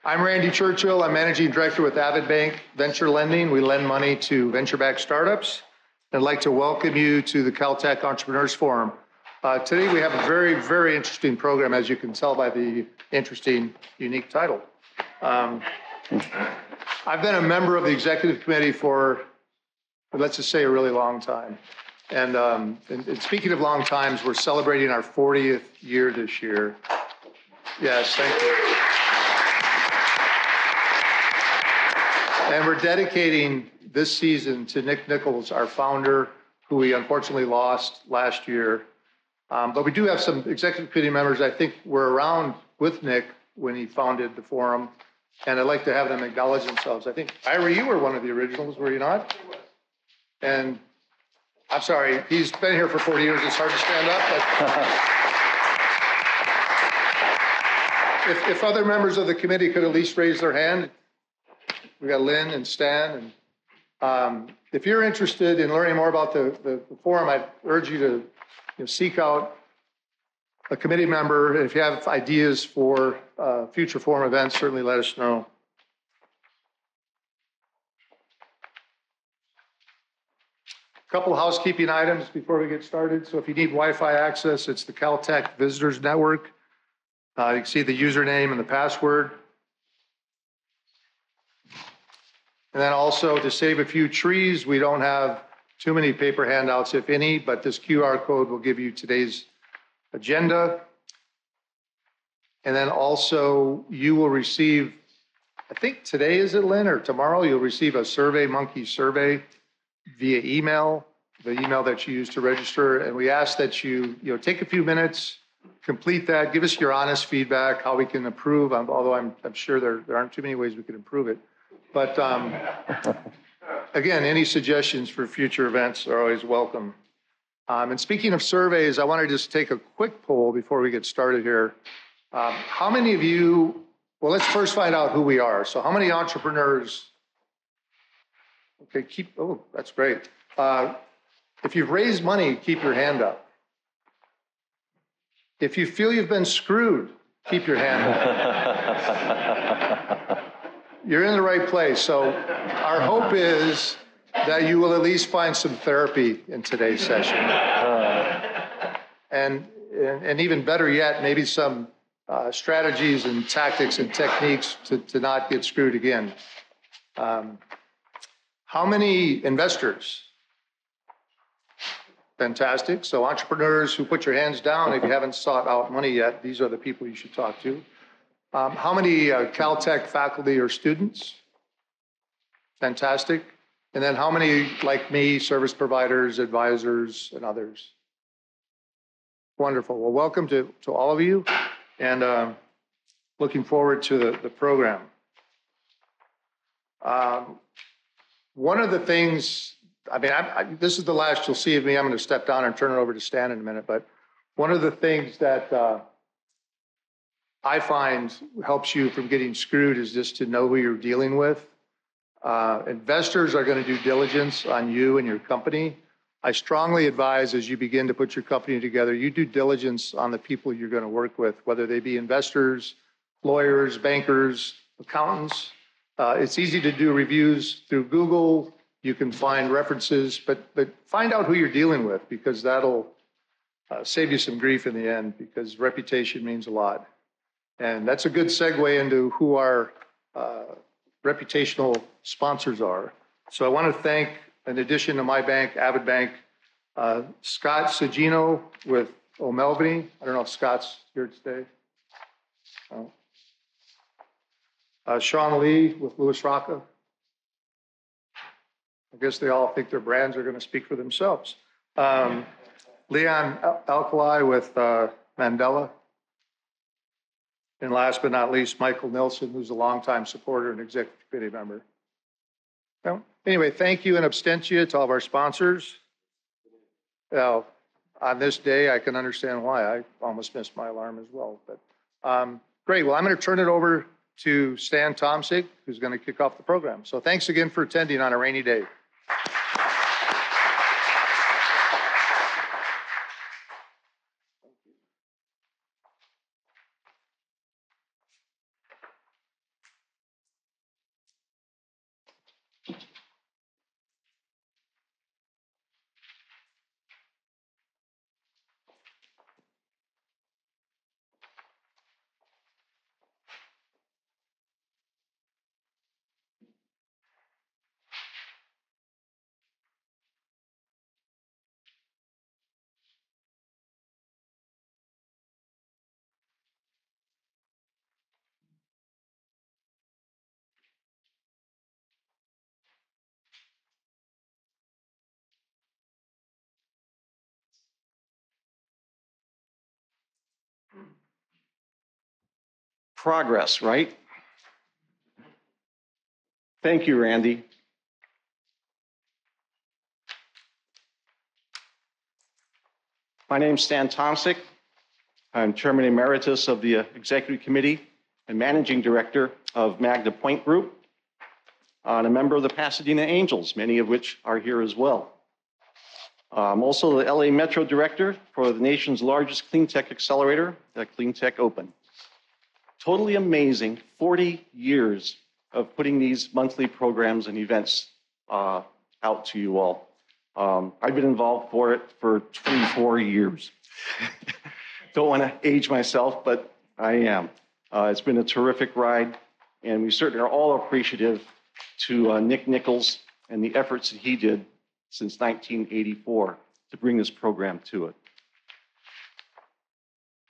I'm Randy Churchill. I'm Managing Director with Avid Bank Venture Lending. We lend money to venture-backed startups. I'd like to welcome you to the Caltech Entrepreneurs Forum. Today we have a very, very interesting program, as you can tell by the interesting, unique title. I've been a member of the executive committee for, let's just say, a really long time. And speaking of long times, we're celebrating our 40th year this year. Yes, thank you. And we're dedicating this season to Nick Nichols, our founder, who we unfortunately lost last year. But we do have some executive committee members I think were around with Nick when he founded the forum, and I'd like to have them acknowledge themselves. I think, Ira, you were one of the originals, were you not? And I'm sorry, he's been here for 40 years, it's hard to stand up. But if other members of the committee could at least raise their hand. We got Lynn and Stan. And if you're interested in learning more about the forum, I'd urge you to seek out a committee member. If you have ideas for future forum events, certainly let us know. A couple of housekeeping items before we get started. So if you need Wi-Fi access, it's the Caltech Visitors Network. You can see the username and the password. And then also to save a few trees, we don't have too many paper handouts, if any, but this QR code will give you today's agenda. And then also you will receive, I think today is it, Lynn, or tomorrow, you'll receive a SurveyMonkey survey via email, the email that you use to register. And we ask that you take a few minutes, complete that, give us your honest feedback, how we can improve, although I'm sure there aren't too many ways we can improve it. But again, any suggestions for future events are always welcome. And speaking of surveys, I want to just take a quick poll before we get started here. How many of you, well, let's first find out who we are. So how many entrepreneurs, okay, oh, that's great. If you've raised money, keep your hand up. If you feel you've been screwed, keep your hand up. You're in the right place. So our hope is that you will at least find some therapy in today's session. And even better yet, maybe some strategies and tactics and techniques to not get screwed again. How many investors? Fantastic. So entrepreneurs who put your hands down, if you haven't sought out money yet, these are the people you should talk to. How many Caltech faculty or students? Fantastic. And then how many, like me, service providers, advisors, and others? Wonderful. Well, welcome to all of you, and looking forward to the program. One of the things, I mean, this is the last you'll see of me. I'm going to step down and turn it over to Stan in a minute, but one of the things that I find helps you from getting screwed is just to know who you're dealing with. Investors are going to do diligence on you and your company. I strongly advise as you begin to put your company together, you do diligence on the people you're going to work with, whether they be investors, lawyers, bankers, accountants. It's easy to do reviews through Google. You can find references, but find out who you're dealing with, because that'll save you some grief in the end, because reputation means a lot. And that's a good segue into who our reputational sponsors are. So I want to thank, in addition to my bank, Avid Bank, Scott Sagino with O'Melveny. I don't know if Scott's here today. Sean Lee with Louis Rocca. I guess they all think their brands are going to speak for themselves. Leon Alkali with Mandela. And last but not least, Michael Nilsson, who's a longtime supporter and executive committee member. Well, anyway, thank you in absentia to all of our sponsors. Now, on this day, I can understand why. I almost missed my alarm as well. But great. Well, I'm going to turn it over to Stan Tomsik, who's going to kick off the program. So thanks again for attending on a rainy day. Progress, right? Thank you, Randy. My name's Stan Tomsic. I'm Chairman Emeritus of the Executive Committee and Managing Director of Magna Point Group, and a member of the Pasadena Angels, many of which are here as well. I'm also the LA Metro Director for the nation's largest clean tech accelerator, the Clean Tech Open. Totally amazing 40 years of putting these monthly programs and events out to you all. I've been involved for it for 24 years. Don't want to age myself, but I am. It's been a terrific ride, and we certainly are all appreciative to Nick Nichols and the efforts that he did since 1984 to bring this program to it.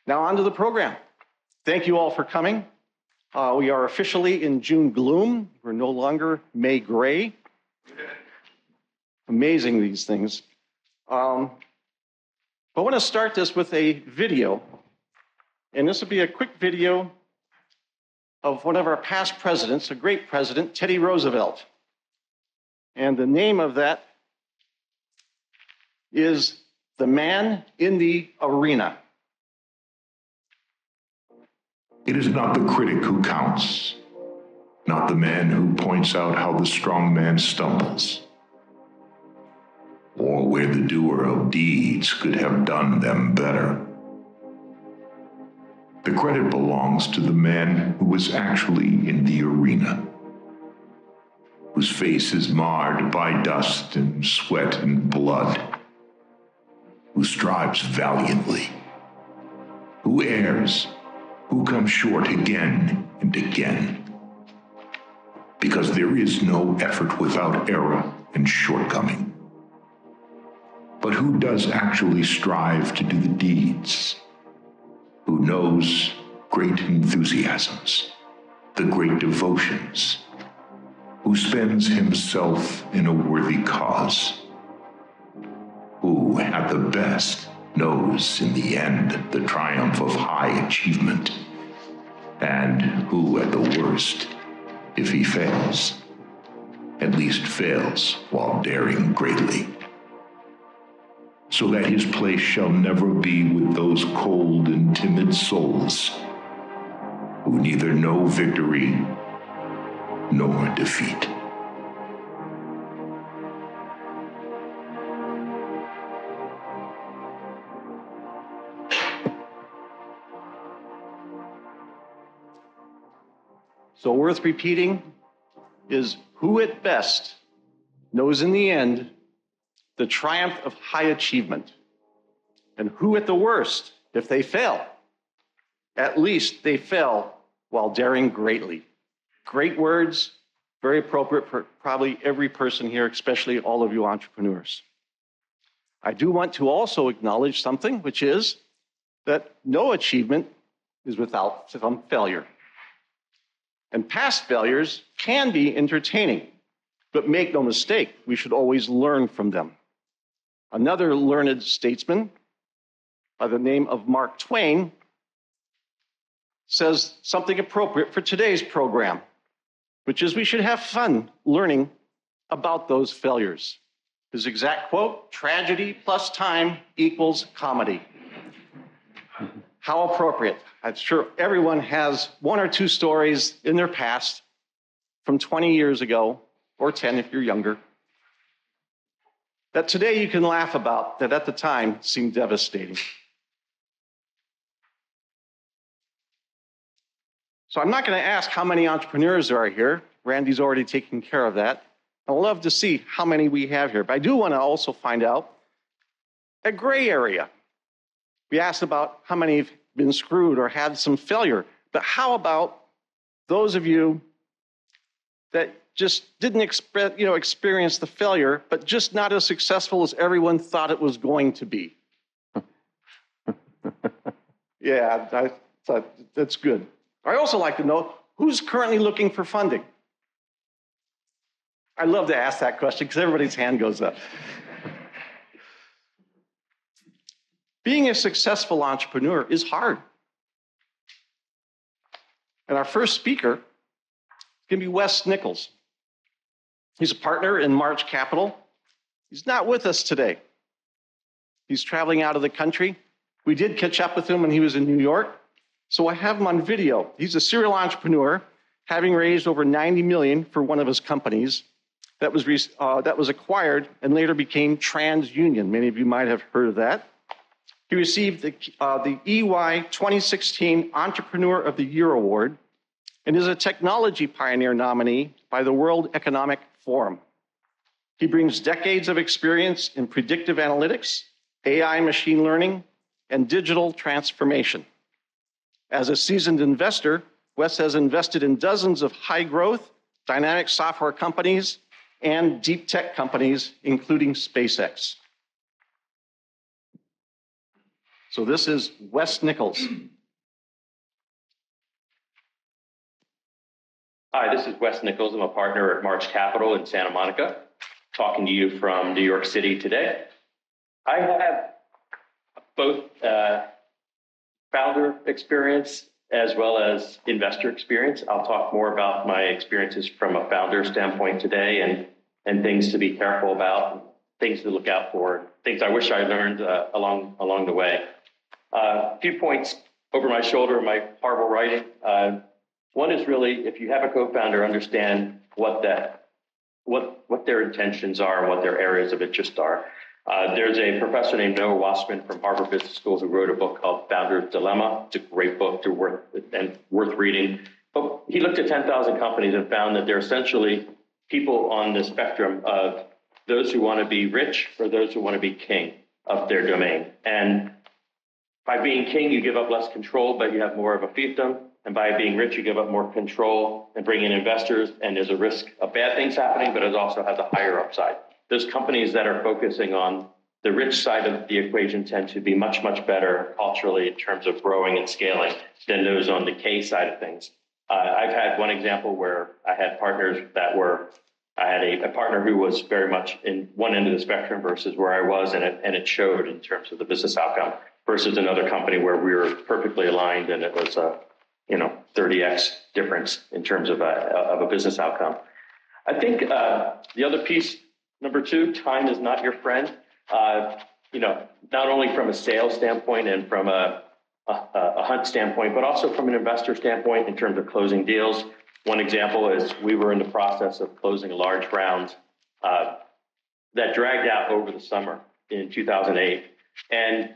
Now on to the program. Thank you all for coming. We are officially in June gloom. We're no longer May gray. Amazing, these things. But I want to start this with a video. And this will be a quick video of one of our past presidents, a great president, Teddy Roosevelt. And the name of that is The Man in the Arena. It is not the critic who counts, not the man who points out how the strong man stumbles, or where the doer of deeds could have done them better. The credit belongs to the man who was actually in the arena, whose face is marred by dust and sweat and blood, who strives valiantly, who errs, who comes short again and again, because there is no effort without error and shortcoming. But who does actually strive to do the deeds? Who knows great enthusiasms, the great devotions, who spends himself in a worthy cause, who at the best knows in the end the triumph of high achievement, and who at the worst, if he fails, at least fails while daring greatly, so that his place shall never be with those cold and timid souls who neither know victory nor defeat. So worth repeating is who at best knows in the end the triumph of high achievement, and who at the worst, if they fail, at least they fail while daring greatly. Great words, very appropriate for probably every person here, especially all of you entrepreneurs. I do want to also acknowledge something, which is that no achievement is without some failure. And past failures can be entertaining, but make no mistake, we should always learn from them. Another learned statesman by the name of Mark Twain says something appropriate for today's program, which is we should have fun learning about those failures. His exact quote, "Tragedy plus time equals comedy." How appropriate. I'm sure everyone has one or two stories in their past from 20 years ago, or 10 if you're younger, that today you can laugh about, that at the time seemed devastating. So I'm not going to ask how many entrepreneurs there are here. Randy's already taken care of that. I'd love to see how many we have here. But I do want to also find out a gray area. We asked about how many have been screwed or had some failure. But how about those of you that just didn't experience the failure, but just not as successful as everyone thought it was going to be? Yeah, that's good. I also like to know who's currently looking for funding. I love to ask that question because everybody's hand goes up. Being a successful entrepreneur is hard. And our first speaker is going to be Wes Nichols. He's a partner in March Capital. He's not with us today. He's traveling out of the country. We did catch up with him when he was in New York, so I have him on video. He's a serial entrepreneur, having raised over $90 million for one of his companies that was acquired and later became TransUnion. Many of you might have heard of that. He received the EY 2016 Entrepreneur of the Year Award and is a Technology Pioneer nominee by the World Economic Forum. He brings decades of experience in predictive analytics, AI machine learning, and digital transformation. As a seasoned investor, Wes has invested in dozens of high-growth, dynamic software companies and deep tech companies, including SpaceX. So this is Wes Nichols. Hi, this is Wes Nichols. I'm a partner at March Capital in Santa Monica, talking to you from New York City today. I have both founder experience as well as investor experience. I'll talk more about my experiences from a founder standpoint today and things to be careful about, things to look out for, things I wish I learned along the way. A few points over my shoulder in my horrible writing. One is really, if you have a co-founder, understand what their intentions are and what their areas of interest are. There's a professor named Noah Wasserman from Harvard Business School who wrote a book called Founder's Dilemma. It's a great book, worth reading. But he looked at 10,000 companies and found that they're essentially people on the spectrum of those who want to be rich or those who want to be king of their domain. And by being king, you give up less control, but you have more of a fiefdom. And by being rich, you give up more control and bring in investors. And there's a risk of bad things happening, but it also has a higher upside. Those companies that are focusing on the rich side of the equation tend to be much, much better culturally in terms of growing and scaling than those on the K side of things. I've had one example where I had partners I had a partner who was very much in one end of the spectrum versus where I was, and it showed in terms of the business outcome, versus another company where we were perfectly aligned and it was a 30x difference in terms of a business outcome. I think the other piece, number two, time is not your friend. Not only from a sales standpoint and from a hunt standpoint, but also from an investor standpoint in terms of closing deals. One example is we were in the process of closing a large round that dragged out over the summer in 2008, and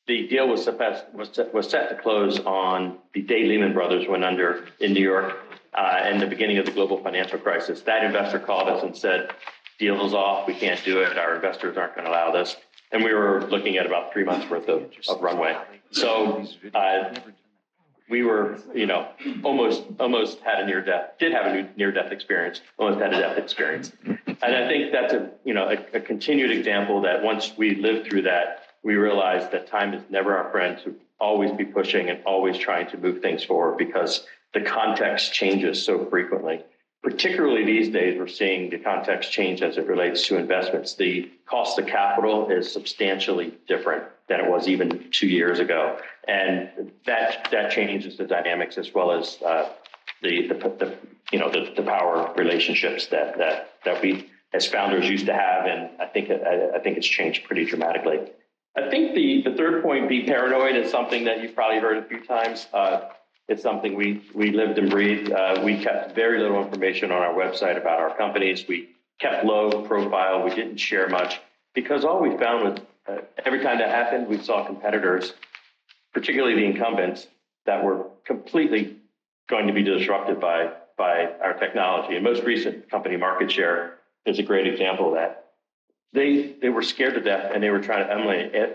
the deal was set to close on the day Lehman Brothers went under in New York and the beginning of the global financial crisis. That investor called us and said, "Deal's off, we can't do it, our investors aren't going to allow this." And we were looking at about 3 months worth of runway. So we were, almost had a near-death experience, almost had a death experience. And I think that's a continued example that once we lived through that, we realized that time is never our friend, to always be pushing and always trying to move things forward because the context changes so frequently. Particularly these days, we're seeing the context change as it relates to investments. The cost of capital is substantially different than it was even 2 years ago. And that changes the dynamics as well as the power relationships that we as founders used to have. And I think it's changed pretty dramatically. I think the third point, be paranoid, is something that you've probably heard a few times. It's something we lived and breathed. We kept very little information on our website about our companies. We kept low profile. We didn't share much because all we found was every time that happened, we saw competitors, particularly the incumbents, that were completely going to be disrupted by our technology. And most recent company Market Share is a great example of that. They were scared to death, and they were trying to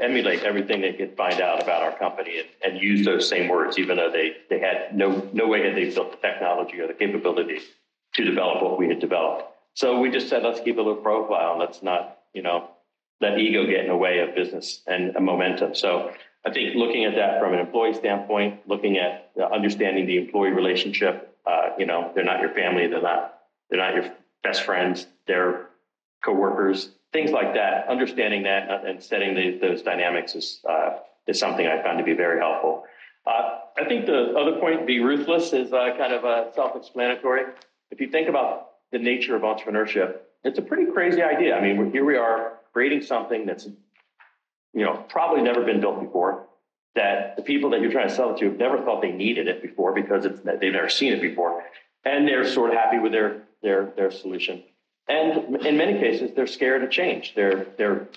emulate everything they could find out about our company and use those same words, even though they had no way had they built the technology or the capability to develop what we had developed. So we just said, let's keep a low profile and let's not, let ego get in the way of business and momentum. So I think looking at that from an employee standpoint, looking at understanding the employee relationship, they're not your family, they're not your best friends, they're coworkers. Things like that, understanding that and setting those dynamics is something I found to be very helpful. I think the other point, be ruthless, is kind of self-explanatory. If you think about the nature of entrepreneurship, it's a pretty crazy idea. I mean, here we are creating something that's, probably never been built before, that the people that you're trying to sell it to have never thought they needed it before because they've never seen it before. And they're sort of happy with their solution. And in many cases, they're scared of change. They're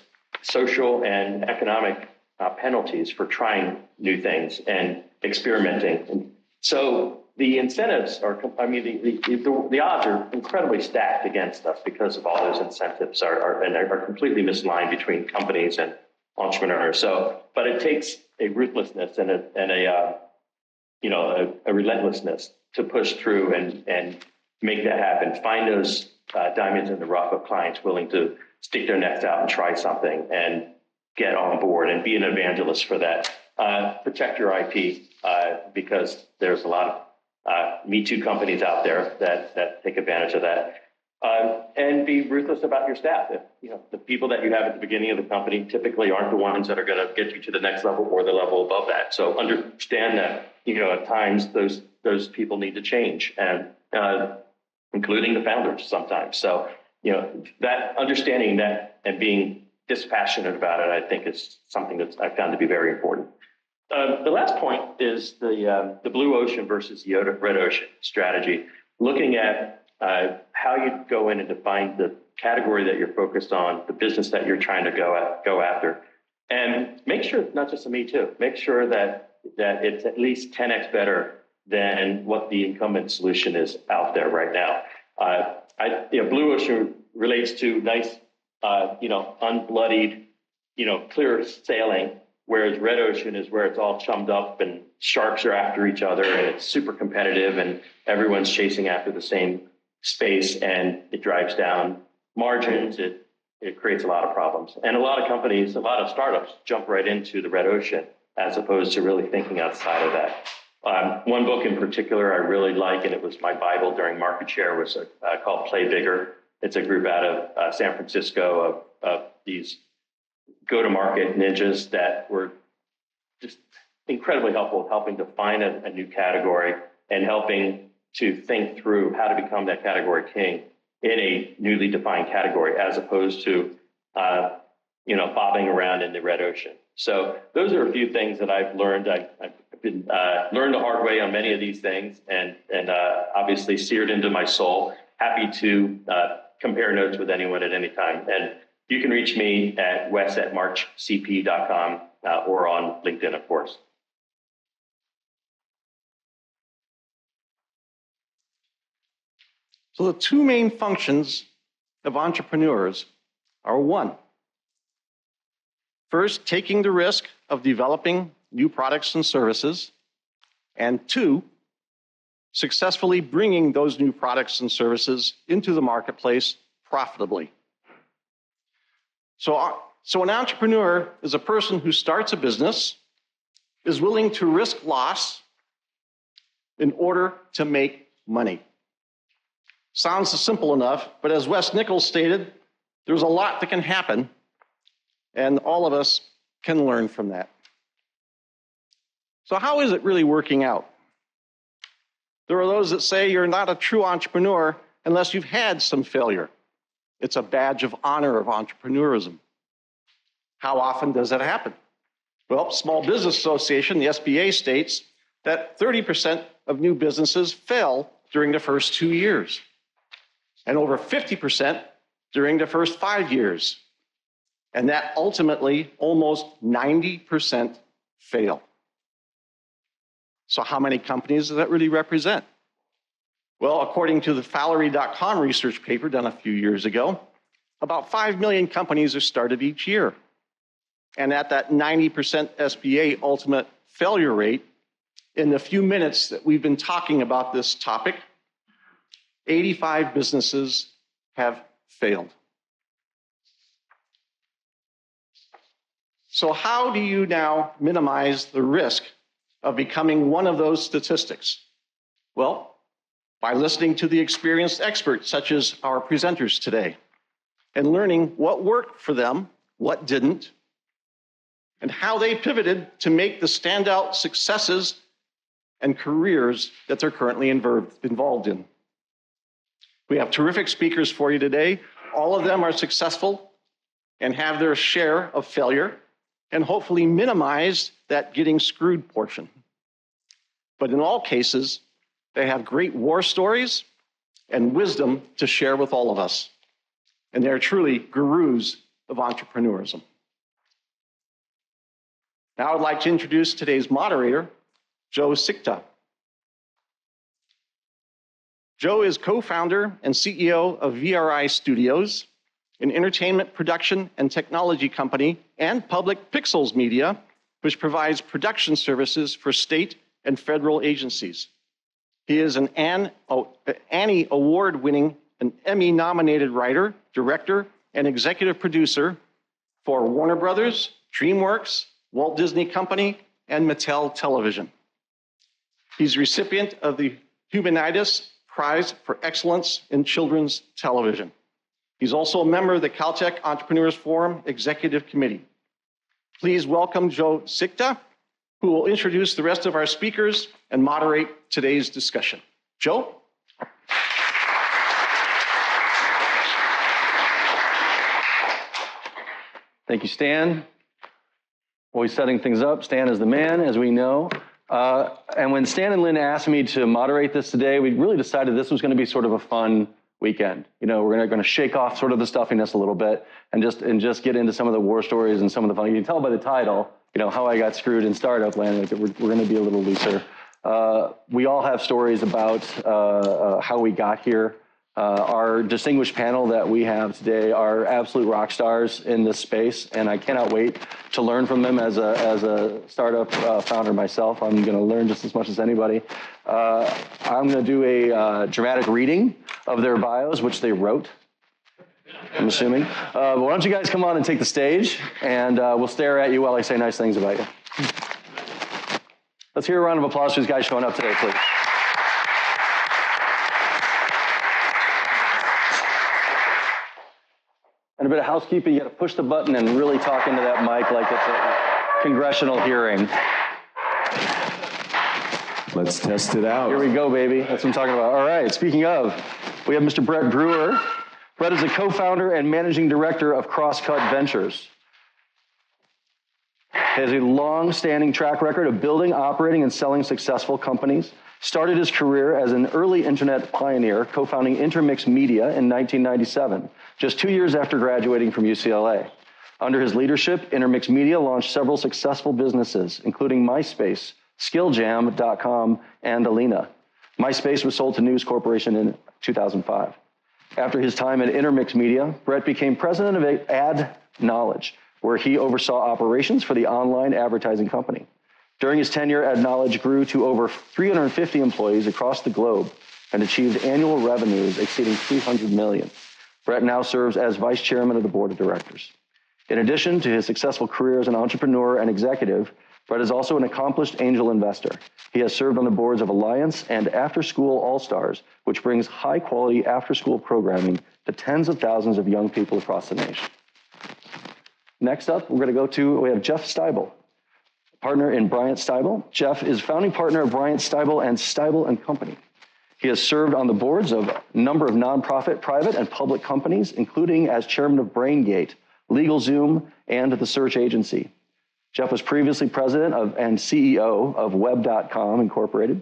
social and economic penalties for trying new things and experimenting. And so the incentives are, the odds are incredibly stacked against us because of all those incentives are completely misaligned between companies and entrepreneurs. So, but it takes a ruthlessness and a relentlessness to push through and make that happen. Find those diamonds in the rough of clients willing to stick their necks out and try something and get on board and be an evangelist for that. Protect your IP because there's a lot of Me Too companies out there that take advantage of that. And be ruthless about your staff. The people that you have at the beginning of the company typically aren't the ones that are going to get you to the next level or the level above that. So understand that, at times those people need to change, and including the founders sometimes. So, that understanding that and being dispassionate about it, I think is something that I found to be very important. The last point is the blue ocean versus the red ocean strategy, looking at how you go in and define the category that you're focused on, the business that you're trying to go after, and make sure it's not just a me too. Make sure that it's at least 10x better than what the incumbent solution is out there right now. Blue ocean relates to nice, unbloodied, clear sailing, whereas red ocean is where it's all chummed up and sharks are after each other and it's super competitive and everyone's chasing after the same space, and it drives down margins. It creates a lot of problems. And a lot of companies, a lot of startups jump right into the red ocean as opposed to really thinking outside of that. One book in particular I really like, and it was my Bible during market share, was called Play Bigger. It's a group out of San Francisco of these go-to-market ninjas that were just incredibly helpful, helping to find a new category and helping to think through how to become that category king in a newly defined category, as opposed to, bobbing around in the red ocean. So those are a few things that I've learned. I've been learned the hard way on many of these things, and obviously seared into my soul. Happy to compare notes with anyone at any time. And you can reach me at wes@marchcp.com or on LinkedIn, of course. So the two main functions of entrepreneurs are: one, first, taking the risk of developing new products and services, and two, successfully bringing those new products and services into the marketplace profitably. So an entrepreneur is a person who starts a business, is willing to risk loss in order to make money. Sounds simple enough, but as Wes Nichols stated, there's a lot that can happen, and all of us can learn from that. So how is it really working out? There are those that say you're not a true entrepreneur unless you've had some failure. It's a badge of honor of entrepreneurism. How often does that happen? Well, Small Business Association, the SBA, states that 30% of new businesses fail during the first 2 years, and over 50% during the first 5 years. And that ultimately, almost 90% fail. So how many companies does that really represent? Well, according to the Fallery.com research paper done a few years ago, about 5 million companies are started each year. And at that 90% SBA ultimate failure rate, in the few minutes that we've been talking about this topic, 85 businesses have failed. So how do you now minimize the risk of becoming one of those statistics? Well, by listening to the experienced experts, such as our presenters today, and learning what worked for them, what didn't, and how they pivoted to make the standout successes and careers that they're currently involved in. We have terrific speakers for you today. All of them are successful and have their share of failure and hopefully minimize that getting screwed portion. But in all cases, they have great war stories and wisdom to share with all of us. And they're truly gurus of entrepreneurism. Now I'd like to introduce today's moderator, Joe Sikta. Joe is co-founder and CEO of VRI Studios, an entertainment production and technology company, and Public Pixels Media, which provides production services for state and federal agencies. He is an Annie Award-winning and Emmy-nominated writer, director, and executive producer for Warner Brothers, DreamWorks, Walt Disney Company, and Mattel Television. He's recipient of the Humanitas Prize for Excellence in Children's Television. He's also a member of the Caltech Entrepreneurs Forum Executive Committee. Please welcome Joe Sikta, who will introduce the rest of our speakers and moderate today's discussion. Joe? Thank you, Stan. Always setting things up. Stan is the man, as we know. And when Stan and Lynn asked me to moderate this today, we really decided this was going to be sort of a fun weekend. You know, we're going to shake off sort of the stuffiness a little bit and just get into some of the war stories and some of the fun. You can tell by the title, you know, how I got screwed in startup land. We're going to be a little looser. We all have stories about how we got here. Our distinguished panel that we have today are absolute rock stars in this space, and I cannot wait to learn from them as a startup founder myself. I'm going to learn just as much as anybody. I'm going to do a dramatic reading of their bios, which they wrote, I'm assuming. But why don't you guys come on and take the stage, and we'll stare at you while I say nice things about you. Let's hear a round of applause for these guys showing up today, please. And a bit of housekeeping, you got to push the button and really talk into that mic like it's a congressional hearing. Let's test it out. Here we go, baby. That's what I'm talking about. All right, speaking of, we have Mr. Brett Brewer. Brett is a co-founder and managing director of Crosscut Ventures. He has a long-standing track record of building, operating, and selling successful companies. Started his career as an early internet pioneer, co-founding Intermix Media in 1997, just 2 years after graduating from UCLA. Under his leadership, Intermix Media launched several successful businesses, including MySpace, Skilljam.com, and Alina. MySpace was sold to News Corporation in 2005. After his time at Intermix Media, Brett became president of Ad Knowledge, where he oversaw operations for the online advertising company. During his tenure, Ad Knowledge grew to over 350 employees across the globe and achieved annual revenues exceeding $300 million. Brett now serves as vice chairman of the board of directors. In addition to his successful career as an entrepreneur and executive, Brett is also an accomplished angel investor. He has served on the boards of Alliance and After School All-Stars, which brings high-quality after-school programming to tens of thousands of young people across the nation. Next up, we have Jeff Steibel, partner in Bryant Steibel. Jeff is founding partner of Bryant Steibel and Steibel and Company. He has served on the boards of a number of nonprofit, private, and public companies, including as chairman of BrainGate, LegalZoom, and the Search Agency. Jeff was previously president and CEO of Web.com Incorporated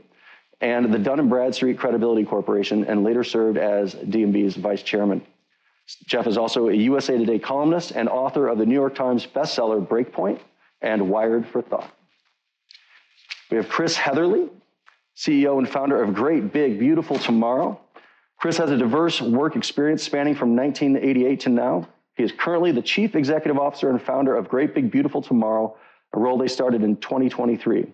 and the Dun & Bradstreet Credibility Corporation, and later served as D&B's vice chairman. Jeff is also a USA Today columnist and author of the New York Times bestseller Breakpoint and Wired for Thought. We have Chris Heatherly, CEO and founder of Great Big Beautiful Tomorrow. Chris has a diverse work experience spanning from 1988 to now. He is currently the chief executive officer and founder of Great Big Beautiful Tomorrow, a role they started in 2023.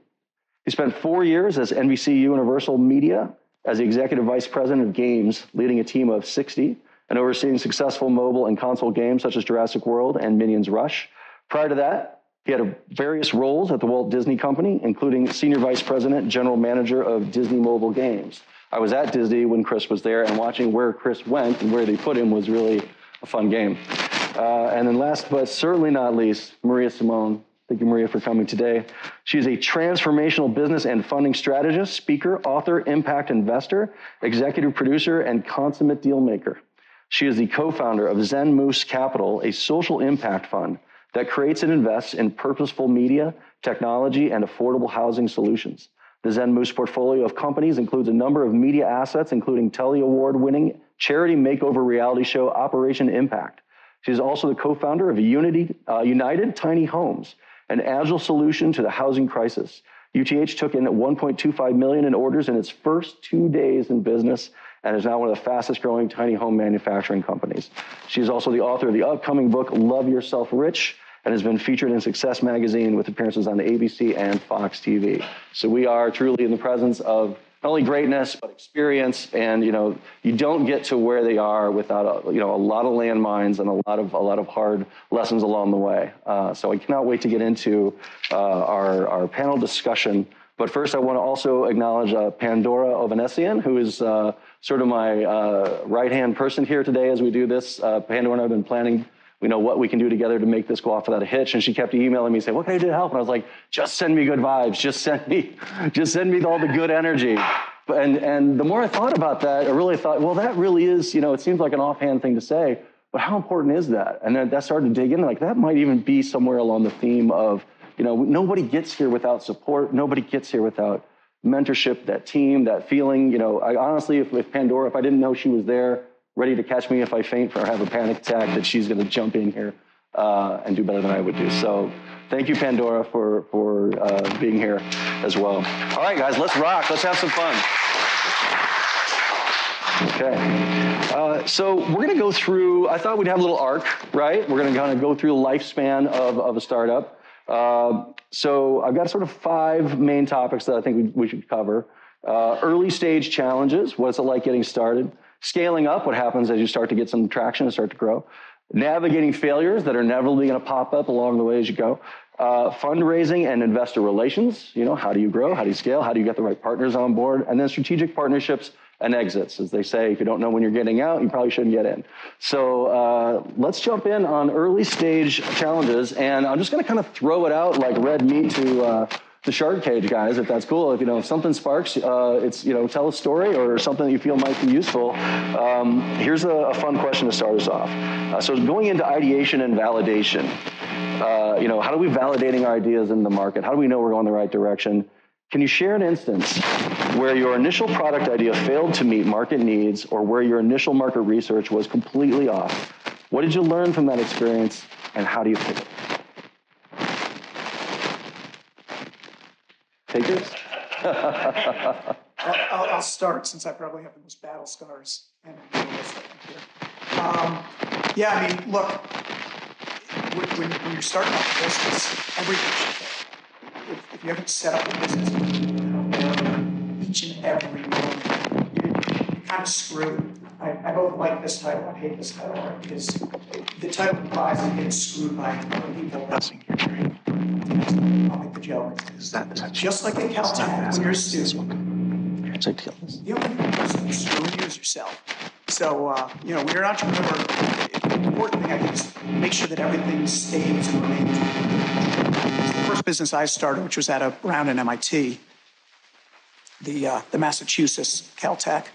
He spent 4 years as NBC Universal Media as the executive vice president of games, leading a team of 60 and overseeing successful mobile and console games such as Jurassic World and Minions Rush. Prior to that, he had various roles at the Walt Disney Company, including senior vice president, general manager of Disney Mobile Games. I was at Disney when Chris was there, and watching where Chris went and where they put him was really a fun game. And then last but certainly not least, Maria Simone, Thank you, Maria, for coming today. She is a transformational business and funding strategist, speaker, author, impact investor, executive producer, and consummate deal maker. She is the co-founder of Zen Moose Capital, a social impact fund that creates and invests in purposeful media, technology, and affordable housing solutions. The Zen Moose portfolio of companies includes a number of media assets, including Telly Award-winning charity makeover reality show Operation Impact. She's also the co-founder of United Tiny Homes, an agile solution to the housing crisis. UTH took in $1.25 million in orders in its first 2 days in business and is now one of the fastest growing tiny home manufacturing companies. She's also the author of the upcoming book, Love Yourself Rich, and has been featured in Success Magazine with appearances on ABC and Fox TV. So we are truly in the presence of not only greatness, but experience. And, you don't get to where they are without, a lot of landmines and a lot of hard lessons along the way. So I cannot wait to get into our panel discussion. But first, I want to also acknowledge Pandora Ovanessian, who is sort of my right-hand person here today as we do this. Pandora and I have been planning what we can do together to make this go off without a hitch. And she kept emailing me saying, what can I do to help? And I was like, just send me good vibes. Just send me all the good energy. And the more I thought about that, I really thought, well, that really is, it seems like an offhand thing to say, but how important is that? And then that started to dig in, like that might even be somewhere along the theme of, nobody gets here without support. Nobody gets here without mentorship, that team, that feeling. I honestly, if Pandora, if I didn't know she was there, ready to catch me if I faint or have a panic attack, that she's going to jump in here and do better than I would do. So thank you, Pandora, for being here as well. All right, guys, let's rock. Let's have some fun. Okay. So we're going to go through, I thought we'd have a little arc, right? We're going to kind of go through the lifespan of a startup. So I've got sort of 5 main topics that I think we should cover. Early stage challenges. What's it like getting started? Scaling up, what happens as you start to get some traction and start to grow. Navigating failures that are inevitably going to pop up along the way as you go. Fundraising and investor relations. How do you grow? How do you scale? How do you get the right partners on board? And then strategic partnerships and exits. As they say, if you don't know when you're getting out, you probably shouldn't get in. So let's jump in on early stage challenges. And I'm just going to kind of throw it out like red meat to the shark cage, guys, if that's cool. If something sparks, it's tell a story or something that you feel might be useful. Here's a fun question to start us off. So going into ideation and validation, how do we validating our ideas in the market? How do we know we're going the right direction? Can you share an instance where your initial product idea failed to meet market needs or where your initial market research was completely off? What did you learn from that experience and how do you pivot? Takers? I'll start since I probably have the most battle scars. And look, when you're starting off a business, everything should fail. If you haven't set up a business, each and every moment, you're kind of screwed. I both like this title and hate this title because the title implies that you get screwed by people. I'll make the joke. Just like at Caltech, when you're a student, the only person who's screwing you is yourself. So, when you're an entrepreneur, the important thing I think is make sure that everything stays and remains. The first business I started, which was at Brown and MIT, the Massachusetts Caltech,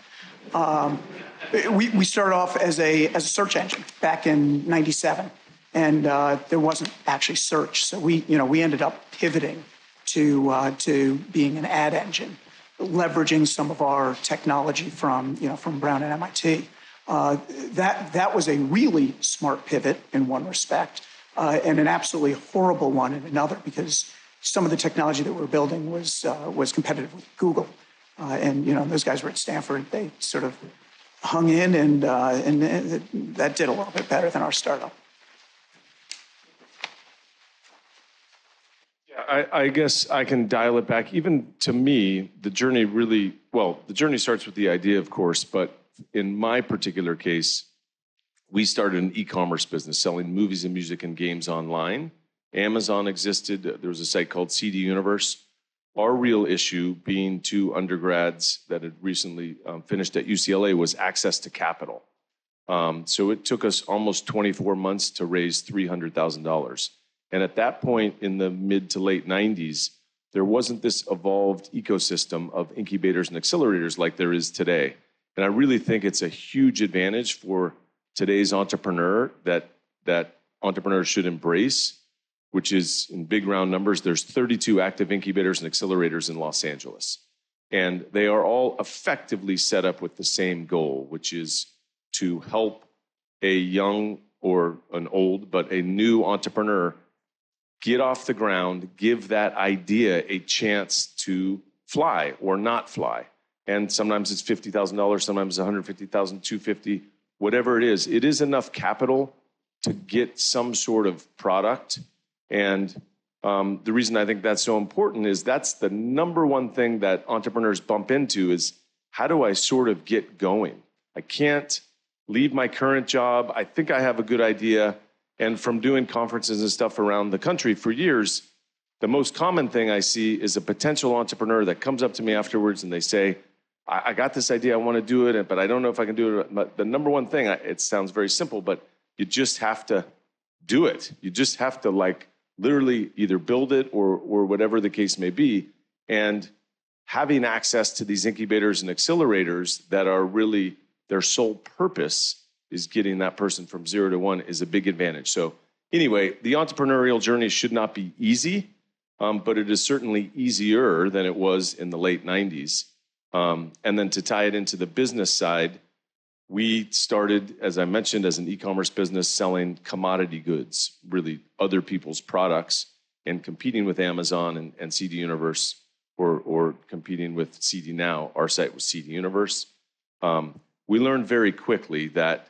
we started off as a search engine back in '97. And there wasn't actually search, so we ended up pivoting to being an ad engine, leveraging some of our technology from Brown and MIT. That was a really smart pivot in one respect, and an absolutely horrible one in another because some of the technology that we were building was competitive with Google, and those guys were at Stanford. They sort of hung in, and that did a little bit better than our startup. I guess I can dial it back. Even to me, the journey starts with the idea, of course, but in my particular case, we started an e-commerce business selling movies and music and games online. Amazon existed. There was a site called CD Universe. Our real issue, being 2 undergrads that had recently finished at UCLA, was access to capital. So it took us almost 24 months to raise $300,000. And at that point in the mid to late 90s, there wasn't this evolved ecosystem of incubators and accelerators like there is today. And I really think it's a huge advantage for today's entrepreneur that entrepreneurs should embrace, which is in big round numbers, there's 32 active incubators and accelerators in Los Angeles. And they are all effectively set up with the same goal, which is to help a young or an old, but a new entrepreneur get off the ground, give that idea a chance to fly or not fly. And sometimes it's $50,000, sometimes $150,000, $250,000, whatever it is enough capital to get some sort of product. And the reason I think that's so important is that's the number one thing that entrepreneurs bump into is how do I sort of get going? I can't leave my current job. I think I have a good idea. And from doing conferences and stuff around the country for years, the most common thing I see is a potential entrepreneur that comes up to me afterwards and they say, I got this idea, I want to do it, but I don't know if I can do it. But the number one thing, it sounds very simple, but you just have to do it. You just have to like literally either build it or whatever the case may be. And having access to these incubators and accelerators that are really their sole purpose is getting that person from 0 to 1 is a big advantage. So anyway, the entrepreneurial journey should not be easy, but it is certainly easier than it was in the late 90s. And then to tie it into the business side, we started, as I mentioned, as an e-commerce business selling commodity goods, really other people's products, and competing with Amazon and CD Universe or competing with CD Now. Our site was CD Universe. We learned very quickly that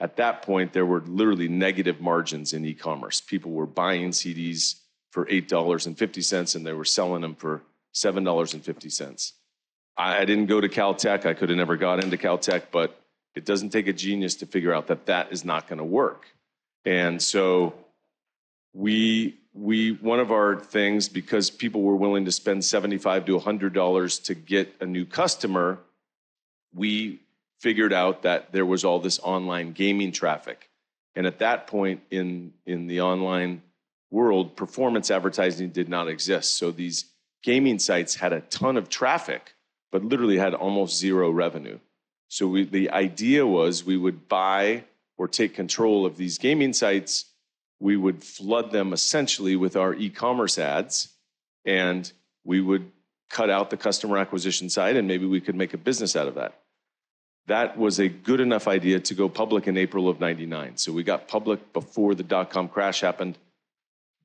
at that point, there were literally negative margins in e-commerce. People were buying CDs for $8.50 and they were selling them for $7.50. I didn't go to Caltech. I could have never got into Caltech, but it doesn't take a genius to figure out that that is not going to work. And so one of our things, because people were willing to spend $75 to $100 to get a new customer, we figured out that there was all this online gaming traffic. And at that point in the online world, performance advertising did not exist. So these gaming sites had a ton of traffic, but literally had almost zero revenue. So the idea was we would buy or take control of these gaming sites. We would flood them essentially with our e-commerce ads, and we would cut out the customer acquisition side, and maybe we could make a business out of that. That was a good enough idea to go public in April of '99. So we got public before the dot-com crash happened.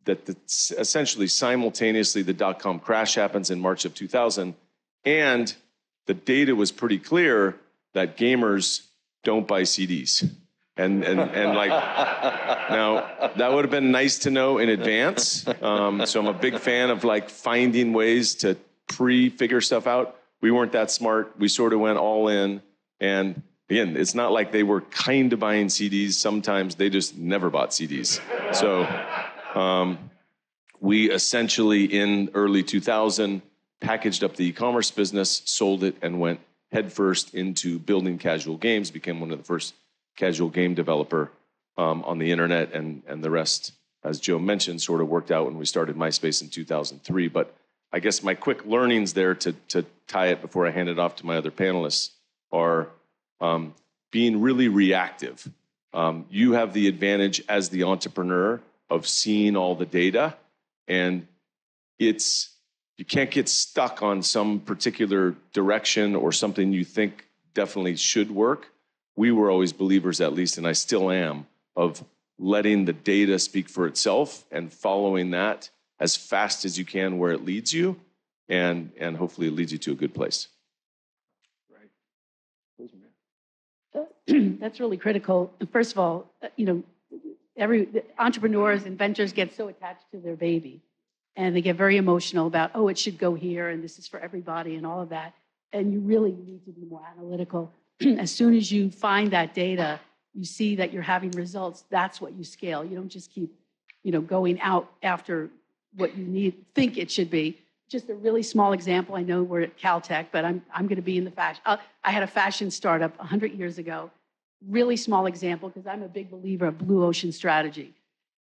Essentially simultaneously, the dot-com crash happens in March of 2000, and the data was pretty clear that gamers don't buy CDs. And like, now that would have been nice to know in advance. So I'm a big fan of like finding ways to pre-figure stuff out. We weren't that smart. We sort of went all in. And again, it's not like they were kind of buying CDs. Sometimes they just never bought CDs. So we essentially in early 2000 packaged up the e-commerce business, sold it, and went headfirst into building casual games, became one of the first casual game developer on the internet, and the rest, as Joe mentioned, sort of worked out when we started MySpace in 2003. But I guess my quick learnings there to tie it before I hand it off to my other panelists are being really reactive. You have the advantage as the entrepreneur of seeing all the data, and you can't get stuck on some particular direction or something you think definitely should work. We were always believers, at least, and I still am, of letting the data speak for itself and following that as fast as you can where it leads you, and hopefully it leads you to a good place. That's really critical. First of all, entrepreneurs, inventors get so attached to their baby, and they get very emotional about, oh, it should go here, and this is for everybody, and all of that. And you really need to be more analytical. As soon as you find that data, you see that you're having results, that's what you scale. You don't just keep, going out after what you think it should be. Just a really small example. I know we're at Caltech, but I'm going to be in the fashion. I had a fashion startup 100 years ago. Really small example, because I'm a big believer of blue ocean strategy.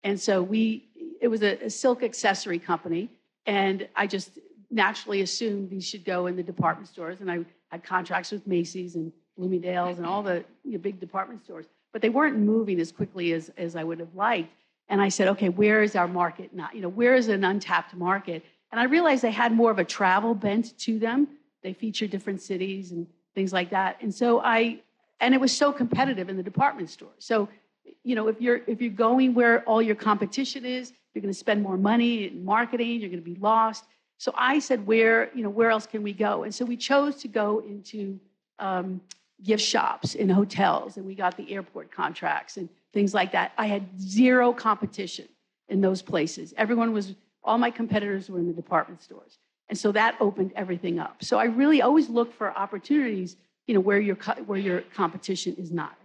And so it was a silk accessory company. And I just naturally assumed these should go in the department stores. And I had contracts with Macy's and Bloomingdale's and all the big department stores. But they weren't moving as quickly as I would have liked. And I said, okay, where is our market now? Where is an untapped market? And I realized they had more of a travel bent to them. They feature different cities and things like that. And so and it was so competitive in the department store. So, if you're going where all your competition is, you're going to spend more money in marketing, you're going to be lost. So I said, where else can we go? And so we chose to go into gift shops in hotels, and we got the airport contracts and things like that. I had zero competition in those places. All my competitors were in the department stores. And so that opened everything up. So I really always look for opportunities, where your competition is not.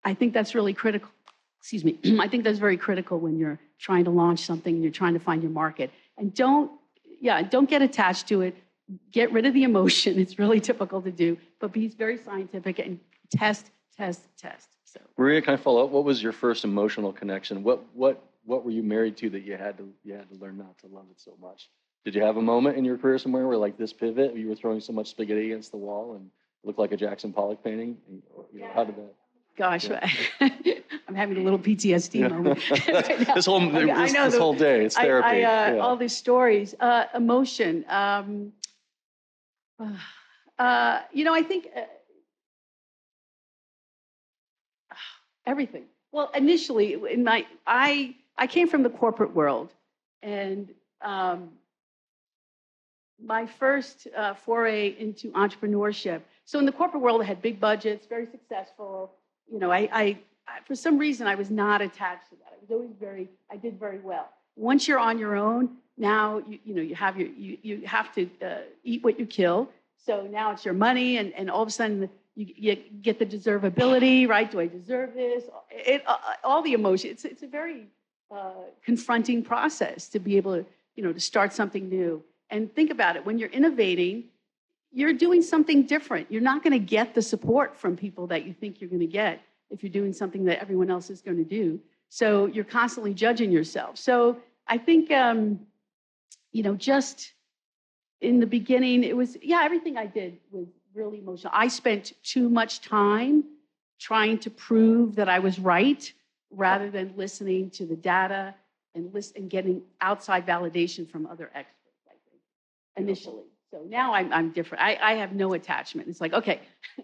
I think that's really critical. Excuse me. I think that's very critical when you're trying to launch something and you're trying to find your market. And don't get attached to it. Get rid of the emotion. It's really typical to do, but be very scientific and test. So, Maria, can I follow up? What was your first emotional connection? What were you married to that you had to learn not to love it so much? Did you have a moment in your career somewhere where, like, this pivot, you were throwing so much spaghetti against the wall and it looked like a Jackson Pollock painting? How did that? Gosh, I'm having a little PTSD moment. Right this whole day, it's therapy. All these stories, emotion. I think everything. Well, initially, I came from the corporate world, and my first foray into entrepreneurship. So in the corporate world, I had big budgets, very successful. I for some reason, I was not attached to that. I did very well. Once you're on your own, now you have to eat what you kill. So now it's your money, and all of a sudden you get the deservability, right? Do I deserve this? All the emotion. It's a very confronting process to be able to to start something new. And think about it, when you're innovating, you're doing something different. You're not going to get the support from people that you think you're going to get if you're doing something that everyone else is going to do. So you're constantly judging yourself. So I think, just in the beginning, it was, everything I did was really emotional. I spent too much time trying to prove that I was right rather than listening to the data and getting outside validation from other experts, I think, initially. So now I'm different. I have no attachment. It's like, okay,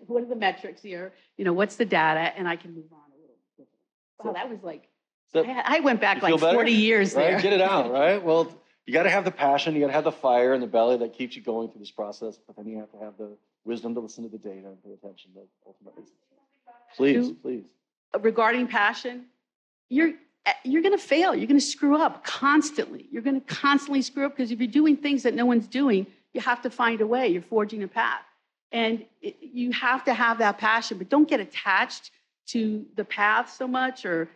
what are the metrics here? What's the data? And I can move on a little different. Wow, that was like, I went back like 40 years right? there. Get it out, right? Well, you got to have the passion. You got to have the fire in the belly that keeps you going through this process. But then you have to have the wisdom to listen to the data and pay attention to ultimately. Please. Regarding passion, you're going to fail. You're going to screw up constantly. You're going to constantly screw up because if you're doing things that no one's doing, you have to find a way. You're forging a path. And you have to have that passion, but don't get attached to the path so much or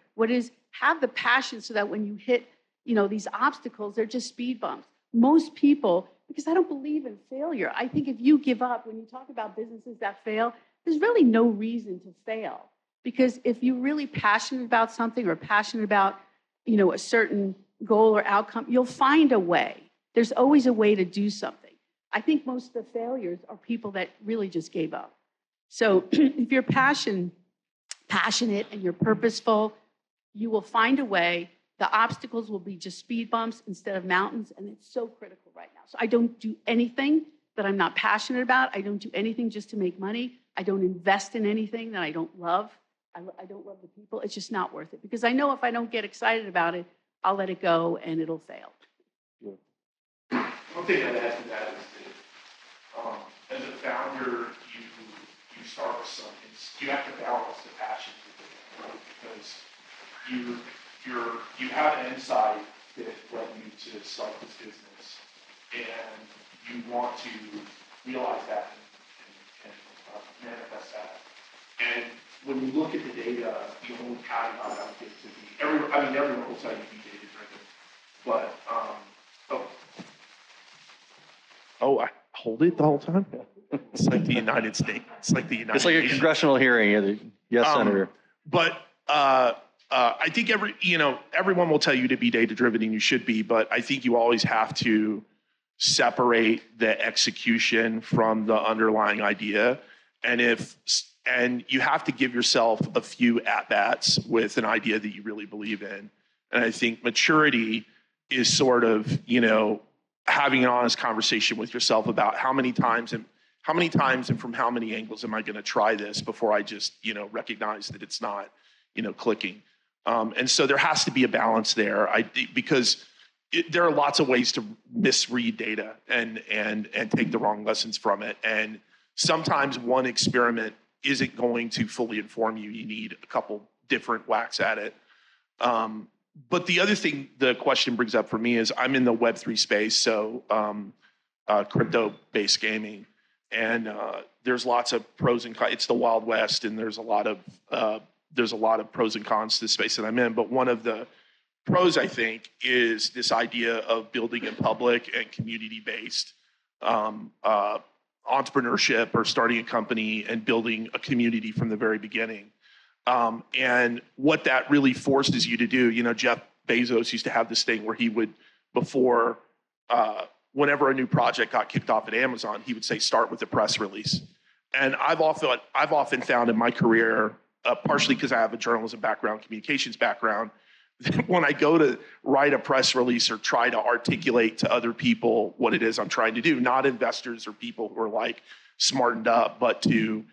have the passion so that when you hit, these obstacles, they're just speed bumps. Most people, because I don't believe in failure. I think if you give up, when you talk about businesses that fail, there's really no reason to fail. Because if you're really passionate about something or passionate about, a certain goal or outcome, you'll find a way. There's always a way to do something. I think most of the failures are people that really just gave up. So if you're passionate and you're purposeful, you will find a way. The obstacles will be just speed bumps instead of mountains, and it's so critical right now. So I don't do anything that I'm not passionate about. I don't do anything just to make money. I don't invest in anything that I don't love. I don't love the people. It's just not worth it because I know if I don't get excited about it, I'll let it go and it'll fail. One thing I'd add to that is that as a founder, you start with something. You have to balance the passion with it because you have an insight that led you to start this business, and you want to realize that and manifest that. And when you look at the data, the only caveat I would give to everyone will tell you be data driven, but I hold it the whole time. It's like the United States. It's like the United It's like a congressional hearing. Yes, Senator. But I think everyone will tell you to be data driven, and you should be, but I think you always have to separate the execution from the underlying idea. And you have to give yourself a few at-bats with an idea that you really believe in. And I think maturity is sort of, having an honest conversation with yourself about how many times and from how many angles am I going to try this before I just, recognize that it's not, clicking. And so there has to be a balance there. Because there are lots of ways to misread data and take the wrong lessons from it. And sometimes one experiment isn't going to fully inform you. You need a couple different whacks at it. But the other thing the question brings up for me is I'm in the Web3 space, so crypto-based gaming. And there's lots of pros and cons. It's the Wild West, and there's a lot of pros and cons to the space that I'm in. But one of the pros, I think, is this idea of building in public and community-based entrepreneurship or starting a company and building a community from the very beginning. And what that really forces you to do, Jeff Bezos used to have this thing where he would, before, whenever a new project got kicked off at Amazon, he would say, start with a press release. And I've often found in my career, partially because I have a journalism background, communications background, when I go to write a press release or try to articulate to other people what it is I'm trying to do, not investors or people who are like smartened up, but to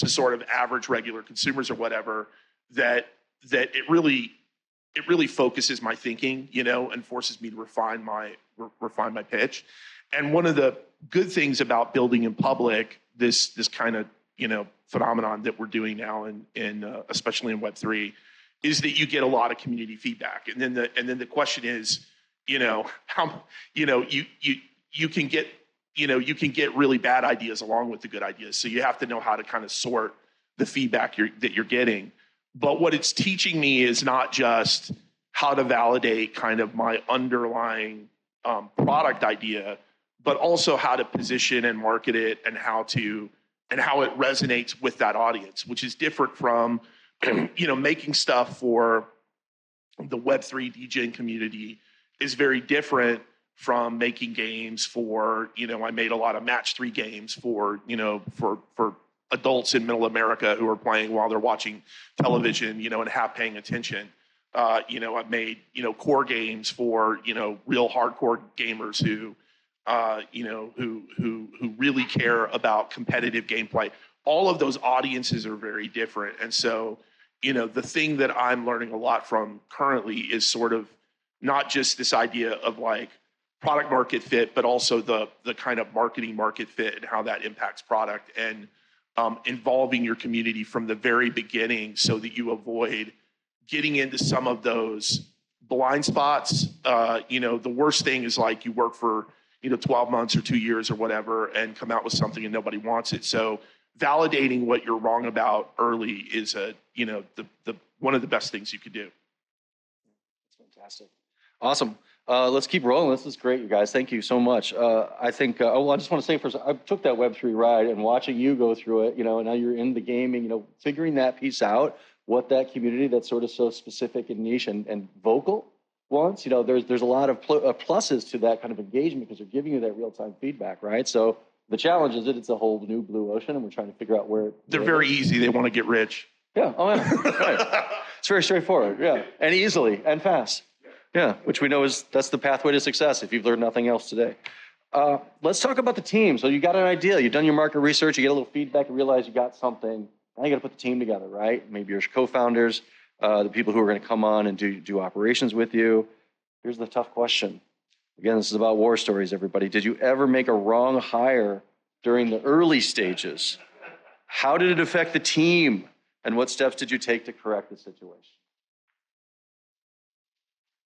sort of average regular consumers or whatever, that it really focuses my thinking, and forces me to refine my pitch. And one of the good things about building in public, this kind of phenomenon that we're doing now in especially in Web3, is that you get a lot of community feedback. And then the question is, how you can get really bad ideas along with the good ideas. So you have to know how to kind of sort the feedback that you're getting. But what it's teaching me is not just how to validate kind of my underlying product idea, but also how to position and market it and how it resonates with that audience, which is different from making stuff for the Web3 DJing community is very different from making games for, I made a lot of match 3 games for adults in middle America who are playing while they're watching television, and half paying attention. I've made, core games for, real hardcore gamers who really care about competitive gameplay. All of those audiences are very different. And so, the thing that I'm learning a lot from currently is sort of not just this idea of like product market fit, but also the kind of marketing market fit and how that impacts product, and involving your community from the very beginning so that you avoid getting into some of those blind spots. The worst thing is like you work for 12 months or 2 years or whatever and come out with something and nobody wants it. So validating what you're wrong about early is one of the best things you could do. That's fantastic. Awesome. Let's keep rolling. This is great, you guys. Thank you so much. I think, I just want to say first, I took that Web3 ride, and watching you go through it, and now you're in the gaming, figuring that piece out, what that community that's sort of so specific and niche and vocal wants, there's a lot of pluses to that kind of engagement because they're giving you that real-time feedback, right? So the challenge is that it's a whole new blue ocean, and we're trying to figure out where they're very easy. They want to get rich. Yeah. Oh, yeah. Right. It's very straightforward. Yeah. And easily and fast. Yeah. Which we know that's the pathway to success if you've learned nothing else today. Let's talk about the team. So you got an idea. You've done your market research. You get a little feedback and realize you got something. Now you got to put the team together, right? Maybe your co-founders, the people who are going to come on and do operations with you. Here's the tough question. Again, this is about war stories, everybody. Did you ever make a wrong hire during the early stages? How did it affect the team? And what steps did you take to correct the situation?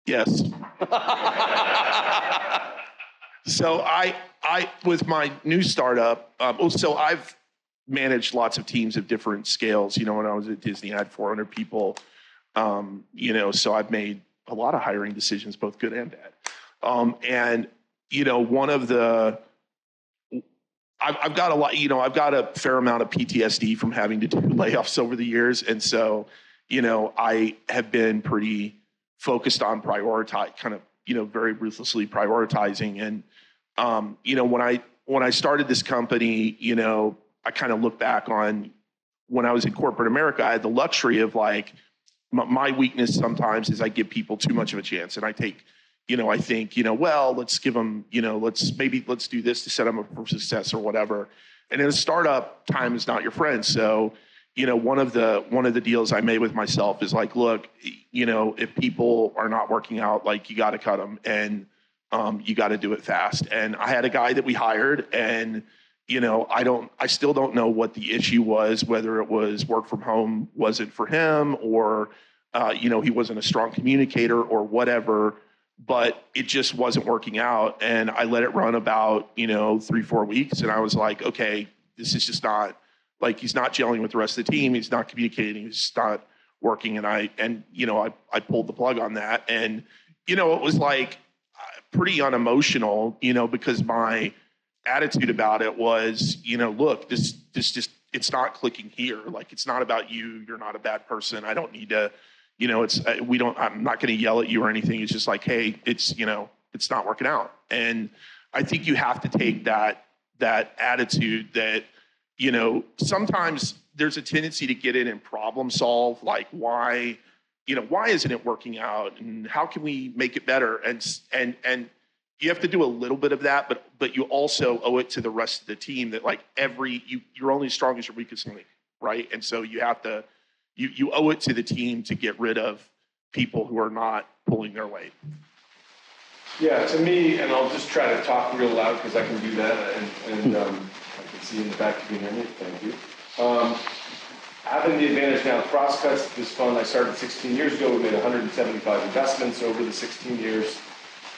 Yes. So I with my new startup, so I've managed lots of teams of different scales. When I was at Disney, I had 400 people. So I've made a lot of hiring decisions, both good and bad. And one of the, I've got a lot, I've got a fair amount of PTSD from having to do layoffs over the years. And so, I have been pretty focused on prioritize, kind of, very ruthlessly prioritizing. And, when I started this company, I kind of look back on when I was in corporate America, I had the luxury of like, my weakness sometimes is I give people too much of a chance, and I take, I think, well, let's give them, let's do this to set them up for success or whatever. And in a startup, time is not your friend. So, one of the deals I made with myself is like, look, if people are not working out, like you got to cut them, and you got to do it fast. And I had a guy that we hired, and I still don't know what the issue was, whether it was work from home wasn't for him, or he wasn't a strong communicator or whatever, but it just wasn't working out. And I let it run about 3-4 weeks, and I was like, okay, this is just not, like, he's not gelling with the rest of the team, he's not communicating, he's just not working. And I pulled the plug on that. And it was like pretty unemotional, because my attitude about it was, look, this just, it's not clicking here. Like, it's not about you. You're not a bad person. I don't need to, I'm not going to yell at you or anything. It's just like, hey, it's not working out. And I think you have to take that attitude that, sometimes there's a tendency to get in and problem solve, like why isn't it working out, and how can we make it better? And you have to do a little bit of that, but you also owe it to the rest of the team that, like, you're only as strong as your weakest link, right? And so you have to, you owe it to the team to get rid of people who are not pulling their weight. Yeah, to me, and I'll just try to talk real loud because I can do that, and I can see in the back if you can hear me. Thank you. Having the advantage now, Crosscuts, this fund I started 16 years ago. We made 175 investments over the 16 years.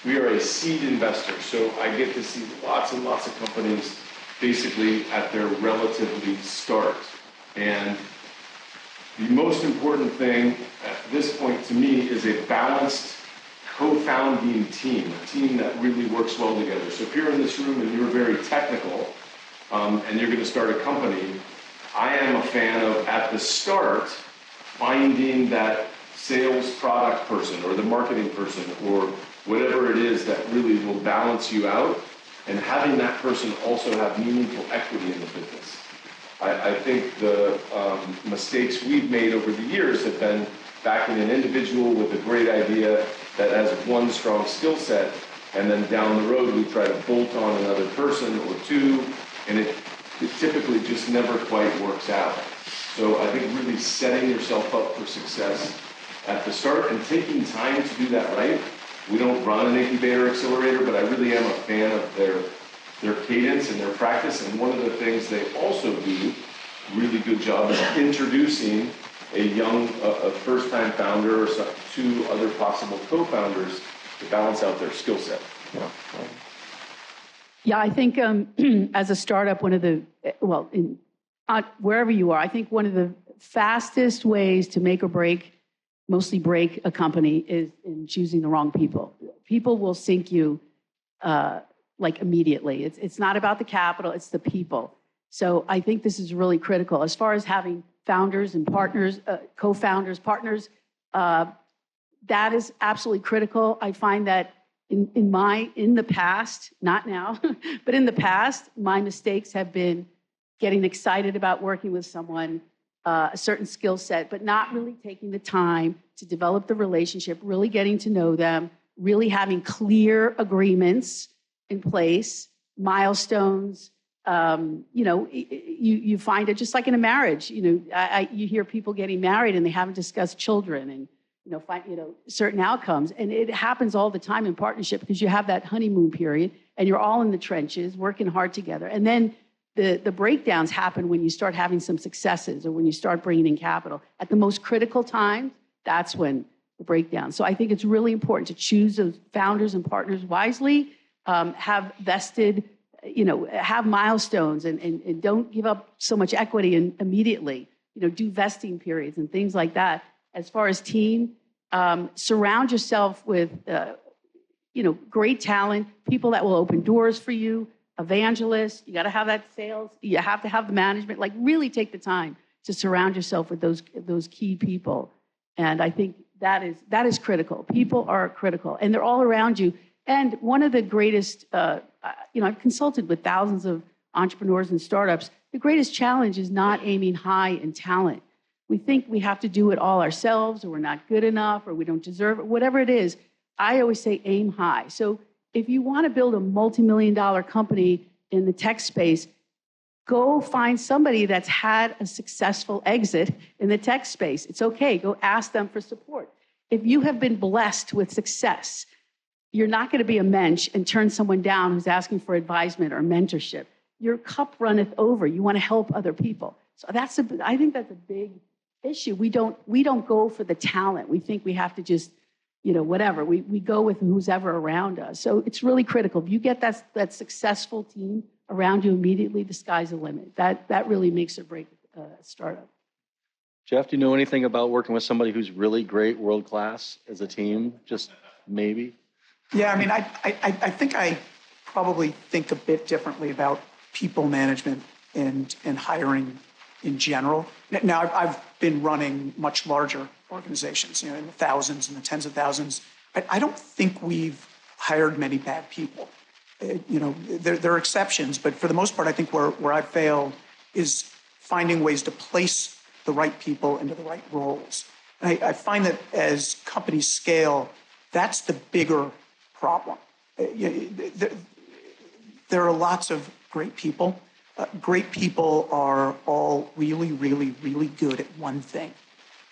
We are a seed investor, so I get to see lots and lots of companies basically at their relatively start. And the most important thing at this point to me is a balanced co-founding team, a team that really works well together. So if you're in this room and you're very technical and you're going to start a company, I am a fan of, at the start, finding that sales product person or the marketing person or whatever it is that really will balance you out, and having that person also have meaningful equity in the business. I think the mistakes we've made over the years have been backing an individual with a great idea that has one strong skill set, and then down the road we try to bolt on another person or two, and it typically just never quite works out. So I think really setting yourself up for success at the start and taking time to do that right. We don't run an incubator accelerator, but I really am a fan of their cadence and their practice. And one of the things they also do really good job is introducing a first-time founder or two other possible co-founders to balance out their skill set. Yeah, I think as a startup, wherever you are, I think one of the fastest ways to make or break, mostly break a company, is in choosing the wrong people. People will sink you like immediately. It's not about the capital, it's the people. So I think this is really critical. As far as having founders and partners, co-founders, partners, that is absolutely critical. I find that in the past, not now, but in the past, my mistakes have been getting excited about working with someone, a certain skill set, but not really taking the time to develop the relationship, really getting to know them, really having clear agreements in place, milestones. You find it just like in a marriage. You hear people getting married and they haven't discussed children and certain outcomes, and it happens all the time in partnership because you have that honeymoon period and you're all in the trenches working hard together, and then the breakdowns happen when you start having some successes or when you start bringing in capital. At the most critical times, that's when the breakdown. So I think it's really important to choose those founders and partners wisely, have vested, have milestones, and don't give up so much equity immediately. Do vesting periods and things like that. As far as team, surround yourself with, great talent, people that will open doors for you, evangelists. You got to have that sales. You have to have the management. Like, really take the time to surround yourself with those key people. And I think that is critical. People are critical, and they're all around you. And one of the greatest, I've consulted with thousands of entrepreneurs and startups. The greatest challenge is not aiming high in talent. We think we have to do it all ourselves, or we're not good enough, or we don't deserve it, whatever it is. I always say aim high. So if you want to build a multi-million-dollar company in the tech space, go find somebody that's had a successful exit in the tech space. It's okay. Go ask them for support. If you have been blessed with success, you're not going to be a mensch and turn someone down who's asking for advisement or mentorship. Your cup runneth over. You want to help other people. So I think that's a big issue. We don't go for the talent. We think we have to just, whatever. We go with who's ever around us. So it's really critical. If you get that successful team around you immediately, the sky's the limit. That really makes or breaks a startup. Jeff, do you know anything about working with somebody who's really great, world class as a team? Just maybe? Yeah, I mean, I think I probably think a bit differently about people management and hiring in general. Now, I've been running much larger organizations, in the thousands and the tens of thousands. I don't think we've hired many bad people. There are exceptions, but for the most part, I think where I failed is finding ways to place the right people into the right roles. And I find that as companies scale, that's the bigger problem. There are lots of great people. Great people are all really, really, really good at one thing,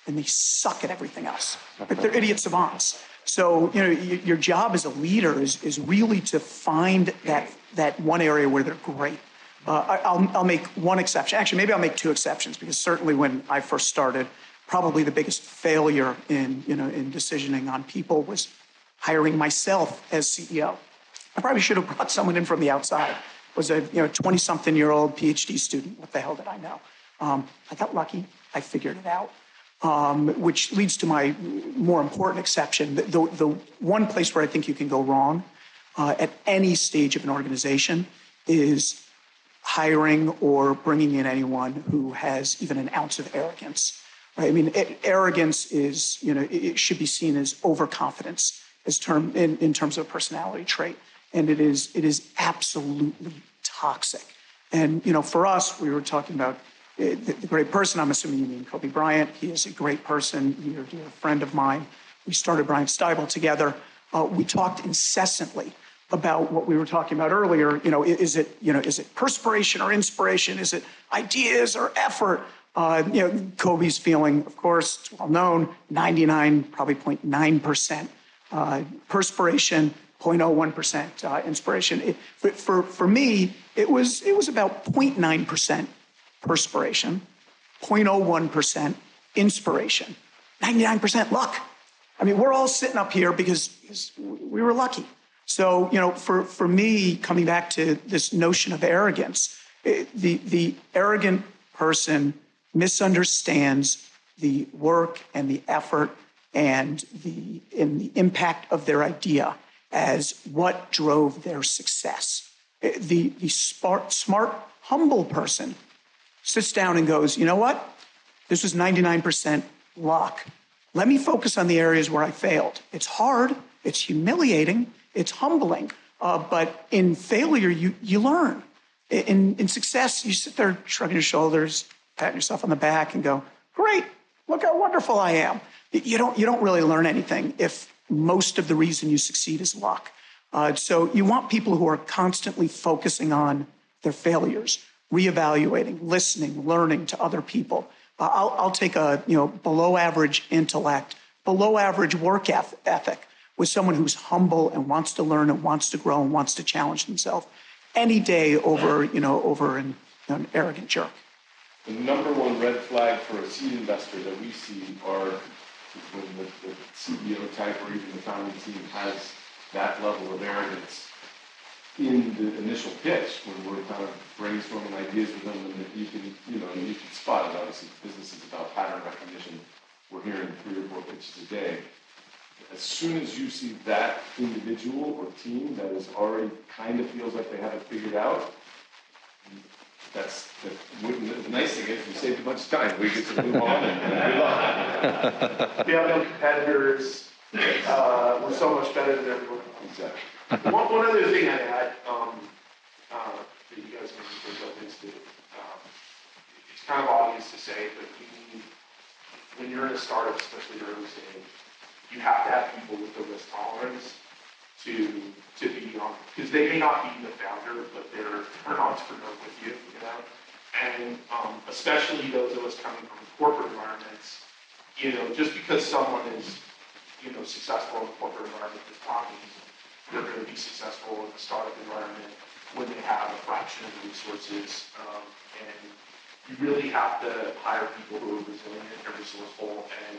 and they suck at everything else. But they're idiot savants. So, your job as a leader is really to find that one area where they're great. I'll make one exception. Actually, maybe I'll make two exceptions, because certainly when I first started, probably the biggest failure in decisioning on people was hiring myself as CEO. I probably should have brought someone in from the outside. Was a 20-something-year-old PhD student. What the hell did I know? I got lucky. I figured it out. Which leads to my more important exception. The one place where I think you can go wrong at any stage of an organization is hiring or bringing in anyone who has even an ounce of arrogance. Right? I mean, arrogance is, it should be seen as overconfidence in terms of personality trait. And it is absolutely toxic. And, for us, we were talking about the great person. I'm assuming you mean Kobe Bryant. He is a great person. You're a dear friend of mine. We started Bryant Stuyvesant together. We talked incessantly about what we were talking about earlier. Is it perspiration or inspiration? Is it ideas or effort? Kobe's feeling, of course, it's well known, 99, probably 0.9% perspiration, 0.01% inspiration. For me, it was about 0.9% perspiration, 0.01% inspiration, 99% luck. I mean, we're all sitting up here because we were lucky. So, for me, coming back to this notion of arrogance, the arrogant person misunderstands the work and the effort and the impact of their idea as what drove their success. The smart, humble person sits down and goes, you know what? This was 99% luck. Let me focus on the areas where I failed. It's hard, it's humiliating, it's humbling, but in failure, you learn. In success, you sit there shrugging your shoulders, patting yourself on the back and go, great, look how wonderful I am. You don't really learn anything if most of the reason you succeed is luck. So you want people who are constantly focusing on their failures, reevaluating, listening, learning to other people. I'll take a below average intellect, below average work ethic with someone who's humble and wants to learn and wants to grow and wants to challenge themselves any day over an arrogant jerk. The number one red flag for a seed investor that we see are when the CEO type or even the founding team has that level of arrogance in the initial pitch when we're kind of brainstorming ideas with them, and you can spot it. Obviously, business is about pattern recognition. We're hearing 3 or 4 pitches a day. As soon as you see that individual or team that is already kind of feels like they have it figured out, the nice thing is we saved a bunch of time. We get to move on and move on. We have no competitors. We're so much better than everyone else. Exactly. One other thing I add, that you guys can go into, it's kind of obvious to say, but when you're in a startup, especially early stage, you have to have people with the risk tolerance to be on, because they may not be the founder, but they're an entrepreneur with you, you know? And especially those of us coming from corporate environments, you know, just because someone is, you know, successful in a corporate environment does not mean they're going to be successful in a startup environment when they have a fraction of the resources. And you really have to hire people who are resilient and resourceful. And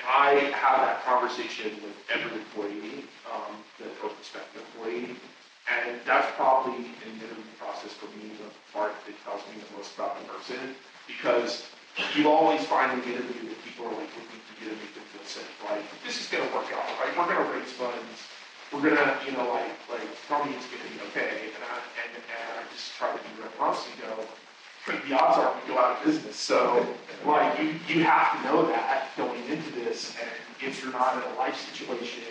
I have that conversation with every employee, or prospective employee. And that's probably in the interview process for me the part that tells me the most about the person, because you always find in the interview that people are like looking for you to make them feel safe. Like, this is going to work out, right? We're going to raise funds. We're going to, you know, like tell me it's going to be okay. And I just try to be real honest and go, the odds are we go out of business. So, like, you have to know that going into this. And if you're not in a life situation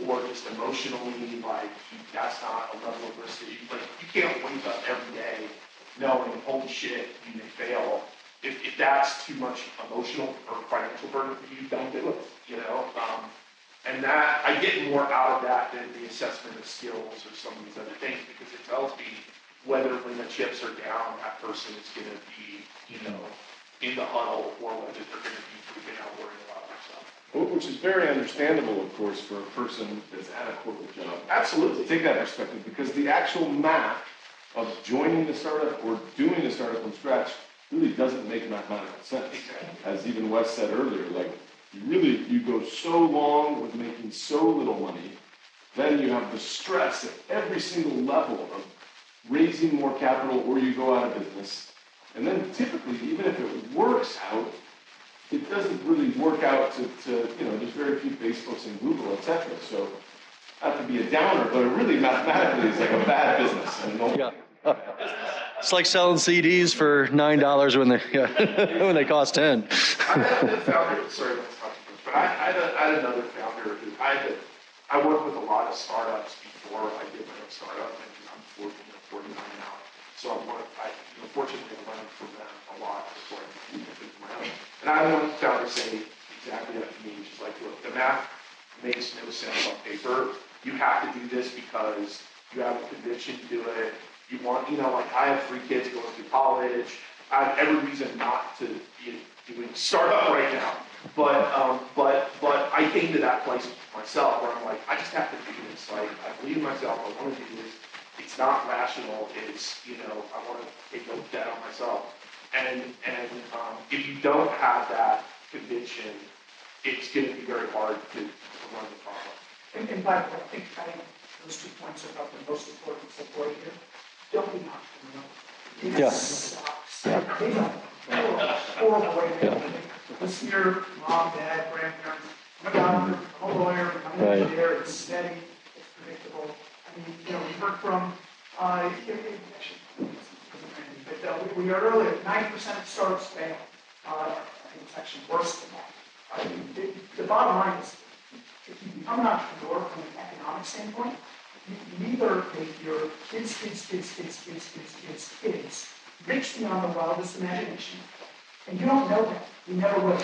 or just emotionally, like, that's not a level of risk that you can't wake up every day knowing, holy shit, you may fail. If that's too much emotional or financial burden for you, don't do it, you know? And that, I get more out of that than the assessment of skills or some of these other things, because it tells me whether when the chips are down, that person is going to be, you know, in the huddle, or whether they're going to be freaking out worrying about themselves. Which is very understandable, of course, for a person that's at a corporate job. Absolutely. To take that perspective, because the actual math of joining the startup or doing the startup from scratch really doesn't make mathematical sense. Exactly. As even Wes said earlier, like, you go so long with making so little money, then you have the stress at every single level of raising more capital, or you go out of business. And then typically, even if it works out, it doesn't really work out to you know, there's very few Facebooks and Google, etc. So, not to be a downer, but it really mathematically is like a bad business. Yeah. It's like selling CDs for $9 when they cost 10. I had a founder, sorry, let's talk too much, but I had another founder who I worked with a lot of startups before I did my own startup, and I'm 49 now. So fortunately, I learned from them a lot before I did my own. And I had one founder say exactly that to me, which is like, look, the math makes no sense on paper. You have to do this because you have a conviction to do it. You want, you know, like, I have 3 kids going through college. I have every reason not to be doing startup right now. But I came to that place myself where I'm like, I just have to do this. Like, I believe in myself. I want to do this. It's not rational. It's, you know, I want to take a bet on myself. And if you don't have that conviction, it's going to be very hard to run the problem. And by the way, I think those 2 points are about the most important support here. Don't be an entrepreneur. It Yeah. sucks. Yeah. It's a horrible way to live. Listen to your mom, dad, grandparents. I'm a doctor, I'm a lawyer, I'm an engineer. It's steady, it's predictable. I mean, you know, we heard from, we heard earlier, 9% of startups fail. I think it's actually worse than that. The bottom line is, if you become an entrepreneur from an economic standpoint, you either make your kids rich beyond the wildest imagination, and you don't know that. You never will.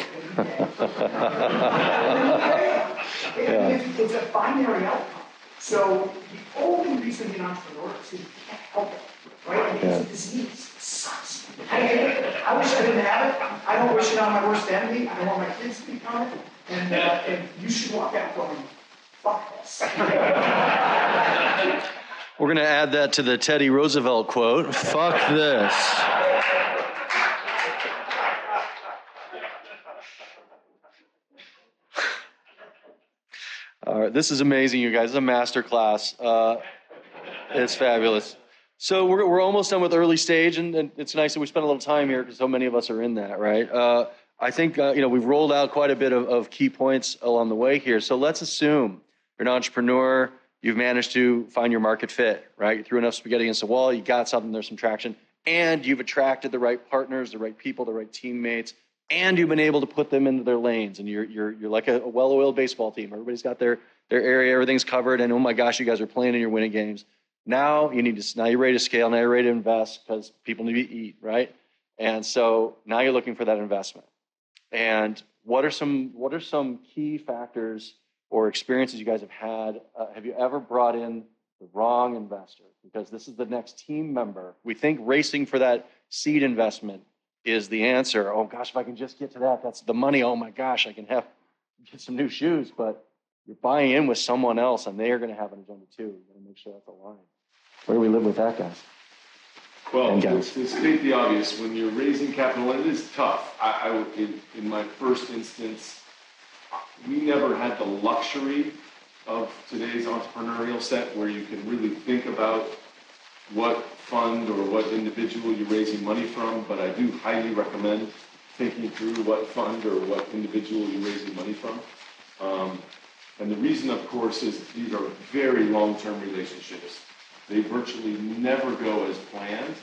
It's a binary outcome. So the only reason to be an entrepreneur is because you can't help it, right? I mean, it's a disease. It sucks. I wish I didn't have it. I don't wish it on my worst enemy. I don't want my kids to become it. And you should walk out going, fuck this. We're going to add that to the Teddy Roosevelt quote. Fuck this. All right, this is amazing, you guys. This is a master class. It's fabulous. So we're almost done with early stage, and it's nice that we spent a little time here because so many of us are in that, right? I think we've rolled out quite a bit of key points along the way here. So let's assume you're an entrepreneur, you've managed to find your market fit, right? You threw enough spaghetti against the wall, you got something, there's some traction. and you've attracted the right partners, the right people, the right teammates, and you've been able to put them into their lanes. And you're like a well-oiled baseball team. Everybody's got their area, everything's covered, and oh my gosh, you guys are playing and you're winning games. Now you're ready to scale, now you're ready to invest because people need to eat, right? And so now you're looking for that investment. And what are some key factors or experiences you guys have had? Have you ever brought in the wrong investor? Because this is the next team member. We think racing for that seed investment is the answer. Oh gosh, if I can just get to that, that's the money. Oh my gosh, I can get some new shoes. But you're buying in with someone else, and they are going to have an agenda too. You got to make sure that's aligned. Where do we live with that, guys? Well, to state the obvious, when you're raising capital, and it is tough. In my first instance, we never had the luxury of today's entrepreneurial set where you can really think about what fund or what individual you're raising money from, but I do highly recommend thinking through what fund or what individual you're raising money from. And the reason, of course, is these are very long-term relationships. They virtually never go as planned.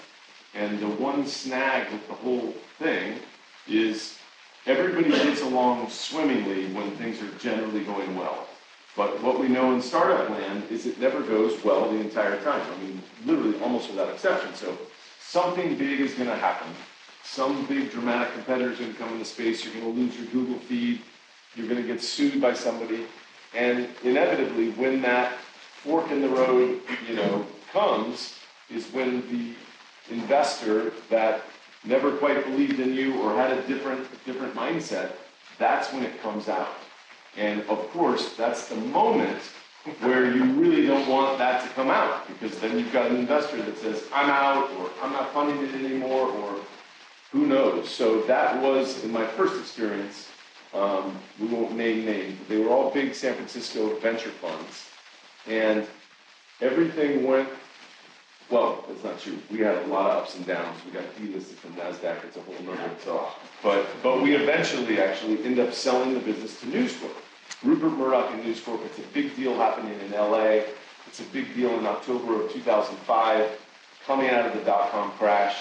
And the one snag with the whole thing is everybody gets along swimmingly when things are generally going well. But what we know in startup land is it never goes well the entire time. I mean, literally almost without exception. So something big is going to happen. Some big dramatic competitor is going to come into space. You're going to lose your Google feed. You're going to get sued by somebody. And inevitably, when that fork in the road, comes, is when the investor that never quite believed in you or had a different mindset, that's when it comes out. And of course, that's the moment where you really don't want that to come out, because then you've got an investor that says, I'm out, or I'm not funding it anymore, or who knows. So that was, in my first experience, we won't name names, but they were all big San Francisco venture funds. And everything went, well, that's not true. We had a lot of ups and downs. We got delisted from NASDAQ. It's a whole nother talk. But we eventually actually end up selling the business to News Corp. Rupert Murdoch and News Corp, it's a big deal happening in LA. It's a big deal in October of 2005, coming out of the dot-com crash.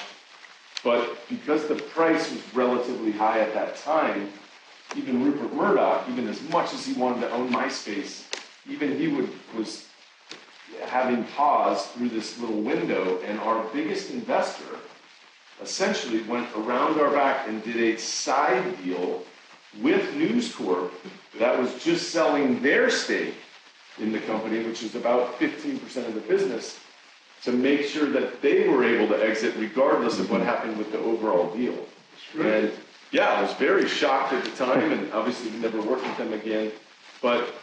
But because the price was relatively high at that time, even Rupert Murdoch, even as much as he wanted to own MySpace, even he was having pause through this little window, and our biggest investor essentially went around our back and did a side deal with News Corp that was just selling their stake in the company, which is about 15% of the business, to make sure that they were able to exit regardless of what happened with the overall deal. And yeah, I was very shocked at the time, and obviously we never worked with them again, but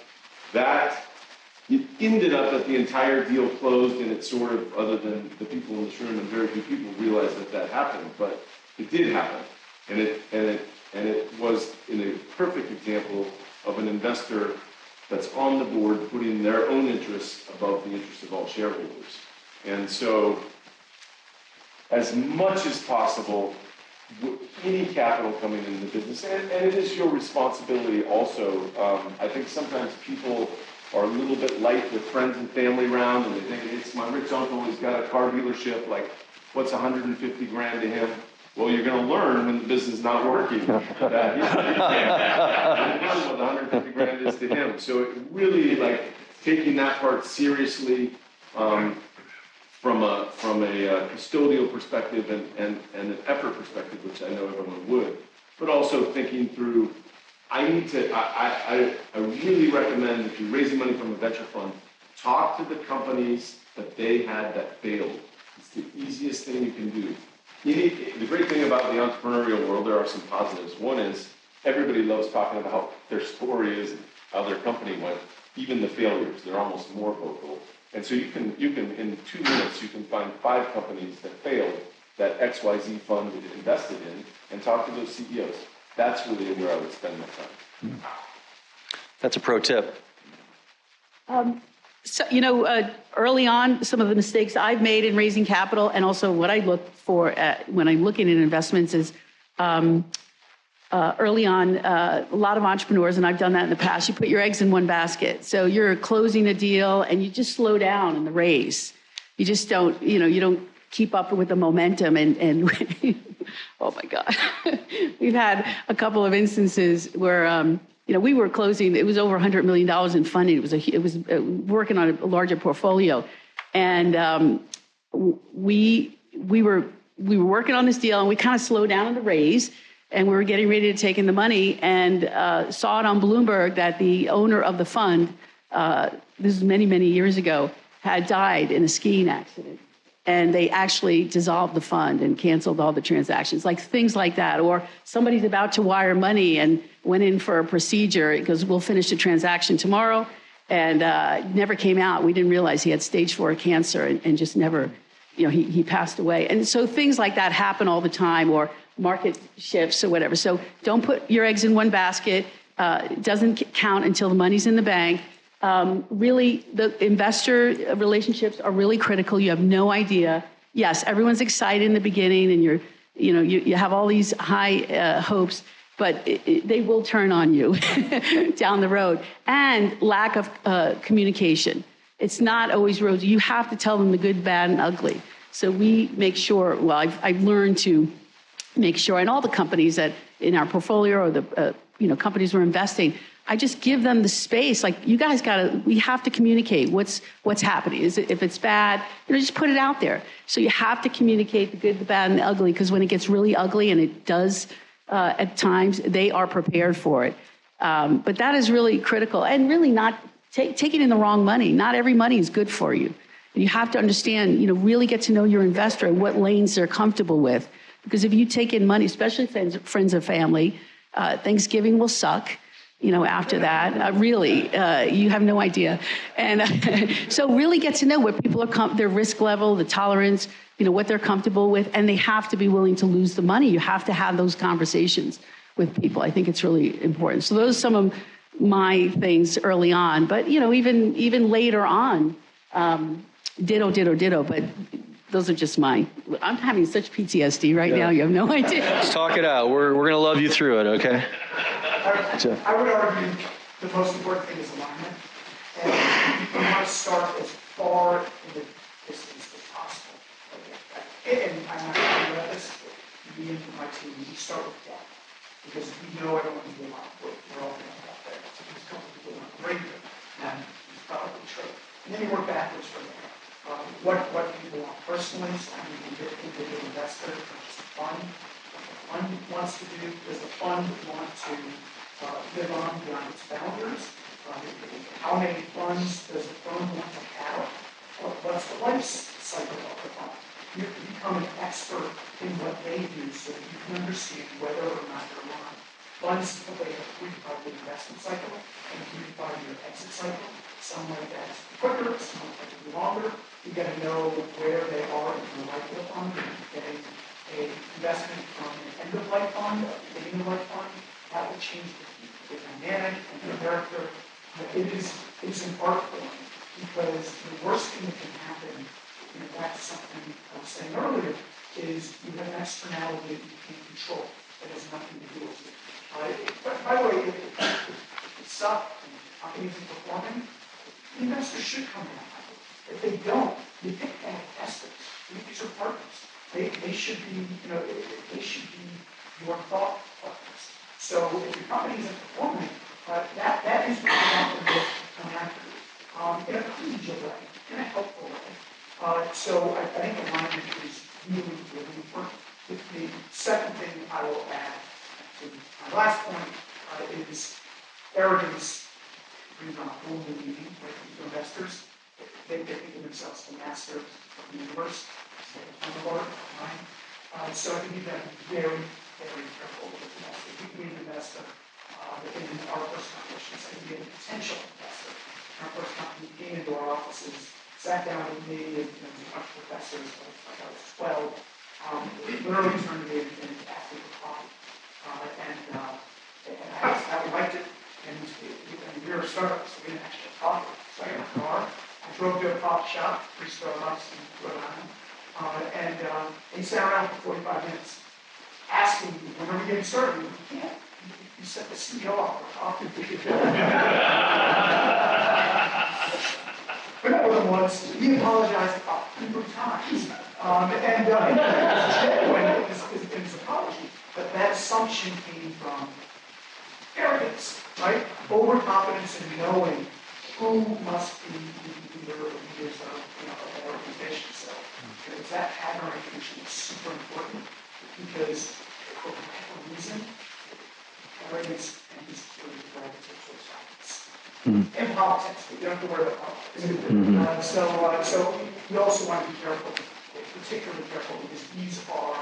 it ended up that the entire deal closed, and it sort of, other than the people in this room, and very few people realized that happened, but it did happen. And it was in a perfect example of an investor that's on the board putting their own interests above the interests of all shareholders. And so, as much as possible, any capital coming into the business, and it is your responsibility also. I think sometimes people are a little bit light with friends and family around, and they think, it's my rich uncle, he's got a car dealership, like, what's 150 grand to him? Well, you're going to learn when the business is not working that he can't learn what 150 grand is to him. So it really, like, taking that part seriously from a custodial perspective and an effort perspective, which I know everyone would, but also thinking through, I really recommend, if you're raising money from a venture fund, talk to the companies that they had that failed. It's the easiest thing you can do. The great thing about the entrepreneurial world, there are some positives. One is everybody loves talking about how their story is and how their company went, even the failures. They're almost more vocal. And so you can in 2 minutes, you can find 5 companies that failed that XYZ fund invested in and talk to those CEOs. That's really where I would spend my time. That's a pro tip. So, early on, some of the mistakes I've made in raising capital, and also what I look for when I'm looking at investments is early on, a lot of entrepreneurs, and I've done that in the past, you put your eggs in one basket. So you're closing a deal and you just slow down in the raise. You just don't, you don't keep up with the momentum. And oh my God, we've had a couple of instances where, we were closing, it was over $100 million in funding. It was working on a larger portfolio. And we were working on this deal, and we kind of slowed down on the raise, and we were getting ready to take in the money, and saw it on Bloomberg that the owner of the fund, this is many, many years ago, had died in a skiing accident. And they actually dissolved the fund and canceled all the transactions, like things like that. Or somebody's about to wire money and went in for a procedure because we'll finish the transaction tomorrow, and never came out. We didn't realize he had stage 4 cancer and just never, he passed away. And so things like that happen all the time, or market shifts or whatever. So don't put your eggs in one basket. It doesn't count until the money's in the bank. Really, the investor relationships are really critical. You have no idea. Yes, everyone's excited in the beginning, and you have all these high hopes, but they will turn on you down the road. And lack of communication. It's not always rosy. You have to tell them the good, bad, and ugly. So we make sure. Well, I've learned to make sure, and all the companies that in our portfolio, or the companies we're investing, I just give them the space. Like, you guys we have to communicate what's happening. If it's bad, just put it out there. So you have to communicate the good, the bad, and the ugly, because when it gets really ugly, and it does at times, they are prepared for it. But that is really critical, and really not taking in the wrong money. Not every money is good for you. You have to understand, really get to know your investor and what lanes they're comfortable with. Because if you take in money, especially friends and family, Thanksgiving will suck. After that, really, you have no idea. And so really get to know what people are, their risk level, the tolerance, what they're comfortable with, and they have to be willing to lose the money. You have to have those conversations with people. I think it's really important. So those are some of my things early on, but even later on, ditto, but those are just I'm having such PTSD right now. You have no idea. Let's talk it out. We're going to love you through it, okay? I would argue the most important thing is alignment. And you want to start as far in the distance as possible. And I'm not talking about this, me and my team, we start with debt. Because we know everyone can get on. We're all going to out there. So these companies will not break them. And it's probably true. And then you work backwards from there. What people want personally, so you can get individual investor, not just a fund. What the fund wants to do, does the fund want to live on beyond its boundaries? How many funds does the fund want to have? What's the life cycle of the fund? You become an expert in what they do so that you can understand whether or not they're aligned. Funds, they have a 3 to 5 year investment cycle and a 3 to 5 year exit cycle. Some like that is quicker, some like that to be longer. You got to know where they are in the life of the fund. Getting an investment from an end-of-life fund, a beginning-of-life fund, that will change the dynamic and the character. But it's an art form, because the worst thing that can happen, and that's something I was saying earlier, is you have an externality that you can't control. That has nothing to do with you. But by the way, if it sucks and the company isn't performing, the investors should come in. If they don't, you pick bad investors. These are partners. They should be, they should be your thought partners. So if your company isn't performing, that is what you want them to come after you, in a collegial way, in a helpful way. So I think alignment is really, really important. The second thing I will add to my last point is arrogance brings on a whole new meaning for investors. They think of themselves the masters of the universe, on the Lord, mind. So I think you've got to be very, very careful with investors. We invest in our first company, I should say, we had a potential investor. Our first company came into our offices, sat down with me and a bunch of professors, like I was 12, literally turned to me and asked me for coffee. And I liked it, and we were a startup, so we didn't actually have coffee. So I got a car. I drove to a coffee shop, 3 Starbucks in Rhode Island, and he sat around for 45 minutes, asking me, when are we getting started? We can't. You set the CEO off for coffee. But more than once, he apologized about 100 times Genuine in his apology, but that assumption came from arrogance, right? Overconfidence in knowing who must be the leaders of, of an organization. So, it's that pattern recognition is super important because for whatever reason, arrogance and insecurity gravitate towards silence. In politics, but you don't have to worry about politics. So you also want to be careful, particularly careful, because these are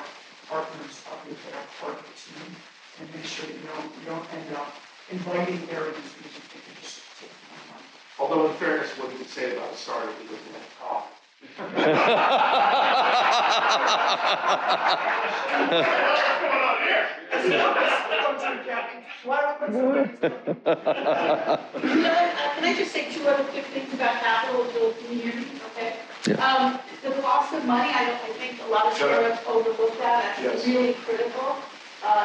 partners of your team, and make sure that you don't end up inviting arrogance because you think you're just taking my money. Although in fairness, what you could say about a startup is that they have coffee. Can I just say two other quick things about capital, Bill, can you hear me? Okay. Yeah. The cost of money, I think a lot of startups overlook that. It's really critical.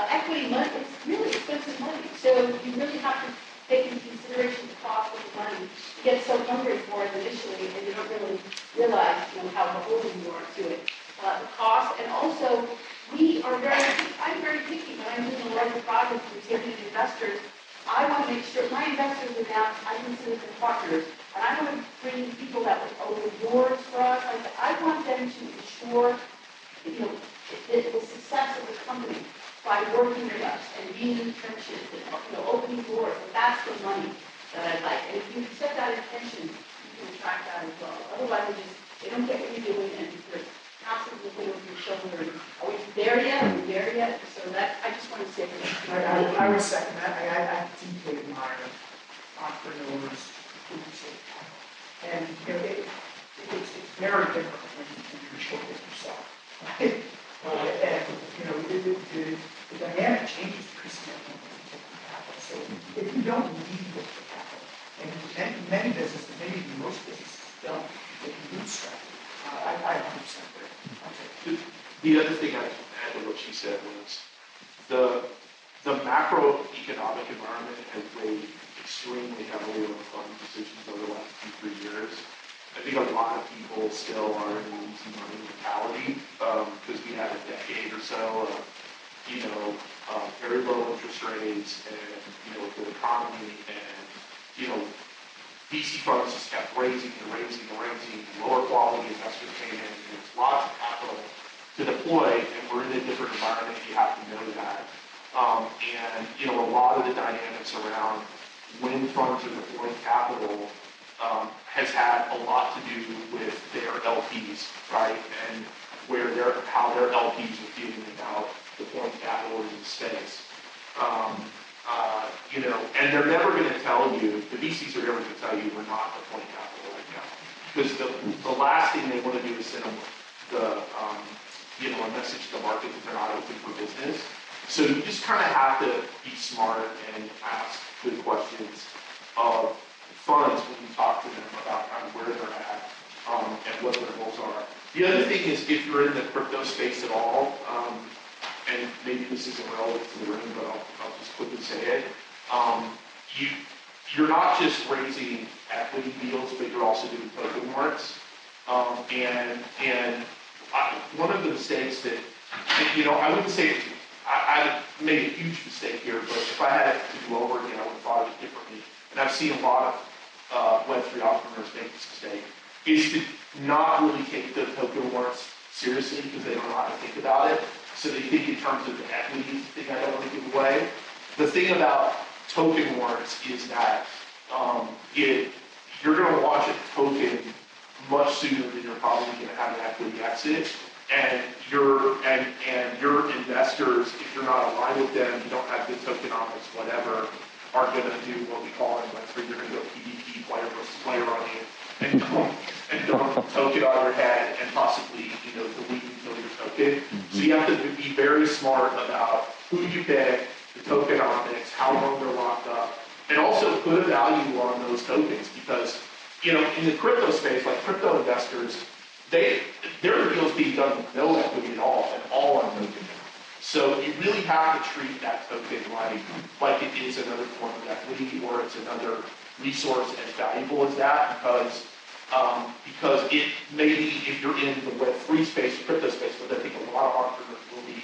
Equity money, it's really expensive money. So you really have to take into consideration the cost of the money. You get so hungry for it initially, and you don't really realize, how beholden you are to it. The cost, and also I'm very picky when I'm doing a larger project and taking in investors. I want to make sure my investors are now, I consider them partners, and I want to bring people that would open doors for us. I want them to ensure, the success of the company by working with us and being in the trenches and, opening doors. And that's the money that I like. And if you set that intention, you can attract that as well. Otherwise, they don't get what you're doing, and you're constantly looking over your shoulder. And are we there yet? Are we there yet? So I just want to say that. I would second that. I deeply admire entrepreneurs who take capital. And it's very different when you're short with yourself. Right? And the dynamic changes because you don't take capital. So if you don't lead with the capital, and many businesses, maybe most businesses don't, they can bootstrap. I 100% agree. The other thing I'd add to what she said was the macroeconomic environment has weighed extremely heavily on funding decisions over the last 2-3 years. I think a lot of people still are in the easy money mentality because we had a decade or so of, very low interest rates and, good economy and, VC funds just kept raising and raising and raising. Lower quality investors came in. There's lots of capital to deploy, and we're in a different environment. You have to know that. And a lot of the dynamics around when funds are deploying capital has had a lot to do with their LPs, right? And how their LPs are feeling about deploying capital in the space. And they're never going to tell you, the VCs are never going to tell you we're not deploying capital right now. Because the last thing they want to do is send them a message to the market that they're not open for business. So you just kind of have to be smart and ask good questions of funds when you talk to them about kind of where they're at and what their goals are. The other thing is if you're in the crypto space at all, and maybe this isn't relevant to the room, but I'll just quickly say it. You're not just raising equity deals, but you're also doing token warrants. One of the mistakes that, I wouldn't say I made a huge mistake here, but if I had it to do over again, I would have thought of it differently. And I've seen a lot of Web3 entrepreneurs make this mistake, is to not really take the token warrants seriously because they don't know how to think about it. So they think in terms of the equity thing I don't want to give away. The thing about token warrants is that you're going to launch a token much sooner than you're probably going to have an equity exit. And your investors, if you're not aligned with them, you don't have good tokenomics, whatever, are going to do what we call in Web3, they're going to go PvP, player versus player on you, and dump token on your head and possibly, delete and kill your token. So you have to be very smart about who you pick, the tokenomics, how long they're locked up, and also put a value on those tokens because, in the crypto space, like crypto investors, there are deals being done with no equity at all and all on token. So you really have to treat that token like it is another form of equity or it's another resource as valuable as that because Because it maybe if you're in the Web3 space, crypto space, but I think a lot of entrepreneurs will be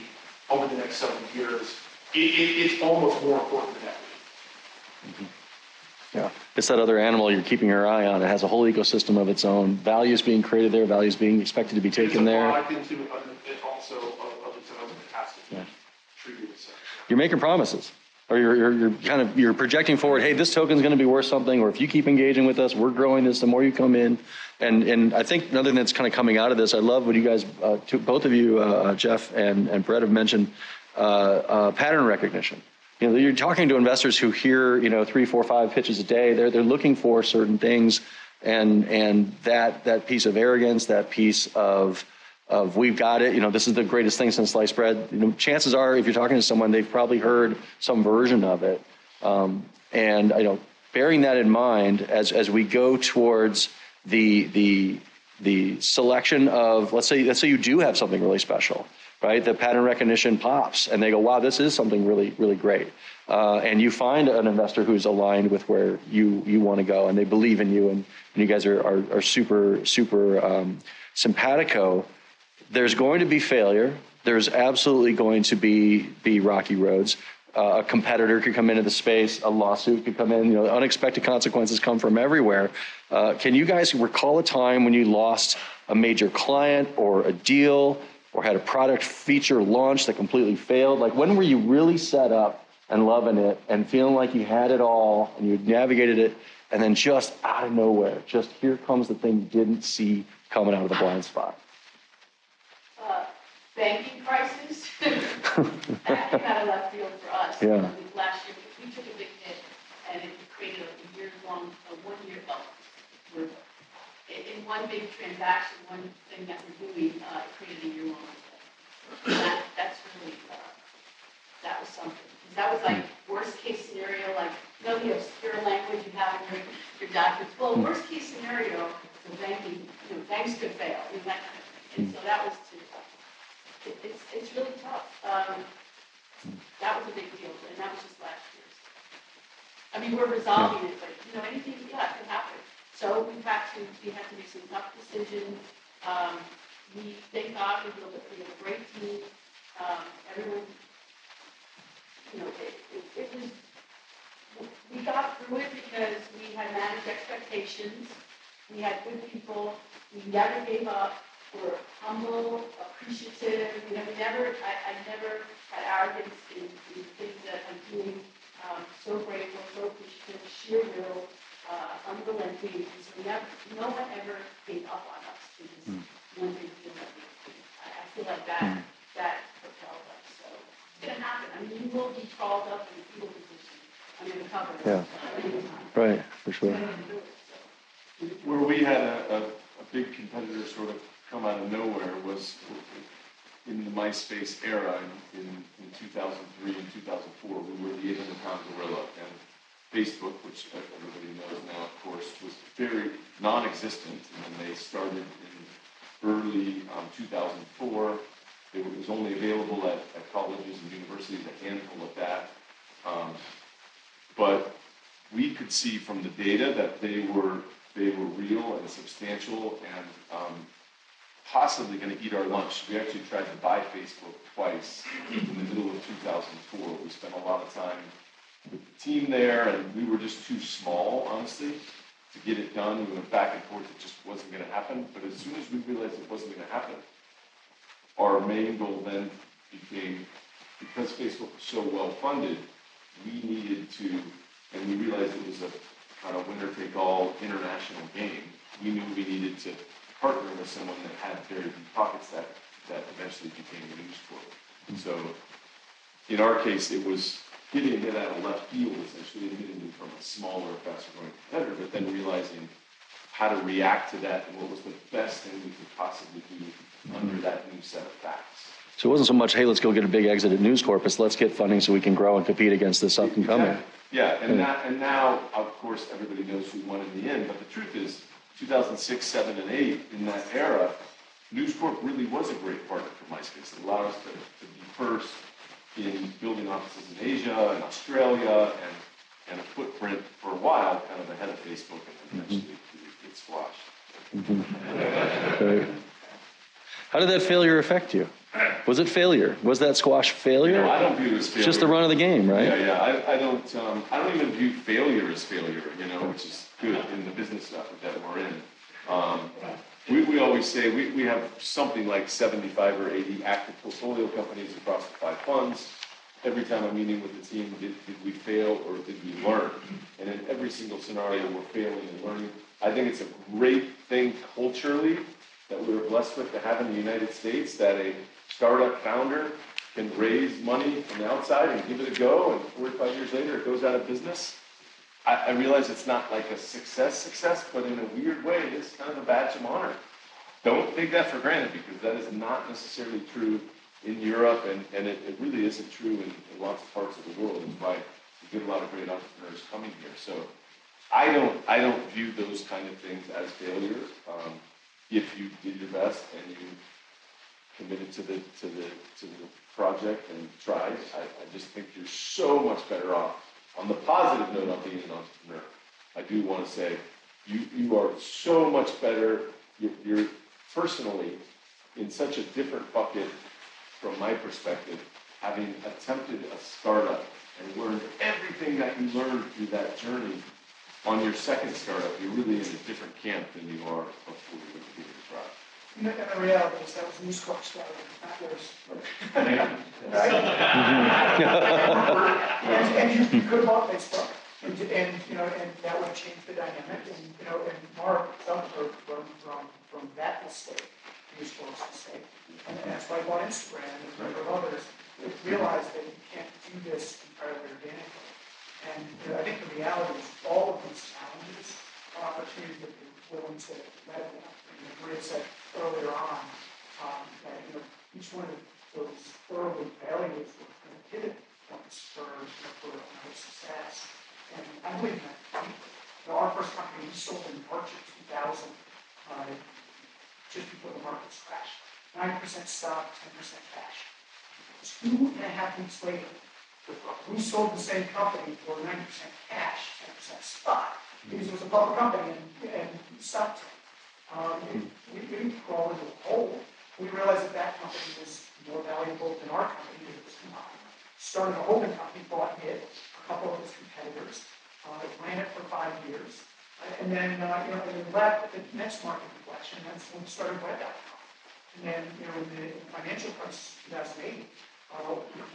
over the next several years, it's almost more important than equity. Yeah, it's that other animal you're keeping your eye on. It has a whole ecosystem of its own. Values being created there, values being expected to be taken there. It's a product into it also of its own that has to be treated as such. You're making promises, or you're projecting forward. Hey, this token's going to be worth something. Or if you keep engaging with us, we're growing this. The more you come in, and I think another thing that's kind of coming out of this, I love what you guys, both of you, Jeff and Brett, have mentioned pattern recognition. You know, you're talking to investors who hear, 3, 4, 5 pitches a day. They're looking for certain things, and that piece of arrogance, that piece of we've got it. This is the greatest thing since sliced bread. Chances are, if you're talking to someone, they've probably heard some version of it. And bearing that in mind, as we go towards the selection of, let's say you do have something really special. Right, the pattern recognition pops, and they go, "Wow, this is something really, really great." And you find an investor who's aligned with where you want to go, and they believe in you, and you guys are super simpatico. There's going to be failure. There's absolutely going to be rocky roads. A competitor could come into the space. A lawsuit could come in. Unexpected consequences come from everywhere. Can you guys recall a time when you lost a major client or a deal, or had a product feature launch that completely failed? Like, when were you really set up and loving it and feeling like you had it all and you navigated it, and then just out of nowhere, just here comes the thing you didn't see coming out of the blind spot? Banking crisis. That came out of left field for us. Yeah. Last year, we took a big hit, and it created a one-year worth. In one big transaction, one thing that we're doing, it created a year-long delay. That's really, that was something. That was like worst case scenario, like, the obscure language you have in your documents. Well, worst case scenario, the banks could fail, that kind of thing. And so that was it's really tough. That was a big deal, and that was just last year's. I mean, we're resolving it, but anything, it could happen. So we had to make some tough decisions. Thank God we have a great team. Everyone, we got through it because we had managed expectations. We had good people. We never gave up. We're humble, appreciative. I never had arrogance in things that I'm doing. So grateful, so appreciative, sheer will. Unrelenting, so no one ever gave up on us because one big deal that we did. I feel like that propelled us. So it's going to happen. I mean, you will be crawled up in a fetal position under the covers. Yeah. Right, for sure. Where we had a big competitor sort of come out of nowhere was in the MySpace era in 2003 and 2004. We were the 800-pound gorilla, and Facebook, which everybody knows now, of course, was very non-existent, and then they started in early 2004. It was only available at colleges and universities, a handful of that. But we could see from the data that they were real and substantial and possibly going to eat our lunch. We actually tried to buy Facebook twice in the middle of 2004. We spent a lot of time with the team there, and we were just too small, honestly, to get it done. We went back and forth. It just wasn't going to happen. But as soon as we realized it wasn't going to happen, our main goal then became, because Facebook was so well funded, we needed to, and we realized it was a kind of winner-take-all international game. We knew we needed to partner with someone that had very deep pockets that eventually became News Corp. And so in our case, it was hitting it out of left field, essentially, and hitting it from a smaller, faster-growing competitor, but then realizing how to react to that and what was the best thing we could possibly do under that new set of facts. So it wasn't so much, hey, let's go get a big exit at News Corp. It's let's get funding so we can grow and compete against this up and coming. Exactly. Yeah, and now, of course, everybody knows who won in the end, but the truth is, 2006, 7, and 8, in that era, News Corp really was a great partner for MySpace. It allowed us to be first in building offices in Asia and Australia and a footprint for a while, kind of ahead of Facebook, and then eventually it squashed. Right. How did that failure affect you? Was it failure? Was that squash failure? No, I don't view it as failure. It's just the run of the game, right? Yeah. I don't even view failure as failure, which is good in the business that we're in. We always say we have something like 75 or 80 active portfolio companies across the 5 funds. Every time I'm meeting with the team, did we fail or did we learn? And in every single scenario, we're failing and learning. I think it's a great thing culturally that we were blessed with to have in the United States, that a startup founder can raise money from the outside and give it a go, and 45 years later, it goes out of business. I realize it's not like a success, but in a weird way, it is kind of a badge of honor. Don't take that for granted, because that is not necessarily true in Europe, and it really isn't true in lots of parts of the world. That's why you get a lot of great entrepreneurs coming here. So I don't view those kind of things as failures. If you did your best and you committed to the project and tried, I just think you're so much better off. On the positive note of being an entrepreneur, I do want to say you are so much better. You're personally in such a different bucket from my perspective, having attempted a startup and learned everything that you learned through that journey. On your second startup, you're really in a different camp than you are before you went to give it a try. And the reality is that was a used car startup, not yours. And you could have bought Facebook, and that would have changed the dynamic. And Mark suffered from that mistake, used car's mistake. And that's why I bought Instagram and a number of others. Realized that you can't do this entirely organically. And I think the reality is all of these challenges are opportunities that you're willing to let them. Maria said earlier on that each one of those early failures were pivot points for another success. And I believe that our first company we sold in March of 2000, just before the markets crashed. 9% stock, 10% cash. 2.5 weeks later, we sold the same company for 90% cash, 10% stock, because it was a public company and stock took. We didn't crawl into a hole. We realized that company was more valuable than our company because it was combined. Started a holding company, bought it, a couple of its competitors, ran it for 5 years, and then left at the next market inflection. That's when we started Web.com. And then in the financial crisis of 2008.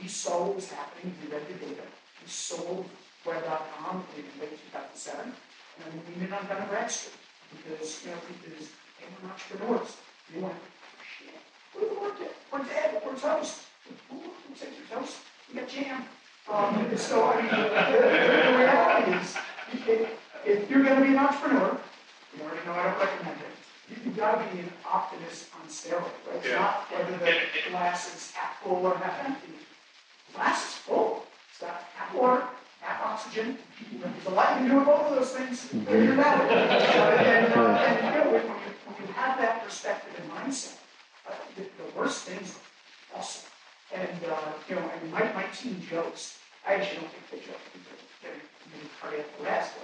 We saw what was happening, we read the data, we sold Web.com in late 2007, and we went on down to Bradstreet because they were entrepreneurs. They went, shit, we're dead, we're toast. Who takes your toast? We got jam. So, the reality is, if you're going to be an entrepreneur, you already know I don't recommend it. You've got to be an optimist on steroids, right? It's not whether the glass is half full or half empty. The glass is full. It's got half water, half oxygen. There's a lot you can do with both of those things. Figure it out. And when you have that perspective and mindset, the worst things are awesome. And my team jokes. I actually don't think they joke. They're cardiac arrest.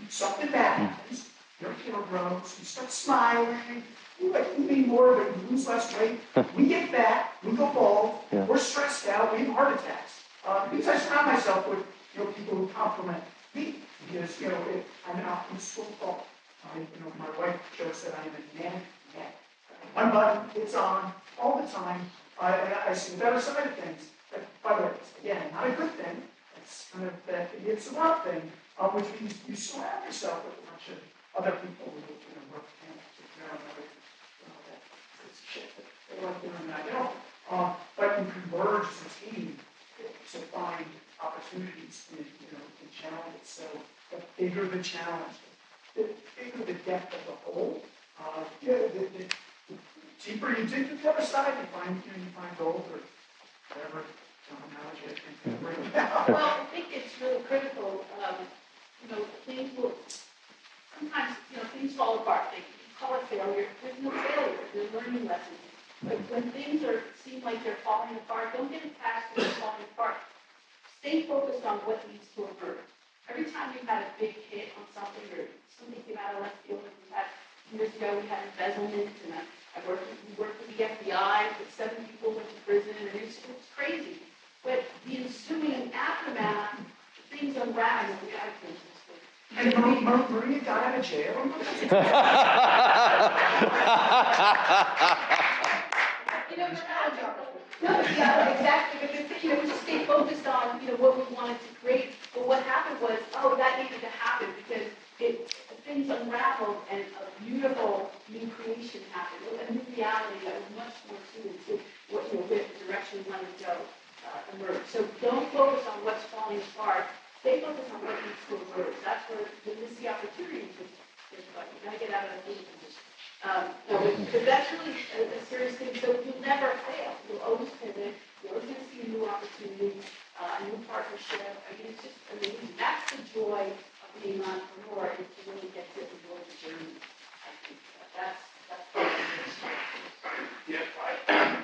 Something bad happens. Your kid grows, you start smiling, you eat more, but you lose less weight. We get back, we go bald, we're stressed out, we have heart attacks. Because I surround myself with people who compliment me, because I'm an optimist full of thought. My wife jokes that I am a manic man. One button, it's on all the time. And I see the better side of things. But by the way, again, not a good thing. It's kind of it's a rough thing, which means you surround yourself with a bunch of other people who work shit that they like doing and I don't. But you converge as a team to find opportunities in challenges. So the bigger the challenge, the bigger the depth of the hole, the deeper you dig to the other side, you find gold or whatever analogy I think right now. Well, I think it's really critical. Things will sometimes, things fall apart. They call it failure. There's no failure. There's learning lessons. But when things seem like they're falling apart, don't get attached to them falling apart. Stay focused on what needs to occur. Every time you've had a big hit on something or something came out of left field and you've had years to ago, we had embezzlement, and we worked with the FBI, but 7 people went to prison, and it was crazy. But the ensuing aftermath, things unraveled. And Maria got out of jail? No, yeah, exactly, because, we just stayed focused on, what we wanted to create, but what happened was, that needed to happen, because things unraveled, and a beautiful new creation happened, a new reality that was much more suited to what, the direction we wanted to go, emerge. So don't focus on what's falling apart, stay focused on what needs to emerge. That's where this is the opportunity to, you gotta get out of the position. But that's really a serious thing. So you'll never fail. You'll always pivot. You're always going to see a new opportunity, a new partnership. I mean, it's just amazing. That's the joy of being an entrepreneur, is to really get to enjoy the journey. I think that's Yeah,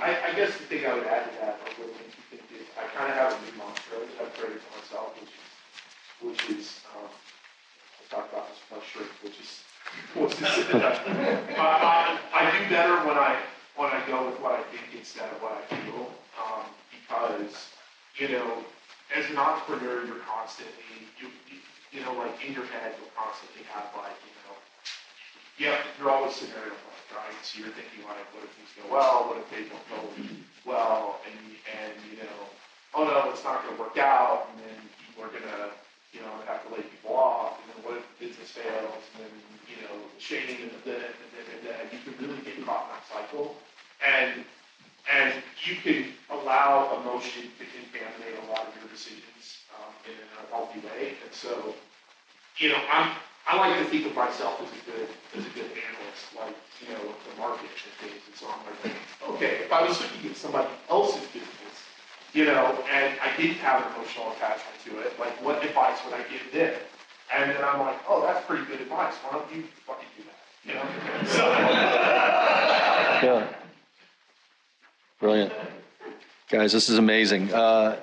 I guess the thing I would add to that, or what makes me think, is I kind of have a new mantra that I've created for myself, which is I talked about this with my shirt, which is I do better when I go with what I think instead of what I feel, because as an entrepreneur, you're constantly like in your head, you'll constantly have you're always scenario planning, right? So you're thinking like, what if things go well? What if they don't go well? And oh no, it's not going to work out, and then people are going to I'm gonna have to lay people off, and then what if business fails, and then, shame, and then, you can really get caught in that cycle, and you can allow emotion to contaminate a lot of your decisions, in a healthy way, and so, I like to think of myself as a good analyst, like, the market and things, and so I'm like, okay, if I was looking at somebody else's business, and I didn't have an emotional attachment to it, like, what advice would I give them? And then I'm like, oh, that's pretty good advice. Why don't you fucking do that? So. Yeah. Brilliant. Guys, this is amazing. I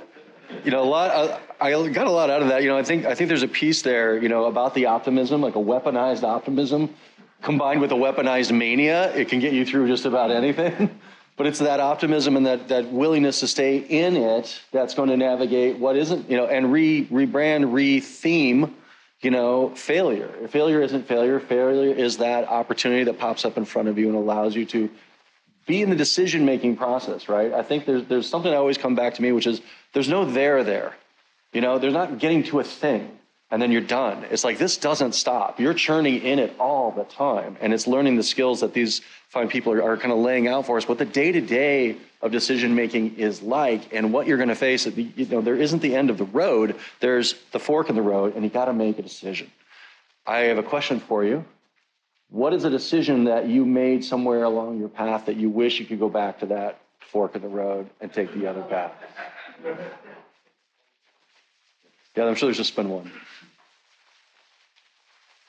got a lot out of that. I think there's a piece there, about the optimism, like a weaponized optimism combined with a weaponized mania. It can get you through just about anything. But it's that optimism and that willingness to stay in it that's going to navigate what isn't, and rebrand, re-theme, failure. Failure isn't failure. Failure is that opportunity that pops up in front of you and allows you to be in the decision-making process, right? I think there's something that always come back to me, which is there's no there. There's not getting to a thing and then you're done. It's like, this doesn't stop. You're churning in it all the time. And it's learning the skills that these fine people are kind of laying out for us, what the day-to-day of decision-making is like, and what you're going to face. There isn't the end of the road. There's the fork in the road, and you got to make a decision. I have a question for you. What is a decision that you made somewhere along your path that you wish you could go back to that fork in the road and take the other path? Yeah, I'm sure there's just been one.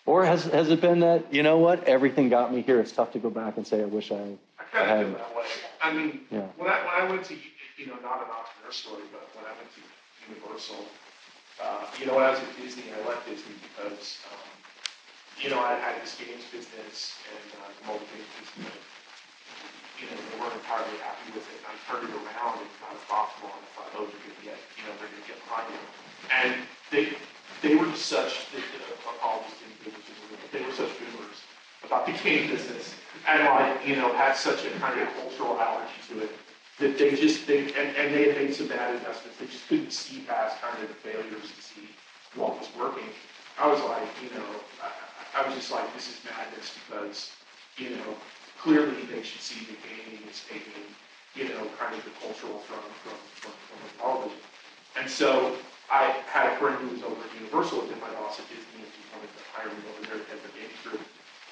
Or has it been that, everything got me here? It's tough to go back and say, I wish I feel hadn't. that way. I mean, Yeah. when I went to, not an entrepreneur story, but when I went to Universal, when I was at Disney, I left Disney because, I had this games business and mobile games business. They weren't entirely happy with it. And I turned it around and kind of profitable, and I thought, oh, they're going to get behind it. And they were just such, apologies to the businesses, they were such boomers about the game business, and had such a kind of cultural allergy to it, that they had made some bad investments. They just couldn't see past kind of the failures to see what was working. I was like, I was just like, this is madness, because, clearly they should see the gaming is taking, kind of the cultural from the television. And so I had a friend who was over at Universal within my boss at Disney, and he wanted to hire me over there at the games group.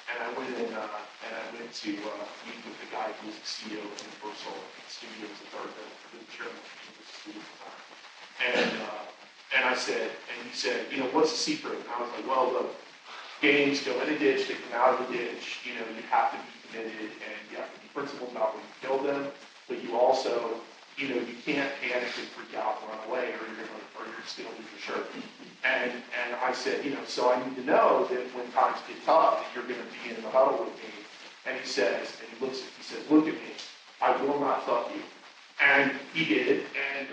And I went in, and I went to meet with the guy who was the CEO of Universal Studios, the chairman of Universal Studios at the time. And I said, and he said, what's the secret? And I was like, well, look, games go in a ditch, they come out of the ditch, you have to be committed, and you have to be principled about when you build them, but you also, you can't panic and freak out and run away, or you're just gonna lose your shirt. And I said, so I need to know that when times get tough, that you're gonna be in the huddle with me, And he says, and he looks at, he says, look at me, I will not fuck you. And he did, and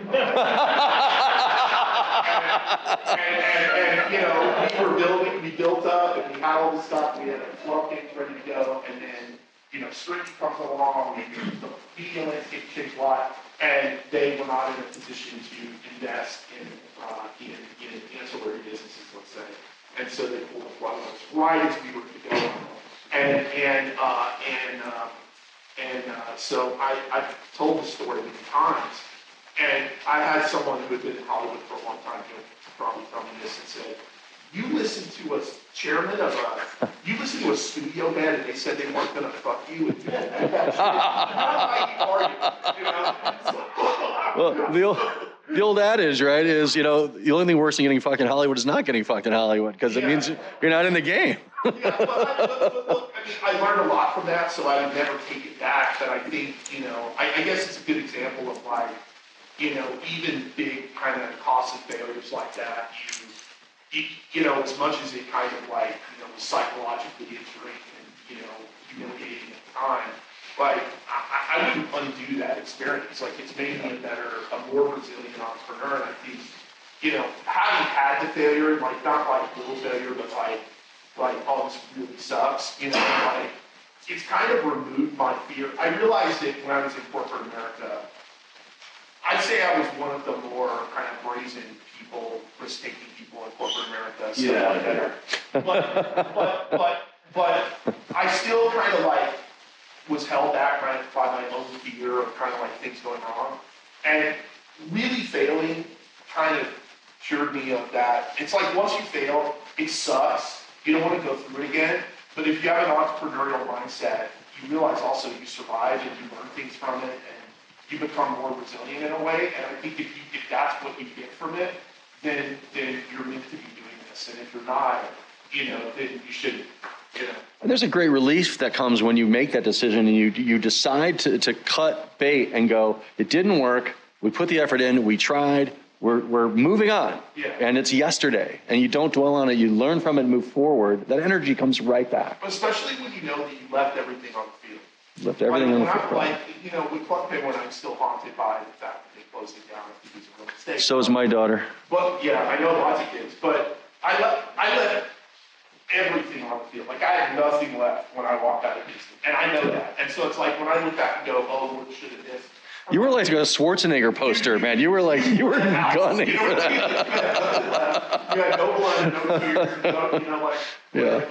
you know, we built up, and we had all this stuff, we had a 12 games ready to go, and then, you know, Stringy comes along, and the media landscape changed a lot, and they were not in a position to invest in ancillary businesses, let's say. And so they pulled the plug on us right as we were to go. So I've told the story many times, and I had someone who had been in Hollywood for a long time, who probably tell me this, and said, you listen to a chairman of you listen to a studio band, and they said they weren't going to fuck you, and do that. How are you? Well, the old adage, right, is, you know, the only thing worse than getting fucked in Hollywood is not getting fucked in Hollywood, because it means you're not in the game. But look, I mean, I learned a lot from that, so I would never take it back. But I think, you know, I guess it's a good example of, like, you know, even big kind of costly failures like that, you know, as much as it kind of, like, you know, was psychologically injuring and, you know, humiliating at the time, like, I wouldn't undo that experience. Like, it's made me a more resilient entrepreneur. And I think, you know, having had the failure, like, not like little failure, but like, oh, this really sucks, you know, like, it's kind of removed my fear. I realized it when I was in corporate America. I'd say I was one of the more kind of brazen people, risk-taking people in corporate America. So yeah. But I still kind of, like, was held back by my own fear of kind of, like, things going wrong. And really failing kind of cured me of that. It's like, once you fail, it sucks. You don't want to go through it again, but if you have an entrepreneurial mindset, you realize also you survive and you learn things from it, and you become more resilient in a way. And I think if that's what you get from it, then you're meant to be doing this. And if you're not, you know, then you should, you know. And there's a great relief that comes when you make that decision and you decide to cut bait and go, it didn't work, we put the effort in, we tried, we're moving on, and it's yesterday, and you don't dwell on it, you learn from it and move forward. That energy comes right back. Especially when you know that you left everything on the field. Left everything on the field. Like, you know, with Club Penguin, I'm still haunted by the fact that they closed it down. I think it was a real mistake. So is my daughter. But yeah, I know lots of kids, but I left everything on the field. Like, I had nothing left when I walked out of Disney, and I know that. And so it's like, when I look back and go, oh, what should have this? You were like a Schwarzenegger poster, man. You were gunning for that. You had no blood, no tears, you know, like,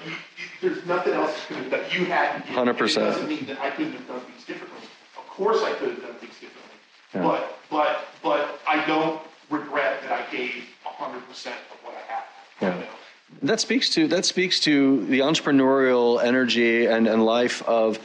there's nothing else you could have done. You had to. 100%. It doesn't mean that I couldn't have done things differently. Of course I could have done things differently. But I don't regret that I gave 100% of what I had. Yeah. You know? That speaks to the entrepreneurial energy and life of,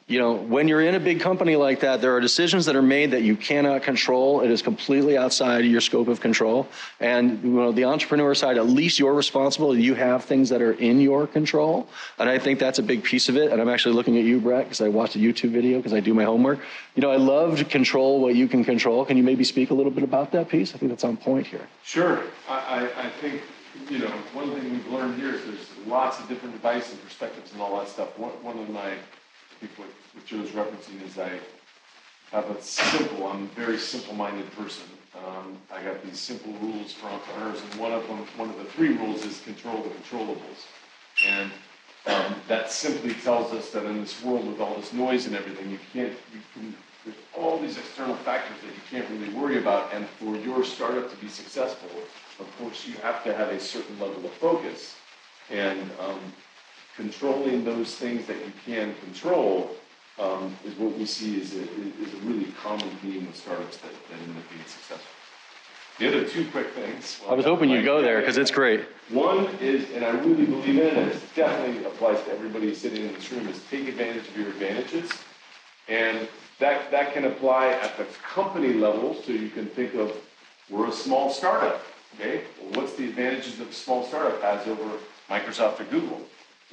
you know, when you're in a big company like that, there are decisions that are made that you cannot control. It is completely outside of your scope of control. And, you know, the entrepreneur side, at least you're responsible. You have things that are in your control. And I think that's a big piece of it. And I'm actually looking at you, Brett, because I watched a YouTube video because I do my homework. You know, I love to control what you can control. Can you maybe speak a little bit about that piece? I think that's on point here. Sure. I think, you know, one thing we've learned here is there's lots of different advice and perspectives and all that stuff. One of my, I think what Joe's referencing is I have I'm a very simple-minded person. I got these simple rules for entrepreneurs, and one of the 3 rules is control the controllables. And that simply tells us that in this world with all this noise and everything, there's all these external factors that you can't really worry about. And for your startup to be successful, of course, you have to have a certain level of focus. And controlling those things that you can control is what we see is a really common theme with startups that end up being successful. The other 2 quick things. I was hoping you'd go there because it's great. One is, and I really believe in it, and it definitely applies to everybody sitting in this room, is take advantage of your advantages. And that can apply at the company level, so you can think of, we're a small startup, okay? Well, what's the advantages that a small startup has over Microsoft or Google?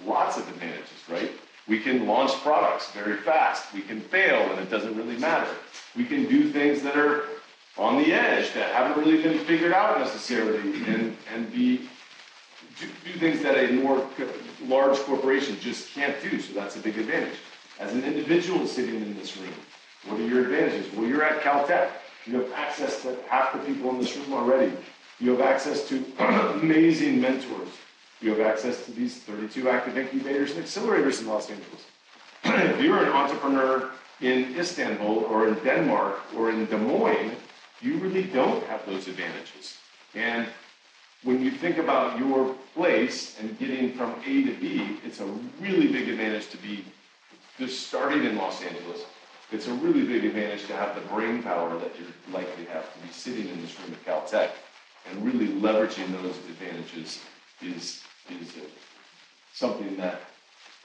Lots of advantages, right? We can launch products very fast. We can fail, and it doesn't really matter. We can do things that are on the edge that haven't really been figured out necessarily, and do things that a more large corporation just can't do. So that's a big advantage. As an individual sitting in this room, what are your advantages? Well, you're at Caltech. You have access to half the people in this room already. You have access to amazing mentors. You have access to these 32 active incubators and accelerators in Los Angeles. If you're an entrepreneur in Istanbul or in Denmark or in Des Moines, you really don't have those advantages. And when you think about your place and getting from A to B, it's a really big advantage to be just starting in Los Angeles. It's a really big advantage to have the brain power that you likely have to be sitting in this room at Caltech, and really leveraging those advantages is something that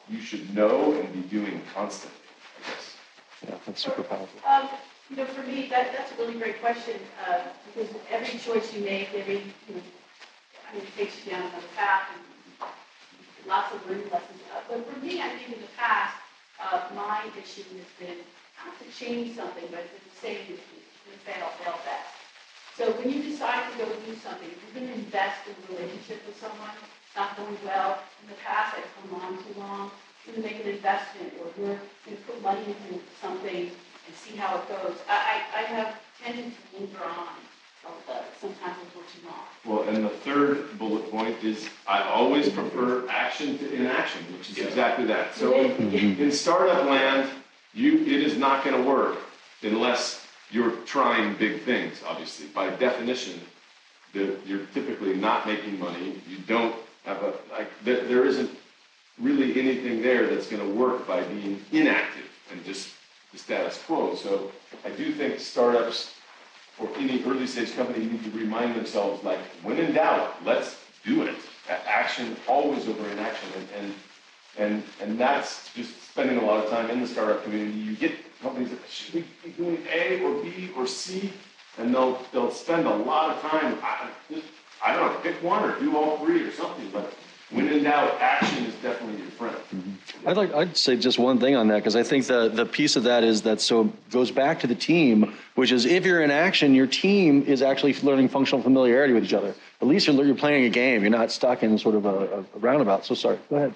you should know and be doing constantly, I guess. Yeah, that's super powerful. For me, that's a really great question, because every choice you make, it takes you down another path, and lots of learning lessons. But for me, I think in the past, my issue has been not to change something, but to say it's going to fail fast. So when you decide to go do something, if you're going to invest in a relationship with someone, not going well, in the past I've come on too long, you're going to make an investment, or you're going to put money into something and see how it goes. I have tended to linger on. Sometimes it's too long. Well, and the third bullet point is I always prefer action to inaction, which is exactly that. So in startup land, it is not going to work unless you're trying big things, obviously. By definition, you're typically not making money. You don't have there isn't really anything there that's going to work by being inactive and just the status quo. So I do think startups or any early stage company need to remind themselves, like, when in doubt, let's do it. Action always over inaction. And that's just spending a lot of time in the startup community. You get companies that should we be doing A or B or C, and they'll spend a lot of time. I don't know, pick one or do all three or something, but when in doubt, action is definitely your friend. I'd say just one thing on that, because I think the piece of that is that so goes back to the team, which is if you're in action, your team is actually learning functional familiarity with each other. At least you're playing a game. You're not stuck in sort of a roundabout. So sorry, go ahead.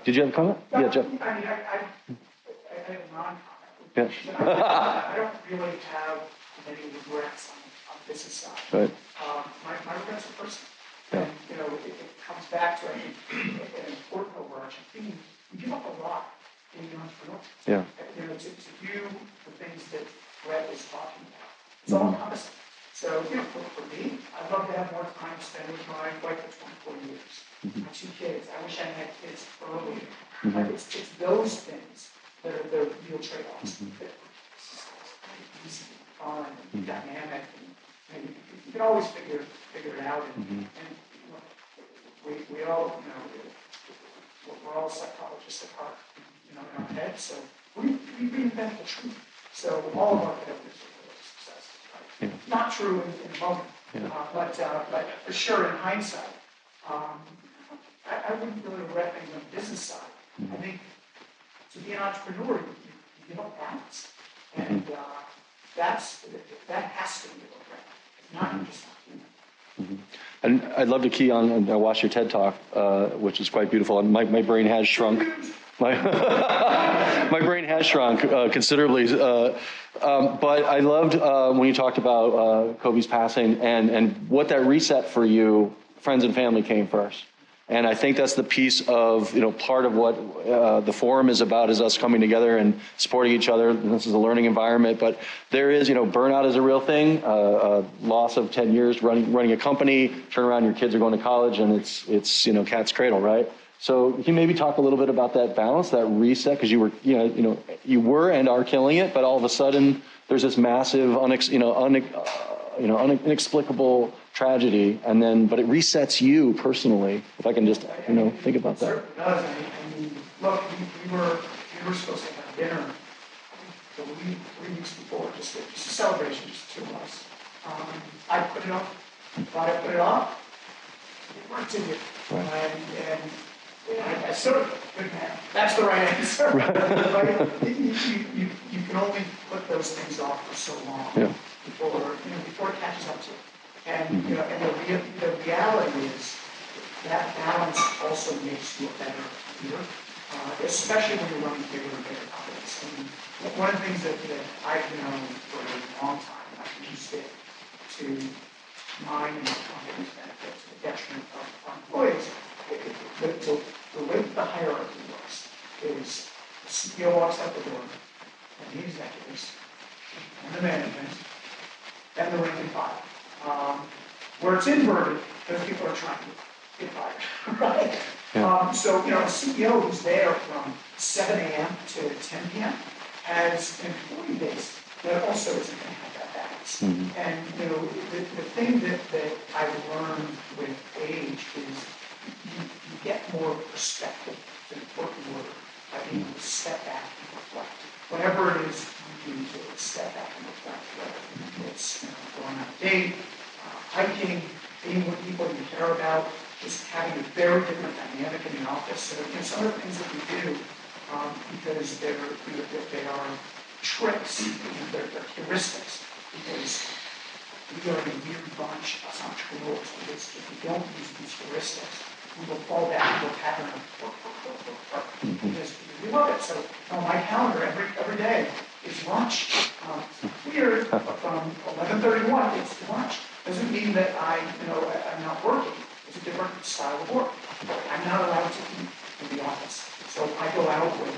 Did you have a comment? Yeah, Jeff. I have a non-comment. Yeah. I don't really have many regrets on the business side. Right. My regrets are personal. Yeah. And, it comes back to, I think, an important overarching theme. We give up a lot being an entrepreneur. Yeah. To do the things that Brett is talking about. It's all encompassing. So, for me, I'd love to have more time to spend with my wife for 24 years. My 2 kids. I wish I had kids earlier. It's those things that are the real trade-offs. It's easy, fun, and dynamic, and you can always figure it out. And we all, we're all psychologists at heart, in our heads. So we reinvent the truth. So all of our failures are successes, right? Yeah. Not true in the moment, but for sure in hindsight, I wouldn't really regret things on the business side. I think to be an entrepreneur, you give up balance, and that has to be a regret. If not, you're just not human. And I'd love to key on, and I watched your TED Talk, which is quite beautiful, and my brain has shrunk. My brain has shrunk considerably. But I loved when you talked about Kobe's passing and what that reset for you, friends and family came first. And I think that's the piece of, part of what the forum is about, is us coming together and supporting each other. And this is a learning environment, but there is, burnout is a real thing. Loss of 10 years running a company, turn around, your kids are going to college, and it's cat's cradle, right? So can you maybe talk a little bit about that balance, that reset? Because you were, you were and are killing it, but all of a sudden there's this massive, inexplicable tragedy, but it resets you personally. If I can just, think about that. It certainly does. I mean, look, we were supposed to have dinner, I think, 3 weeks before, just a celebration, just 2 of us. I put it off. Thought I put it off. It worked in it. And I sort of, good man. That's the right answer. Right? You can only put those things off for so long before it catches up to you. And and the reality is that balance also makes you a better leader. especially when you're running bigger and bigger companies. I mean, one of the things that I've known for a long time, and I've used it to mine and my company's benefit to the detriment of our employees, the way the hierarchy works is the CEO walks out the door, and the executives, and the management, and the rank and file. Where it's inverted, those people are trying to get fired, right? Yeah. So, a CEO who's there from 7 a.m. to 10 p.m. has an employee base that also isn't going to have that balance. And, the thing that I've learned with age is you get more perspective to the working order by being able to step back and reflect. Whatever it is you do to step back and reflect, whether it's going on a date, hiking, being with people you care about, just having a very different dynamic in the office. So, some of the things that we do, because they are tricks, they're heuristics, because we are a weird bunch as entrepreneurs, because if we don't use these heuristics, we will fall back into a pattern of work, because we love it. So on my calendar, every day is lunch. Weird, from 11:31, it's lunch. Doesn't mean that I'm not working. It's a different style of work. I'm not allowed to eat in the office. So I go out with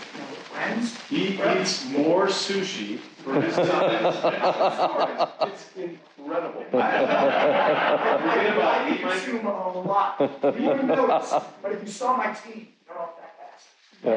friends. He eats more sushi for his time. It's incredible. I consume a lot. You wouldn't notice, but if you saw my team, they're all that fast. But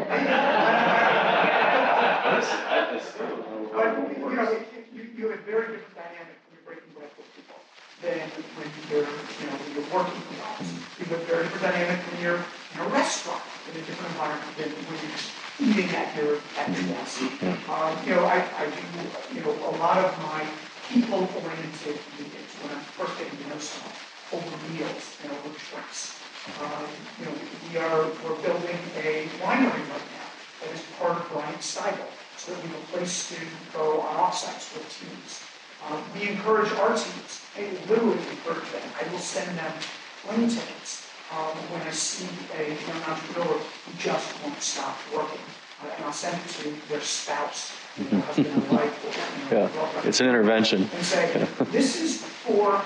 you have a very different dynamic when you're breaking bread with people than when you're working in the office. You have a very different dynamic when you're in a restaurant, in a different environment than when you're just eating at your desk. I do a lot of my people-oriented meetings when I'm first getting to know someone over meals and over drinks. We're building a winery right now that is part of Bryant Steigel, so that we have a place to go on offsites with teams. We encourage our teams. I literally encourage them. I will send them plane tickets when I see a young entrepreneur who just won't stop working. And I'll send it to their spouse, their husband and wife, or girlfriend. It's an intervention. And say, this is for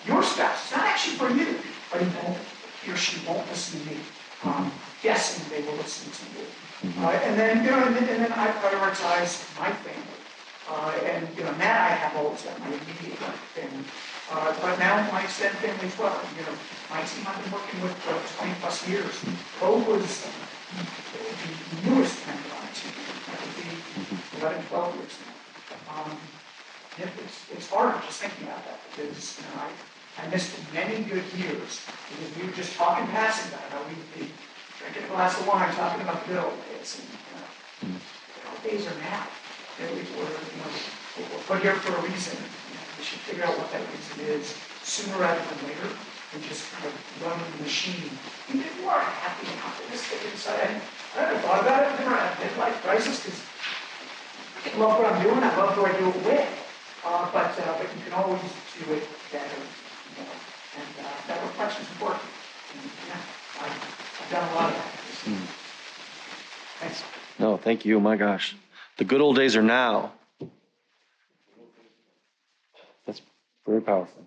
your spouse. It's not actually for you. But he or she won't listen to me. Guessing they will listen to you. And then I prioritize my family. And Matt, I have always got my immediate family. But now my extended family as well. My team I've been working with for 20 plus years. Cove was the newest member on the team. That would be 11, 12 years now. It's hard just thinking about that because I missed many good years because we were just talking passing about how we'd be drinking a glass of wine, talking about the good old days. And the old days are now. We're put here for a reason. We should figure out what that reason is sooner rather than later. And just kind of run the machine. Even if you are happy and optimistic inside, I never thought about it. I've never had a midlife crisis because I love what I'm doing. I love who I do it with. But you can always do it better. And that reflection is important. And, I've done a lot of that. Thanks. No, thank you. My gosh. The good old days are now. That's very powerful.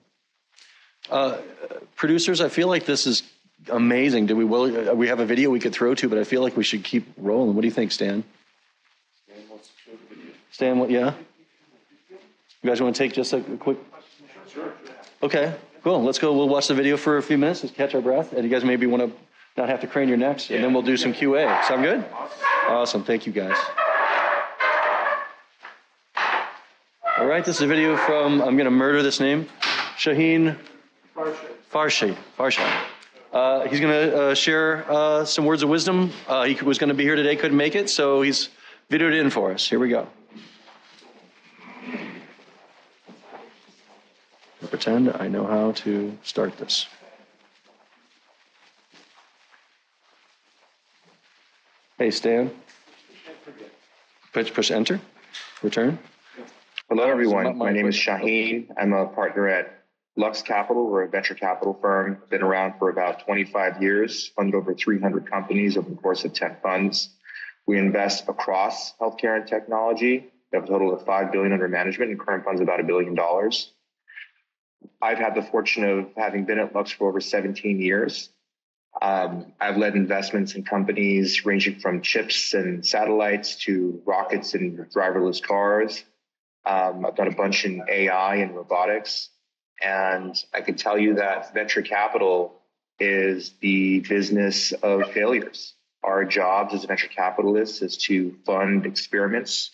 Producers, I feel like this is amazing. We have a video we could throw to, but I feel like we should keep rolling. What do you think, Stan? Stan, yeah? You guys want to take just a quick? Sure. Okay, cool. Let's go. We'll watch the video for a few minutes. Let's catch our breath. And you guys maybe want to not have to crane your necks, and then we'll do some QA. Sound good? Awesome. Thank you, guys. All right, this is a video from, I'm going to murder this name, Shaheen Farshid. He's going to share some words of wisdom. He was going to be here today, couldn't make it, so he's videoed it in for us. Here we go. I'll pretend I know how to start this. Hey, Stan. Push enter. Return. Hello, everyone. My name is Shaheen. I'm a partner at Lux Capital. We're a venture capital firm. Been around for about 25 years, funded over 300 companies over the course of 10 funds. We invest across healthcare and technology. We have a total of $5 billion under management, and current funds about $1 billion. I've had the fortune of having been at Lux for over 17 years. I've led investments in companies ranging from chips and satellites to rockets and driverless cars. I've done a bunch in AI and robotics. And I can tell you that venture capital is the business of failures. Our jobs as venture capitalists is to fund experiments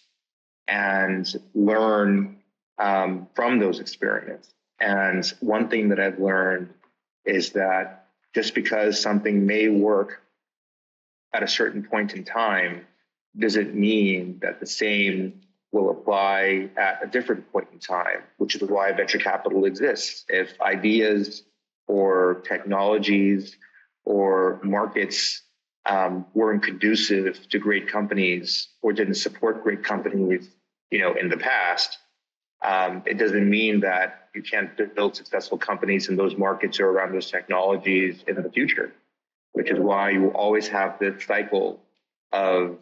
and learn from those experiments. And one thing that I've learned is that just because something may work at a certain point in time doesn't mean that the same will apply at a different point in time, which is why venture capital exists. If ideas or technologies or markets weren't conducive to great companies or didn't support great companies, in the past, it doesn't mean that you can't build successful companies in those markets or around those technologies in the future, which is why you always have this cycle of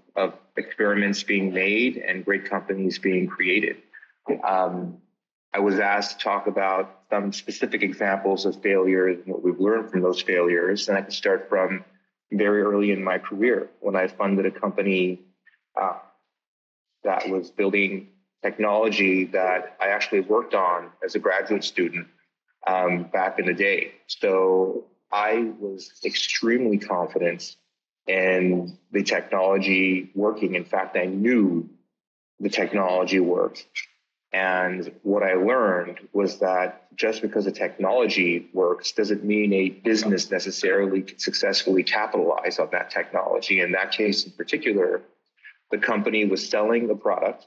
experiments being made and great companies being created. I was asked to talk about some specific examples of failures and what we've learned from those failures. And I can start from very early in my career when I funded a company that was building technology that I actually worked on as a graduate student back in the day. So I was extremely confident in the technology working. In fact, I knew the technology worked. And what I learned was that just because the technology works doesn't mean a business necessarily can successfully capitalize on that technology. In that case in particular, the company was selling a product.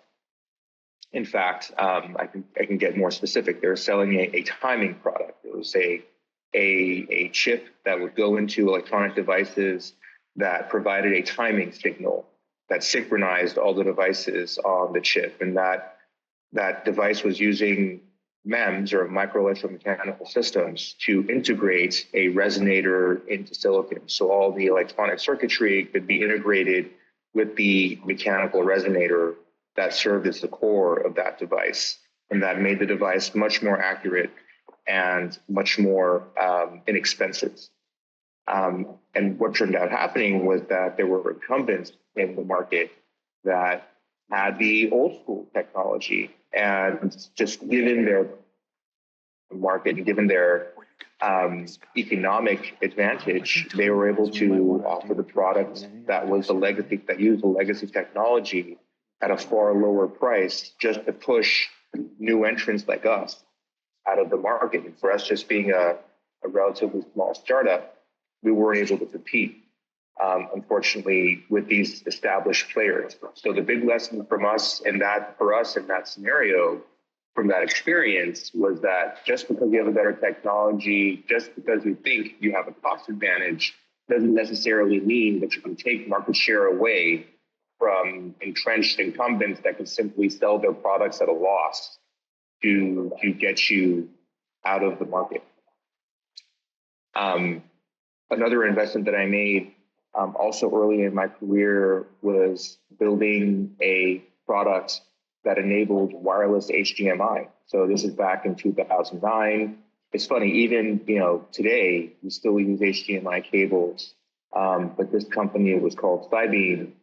In fact, I can get more specific. They were selling a timing product. It was a chip that would go into electronic devices that provided a timing signal that synchronized all the devices on the chip. And that device was using MEMS, or micro electromechanical systems, to integrate a resonator into silicon. So all the electronic circuitry could be integrated with the mechanical resonator that served as the core of that device. And that made the device much more accurate and much more inexpensive. And what turned out happening was that there were incumbents in the market that had the old school technology, and just given their market and given their economic advantage, they were able to offer the product that was that used the legacy technology at a far lower price, just to push new entrants like us out of the market. And for us, just being a relatively small startup, we weren't able to compete, unfortunately, with these established players. So the big lesson for us in that scenario, from that experience, was that just because you have a better technology, just because you think you have a cost advantage, doesn't necessarily mean that you can take market share away from entrenched incumbents that can simply sell their products at a loss to get you out of the market. Another investment that I made also early in my career was building a product that enabled wireless HDMI. So this is back in 2009. It's funny, even today we still use HDMI cables, but this company, it was called Cybeam.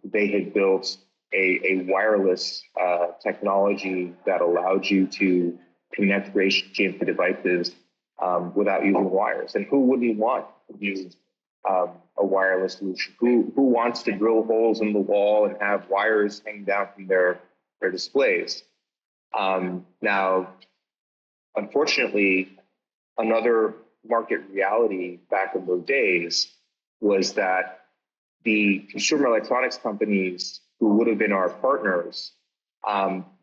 They had built a wireless technology that allowed you to connect HDMI devices without using wires. And who wouldn't want to use a wireless solution? Who wants to drill holes in the wall and have wires hang down from their displays? Now, unfortunately, another market reality back in those days was that the consumer electronics companies who would have been our partners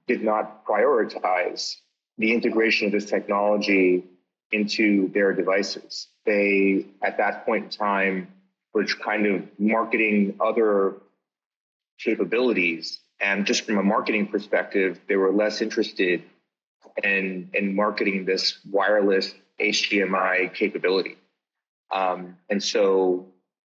did not prioritize the integration of this technology into their devices. They, at that point in time, were kind of marketing other capabilities. And just from a marketing perspective, they were less interested in marketing this wireless HDMI capability. And so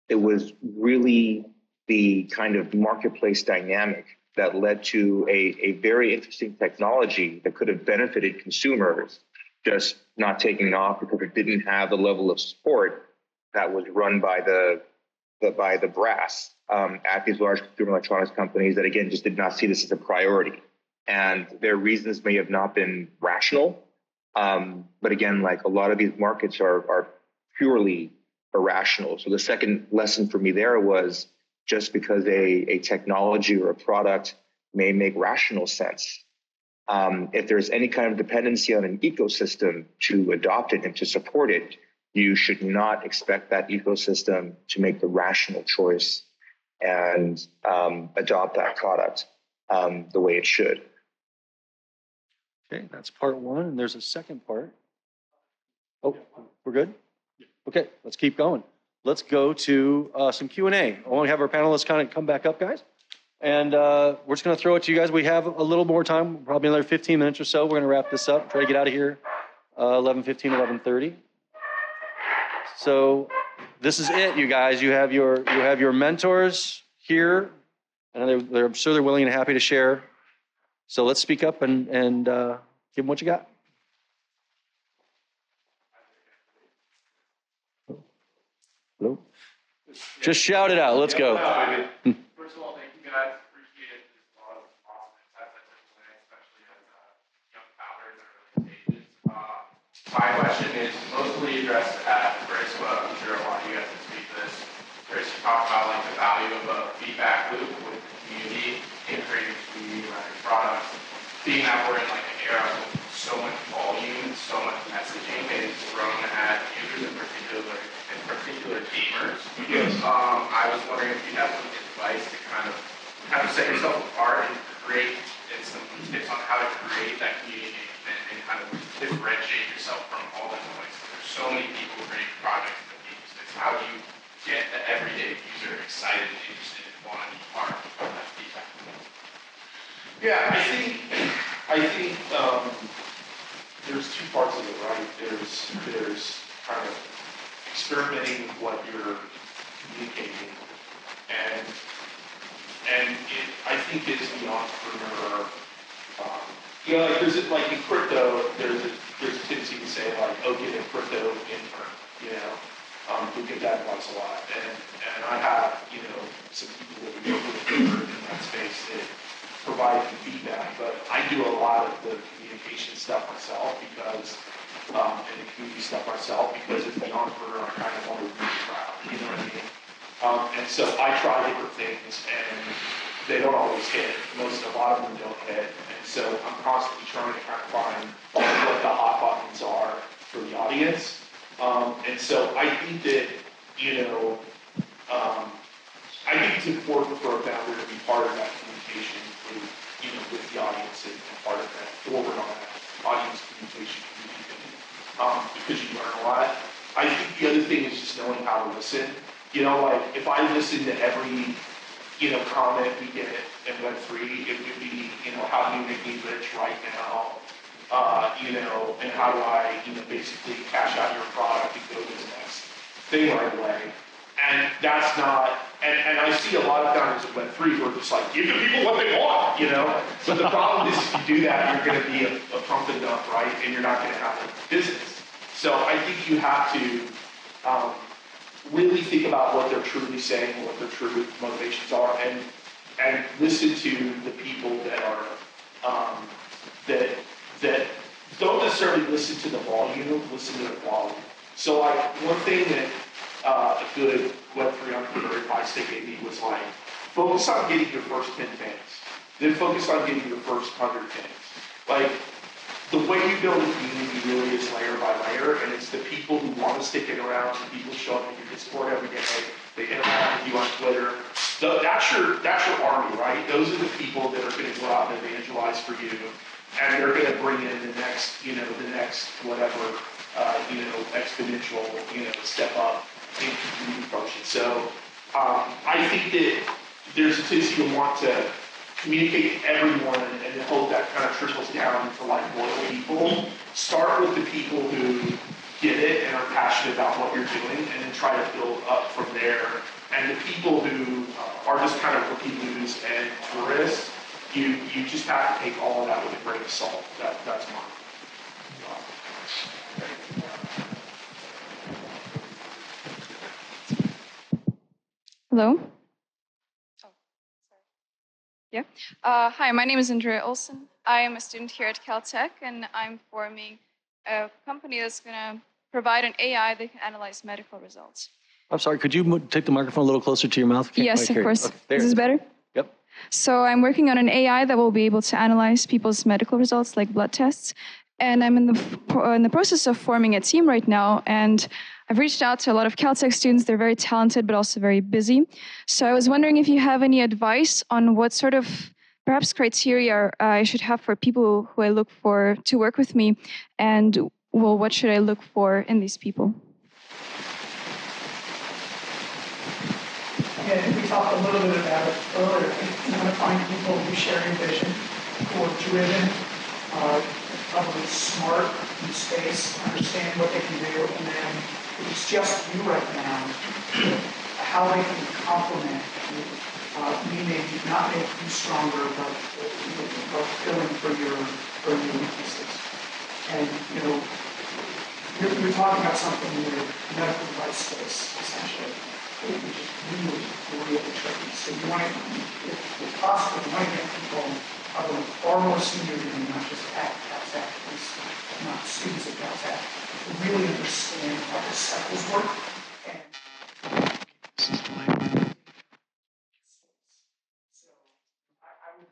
it was really the kind of marketplace dynamic that led to a very interesting technology that could have benefited consumers, just not taking off because it didn't have the level of support that was run by the brass at these large consumer electronics companies that, again, just did not see this as a priority. And their reasons may have not been rational. But again, like a lot of these markets are purely irrational. So the second lesson for me there was just because a technology or a product may make rational sense, if there's any kind of dependency on an ecosystem to adopt it and to support it, you should not expect that ecosystem to make the rational choice and adopt that product the way it should. Okay, that's part one, and there's a second part. Oh, we're good? Okay, let's keep going. Let's go to some Q&A. I want to have our panelists kind of come back up, guys. And we're just going to throw it to you guys. We have a little more time, probably another 15 minutes or so. We're going to wrap this up, try to get out of here 11:15, 11:30. So this is it, you guys. You have your mentors here, and I'm sure they're willing and happy to share. So let's speak up and give them what you got. Hello? Just shout it out. Let's go. First of all, thank you guys. Appreciate it. There's a lot of awesome insights that took today, especially as young founders at early stages. My question is mostly addressed at Chris, but I'm sure a lot of you guys can speak to this. Chris, you talked about like the value of a feedback loop with the community, integrating community around your products. Being that we're in like an era with so much volume and so much messaging being thrown at users, in particular gamers. I was wondering if you have some advice to kind of set yourself apart and create some tips on how to create that community engagement and kind of differentiate yourself from all the noise. There's so many people creating projects in the game space. How do you get the everyday user excited and interested and want to be part of that feedback? Yeah, I think there's two parts of it, right? There's kind of experimenting with what you're communicating, and it, I think, is the entrepreneur. Like in crypto, there's a tendency to say like, oh, get a crypto intern, we get that advice a lot, and I have some people that we work with in that space that provide feedback, but I do a lot of the communication stuff myself because, and the community stuff myself because as the entrepreneur, I kind of want to reach the crowd, you know what I mean? And so I try different things and they don't always hit. A lot of them don't hit. And so I'm constantly trying to kind of find what the hot buttons are for the audience. And so I think that, I think it's important for a founder to be part of that communication with the audience and part of that forward on that audience communication because you learn a lot. I think the other thing is just knowing how to listen. Like if I listen to every, comment we get in Web3, it would be, how do you make me rich right now? And how do I, basically cash out your product and go to the next thing right away? And that's not, and I see a lot of founders of Web3 who are just like, give the people what they want, But the problem is if you do that, you're going to be a pump and dump, right? And you're not going to have a business. So I think you have to really think about what they're truly saying, what their true motivations are, and listen to the people that are, that don't necessarily listen to the volume, listen to the quality. So like one thing that a good Web3 entrepreneur advice they gave me was like, focus on getting your first 10 fans, then focus on getting your first 100 fans. Like the way you build a community really is layer by layer, and it's the people who want to stick it around, the people who show up in your Discord every day, they interact with you on Twitter. That's your army, right? Those are the people that are going to go out and evangelize for you, and they're going to bring in the next whatever, exponential, step up in community function. So I think that there's a tendency to want to communicate to everyone and hope that kind of trickles down to like loyal people. Start with the people who get it and are passionate about what you're doing, and then try to build up from there. And the people who are just kind of rookie blues and tourists, you just have to take all of that with a grain of salt. That's mine. Hello. Oh, sorry. Yeah. Hi, my name is Andrea Olsen. I am a student here at Caltech, and I'm forming a company that's going to provide an AI that can analyze medical results. I'm sorry, could you take the microphone a little closer to your mouth? Yes, of course. Okay, Is this better? Yep. So I'm working on an AI that will be able to analyze people's medical results, like blood tests. And I'm in the process of forming a team right now. And I've reached out to a lot of Caltech students. They're very talented, but also very busy. So I was wondering if you have any advice on what sort of perhaps criteria I should have for people who I look for to work with me. And, well, what should I look for in these people? Yeah, I think we talked a little bit about it earlier. I think you want to find people who share your vision, who are driven, probably smart in the space, understand what they can do, and then if it's just you right now, how they can complement you. Meaning not make you stronger, but filling for your weaknesses. And you're talking about something in the medical device space, essentially, which is really tricky. So you want to, if possible, you want to get people probably far more senior than you, not just at Caltech, at least not students at Caltech, to really understand how the cycles work. And this is my. So I would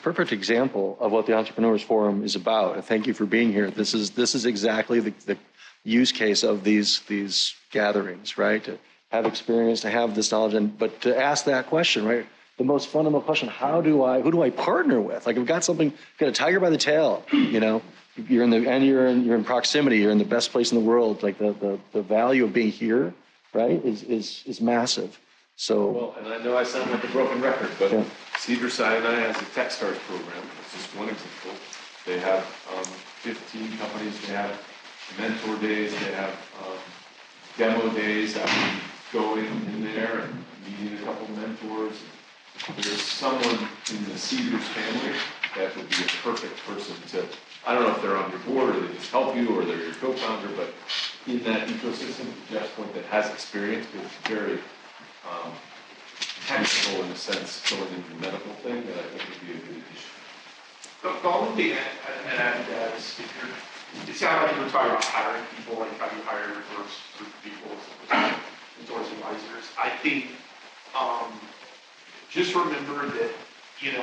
Perfect example of what the Entrepreneurs Forum is about. And thank you for being here. This is exactly the use case of these gatherings, right? To have experience, to have this knowledge, but to ask that question, right? The most fundamental question: who do I partner with? Like, I've got something, got a tiger by the tail, You're in proximity. You're in the best place in the world. Like the value of being here, right, is massive. So. Well, and I know I sound like a broken record, but Yeah. Cedars-Sinai has a Techstars program. It's just one example. They have 15 companies. They have mentor days. They have demo days. I've been going in there and meeting a couple mentors. There's someone in the Cedars family that would be a perfect person to, I don't know if they're on your board or they just help you or they're your co-founder, but in that ecosystem, to Jeff's point, that has experience, but it's very technical in a sense, going into the medical thing, that I think would be a good addition. The only thing I'd add to that is, it sounded like you were talking about hiring people, like how you hire your first group of people as mentors, advisors. I think just remember that,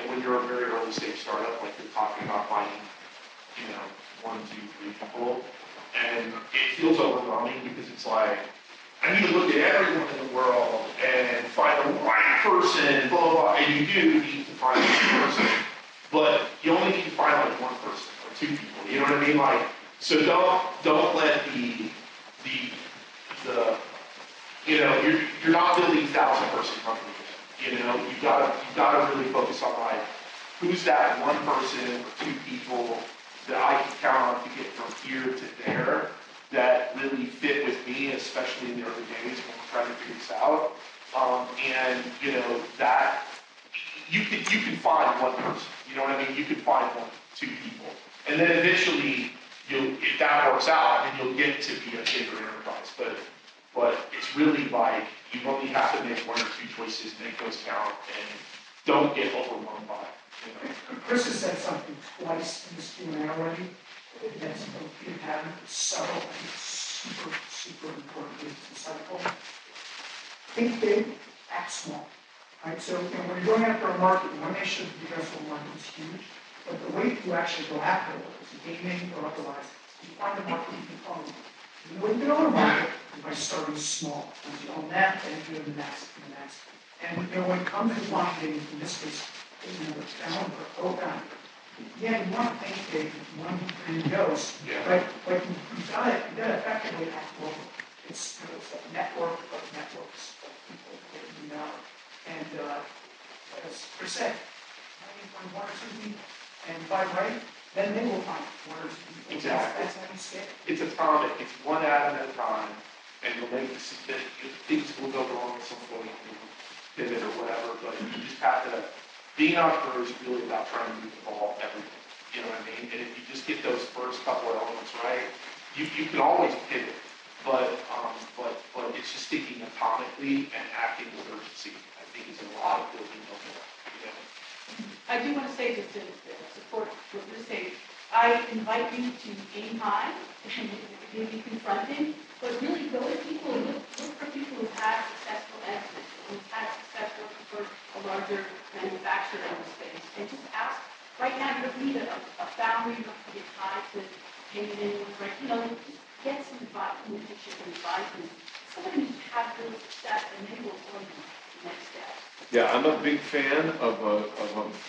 when you're a very early stage startup, like you're talking about finding, 1, 2, 3 people, and it feels overwhelming because it's like, I need to look at everyone in the world and find the right person, blah, blah, blah. And you do need to find one person, but you only need to find like one person or 2 people. You know what I mean? Like, so don't let you're not building 1,000-person companies. You've got to really focus on like, who's that one person or 2 people that I can count on to get from here to there, that really fit with me, especially in the early days when we're trying to figure this out. That you can find one person. You know what I mean? You can find 1, 2 people, and then eventually if that works out, then you'll get to be a bigger enterprise. But it's really like you only have to make 1 or 2 choices, make those count, and don't get overwhelmed by it. Chris has said something twice in this Q&A already. That's been having subtle, I think super, super important, it's insightful. Think big, act small. Right? So when you're going after a market, one nation of the addressable market is huge, but the way you actually go after it, is gaming or otherwise, you find a market you can own. You wouldn't get on a market by starting small. Once you own that, then you do the next and the next. And when it comes to finding, in this case, founder or co-founder, yeah, you want to think big, you want to be grandiose, right? But you've got to effectively act global. It's a network of networks of people that you know. And as Chris said, maybe find one or two people, and by right, then they will find one or two people. Exactly. That's how you scale. It's atomic. It's one atom at a time, and you'll make things will go wrong at some point, pivot or whatever. But you just have to. Being an entrepreneur is really about trying to move the ball everything. You know what I mean? And if you just get those first couple of elements right, you can always pivot. But it's just thinking atomically and acting with urgency. I think is a lot of building of it. I do want to say this to support what you're saying. I invite you to aim high, and it may be confronting, but really go to people and look for people who've had successful exits, who've had success working for a larger manufacturer in the space, and just ask. Right now, you don't need a founder, you don't have to get tied to paying anyone, right? You know, just get some advice, mentorship and advisement. Somebody who's had real success, and they will tell you the next step. Yeah, I'm a big fan of a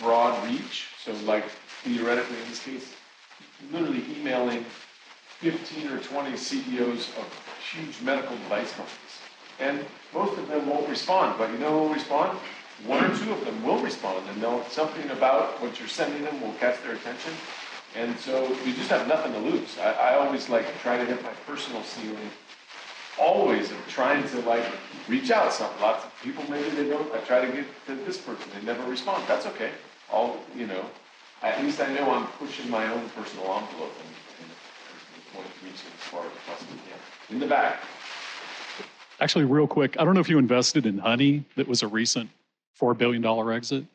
broad reach. So like theoretically in this case, literally emailing 15 or 20 CEOs of huge medical device companies. And most of them won't respond, but you know who will respond? One or two of them will respond, and they'll something about what you're sending them will catch their attention. And so you just have nothing to lose. I always like try to hit my personal ceiling. Always am trying to like reach out. Lots of people maybe they don't. I try to get to this person. They never respond. That's okay. At least I know I'm pushing my own personal envelope and point reaching as far as I possibly can. In the back. Actually, real quick, I don't know if you invested in Honey. That was a recent $4 billion exit,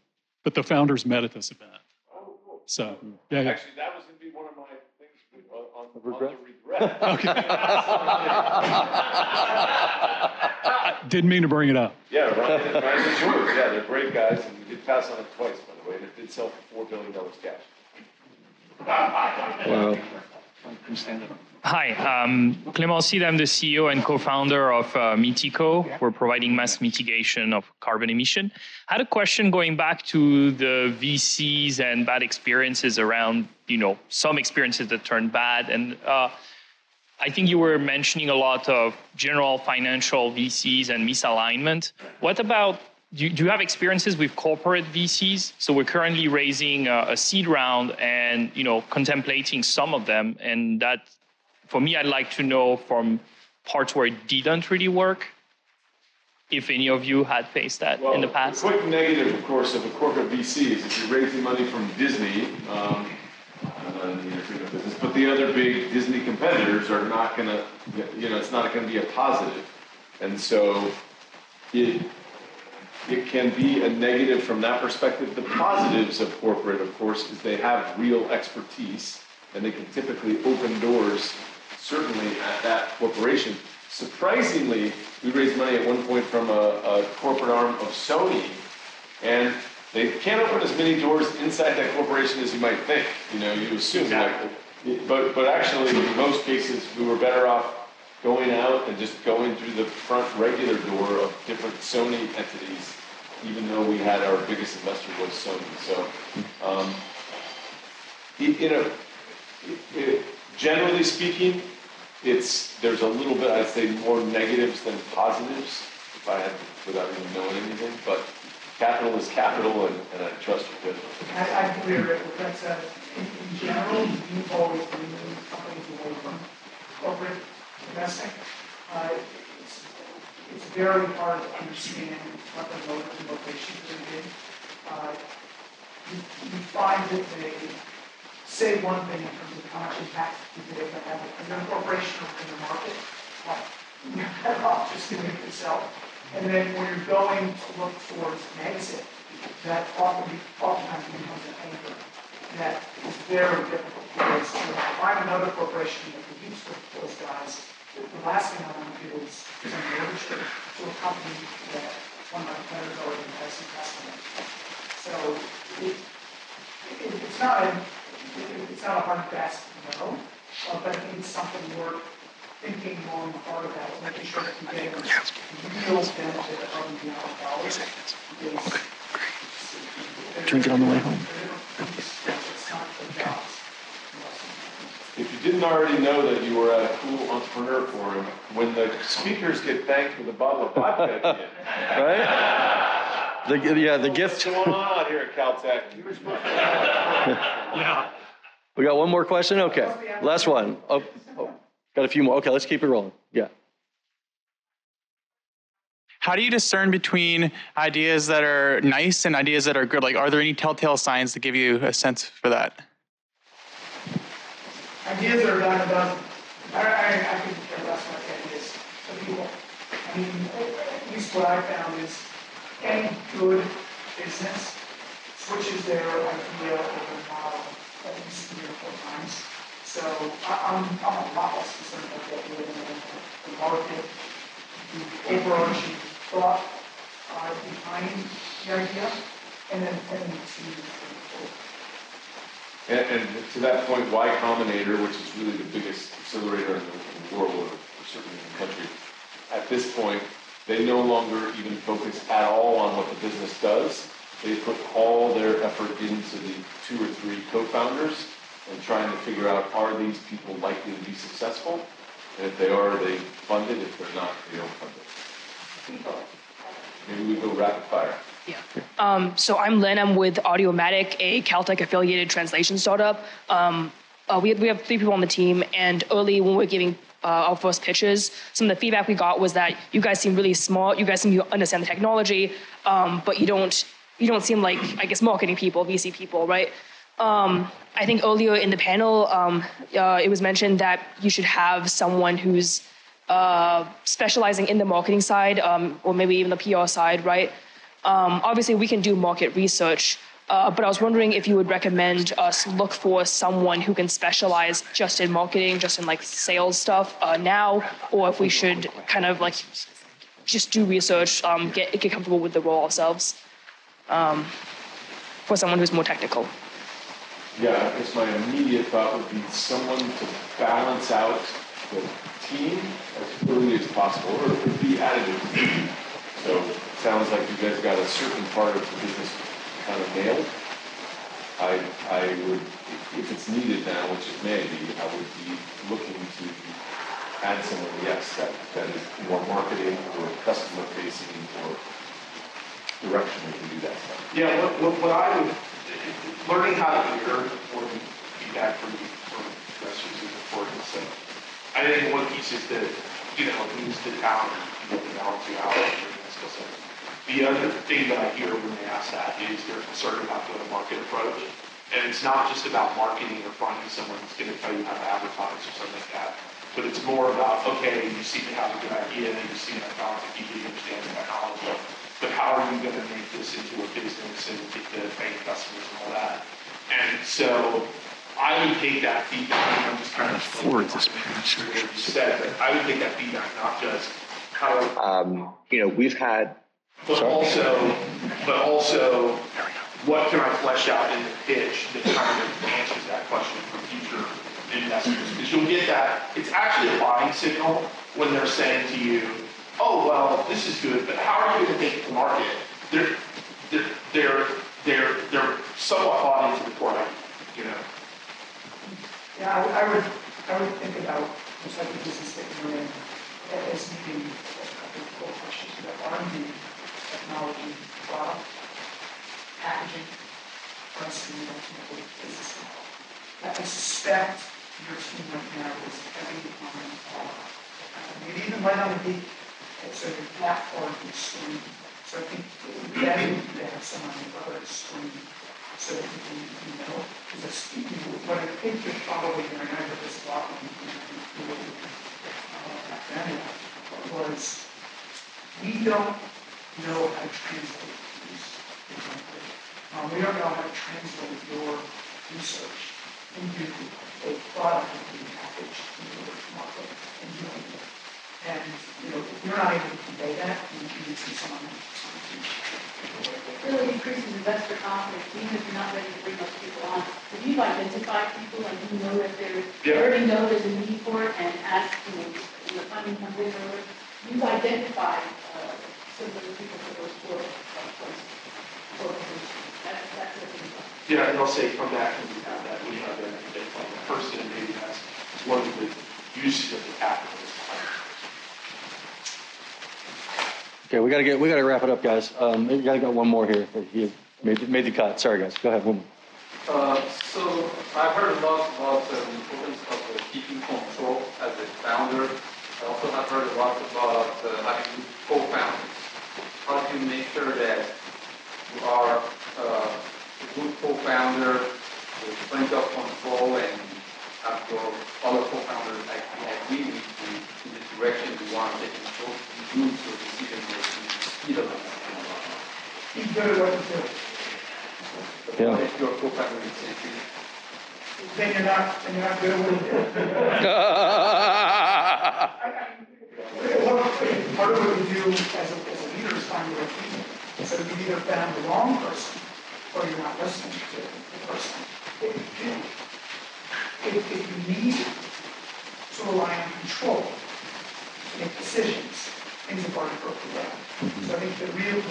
but the founders met at this event. Oh, cool. So, yeah. Actually, that was going to be one of my things on the regret. Okay. I didn't mean to bring it up. Yeah, Ryan and George. Yeah, they're great guys, and we did pass on it twice, by the way, and it did sell for $4 billion cash. Wow. Hi, Clément Cid, I'm the CEO and co-founder of Mitico. We're providing mass mitigation of carbon emission. I had a question going back to the VCs and bad experiences around, some experiences that turned bad. And I think you were mentioning a lot of general financial VCs and misalignment. What about, do you have experiences with corporate VCs? So we're currently raising a seed round and, contemplating some of them. And that, for me, I'd like to know from parts where it didn't really work, if any of you had faced that in the past. The quick negative, of course, of a corporate VC is if you're raising money from Disney, I'm not in the entertainment business, but the other big Disney competitors are not going to, it's not going to be a positive. And so it can be a negative from that perspective. The positives of corporate, of course, is they have real expertise and they can typically open doors, certainly at that corporation. Surprisingly, we raised money at one point from a corporate arm of Sony, and they can't open as many doors inside that corporation as you might think. You assume but actually, in most cases, we were better off going out and just going through the front regular door of different Sony entities, even though we had our biggest investor was Sony. So, generally speaking, there's a little bit, I'd say, more negatives than positives, if I had, without even knowing anything. But capital is capital, and I trust your judgment. I agree with that. In general, you've always moved companies away from corporate investing. It's very hard to understand what the motives and motivations are going to be. You find that they say one thing in terms of how much impact they can have in their corporation or in the market. You're better off just doing it yourself. And then when you're going to look towards an exit, that oftentimes becomes an anchor that is very difficult because if I'm another corporation that competes with those guys, the last thing I want to do is present leadership to a company that one of my competitors already has investment in. So it's not a hard and fast no, but I think it's something worth thinking long and hard about, making sure that you get a real benefit of and beyond dollars. Drink it on the way home. If you didn't already know that you were at a cool entrepreneur forum, when the speakers get thanked with a bottle of vodka at the end, right? The gift. What's going on here at Caltech? Yeah. We got one more question? Okay. Last one. Oh, got a few more. Okay, let's keep it rolling. Yeah. How do you discern between ideas that are nice and ideas that are good? Like, are there any telltale signs that give you a sense for that? Ideas are done about, I could care less about ideas of people. I mean, at least what I found is any good business switches their idea over model at least 3 or 4 times. So I'm a lot less concerned about the idea than the market, the overarching thought behind the idea, and then to And to that point, Y Combinator, which is really the biggest accelerator in the world, or certainly in the country, at this point, they no longer even focus at all on what the business does. They put all their effort into the 2 or 3 co-founders and trying to figure out, are these people likely to be successful? And if they are, they fund it. If they're not, they don't fund it. Maybe we go rapid fire. Yeah. So I'm Lynn. I'm with Audiomatic, a Caltech affiliated translation startup. We have 3 people on the team, and early when we were giving our first pitches, some of the feedback we got was that you guys seem really smart. You guys seem to understand the technology, but you don't seem like, I guess, marketing people, VC people, right? I think earlier in the panel, it was mentioned that you should have someone who's specializing in the marketing side, or maybe even the PR side, right? Obviously, we can do market research, but I was wondering if you would recommend us look for someone who can specialize just in marketing, just in like sales stuff now, or if we should kind of like just do research, get comfortable with the role ourselves for someone who's more technical. Yeah, I guess my immediate thought would be someone to balance out the team as early as possible, or it could be additive. So it sounds like you guys got a certain part of the business kind of nailed. I would, if it's needed now, which it may be, I would be looking to add someone, yes, that is more marketing or customer facing or directionally can do that stuff. Yeah, what I would, learning how to hear more than feedback from investors is important. So I think one piece is that, who's the talent, the balance you out, skill set. The other thing that I hear when they ask that is they're concerned about go-to-market approach. And it's not just about marketing or finding someone that's going to tell you how to advertise or something like that. But it's more about, okay, you seem to have a good idea, you seem to have you understand the technology, but how are you going to make this into a business and get the paying customers and all that? And so I would take that feedback, and I'm just trying to forward this page. You said that I would take that feedback, not just how. We've had. But also, what can I flesh out in the pitch that kind of answers that question for future investors? Because you'll get that, it's actually a buying signal when they're saying to you, oh, well, this is good, but how are you going to take it to market? They're somewhat bought into the core idea, Yeah, I would think about the type of business that you're in as needing a couple of core questions about R&D, technology, product, packaging, pricing, and ultimately business model. I suspect your team right now is heavy on product. Maybe even right on the beat. So you're that far from the screen. So I think it would be better to have someone on the other screen so that you know. Because what I think you're probably going to remember this a lot when you back then was we don't know how to translate these things like this. We don't know how to translate your research into a product that can be packaged into the market and doing it. And if you're not able to convey that, you need to see someone else. It really increases investor confidence, even if you're not ready to bring those people on. If you've identified people and you know that they already know there's a need for it, and as when the funding comes in, or you've identified some of the people for those four organizations. That's the thing. Yeah, and I'll say from that, when you have that, when you have that identified person, maybe that's one of the uses of the capital. Okay, we gotta wrap it up, guys. We gotta go one more here. He made the cut. Sorry, guys. Go ahead, one more. So I've heard a lot about the importance of keeping control as a founder. I also have heard a lot about having co-founders. How do you make sure that you are a good co-founder with plenty of control and have your other co-founders actually agree with you in the direction you want to take control to move so decision making speed of it? Be good at what you do. Yeah. If your co-founder is saying, Then you're not good at what you do. Part of what you do as a leader is find the right people. So you've either found the wrong person or you're not listening to the person. If you need to rely on control to make decisions, things have already broken down. So I think the really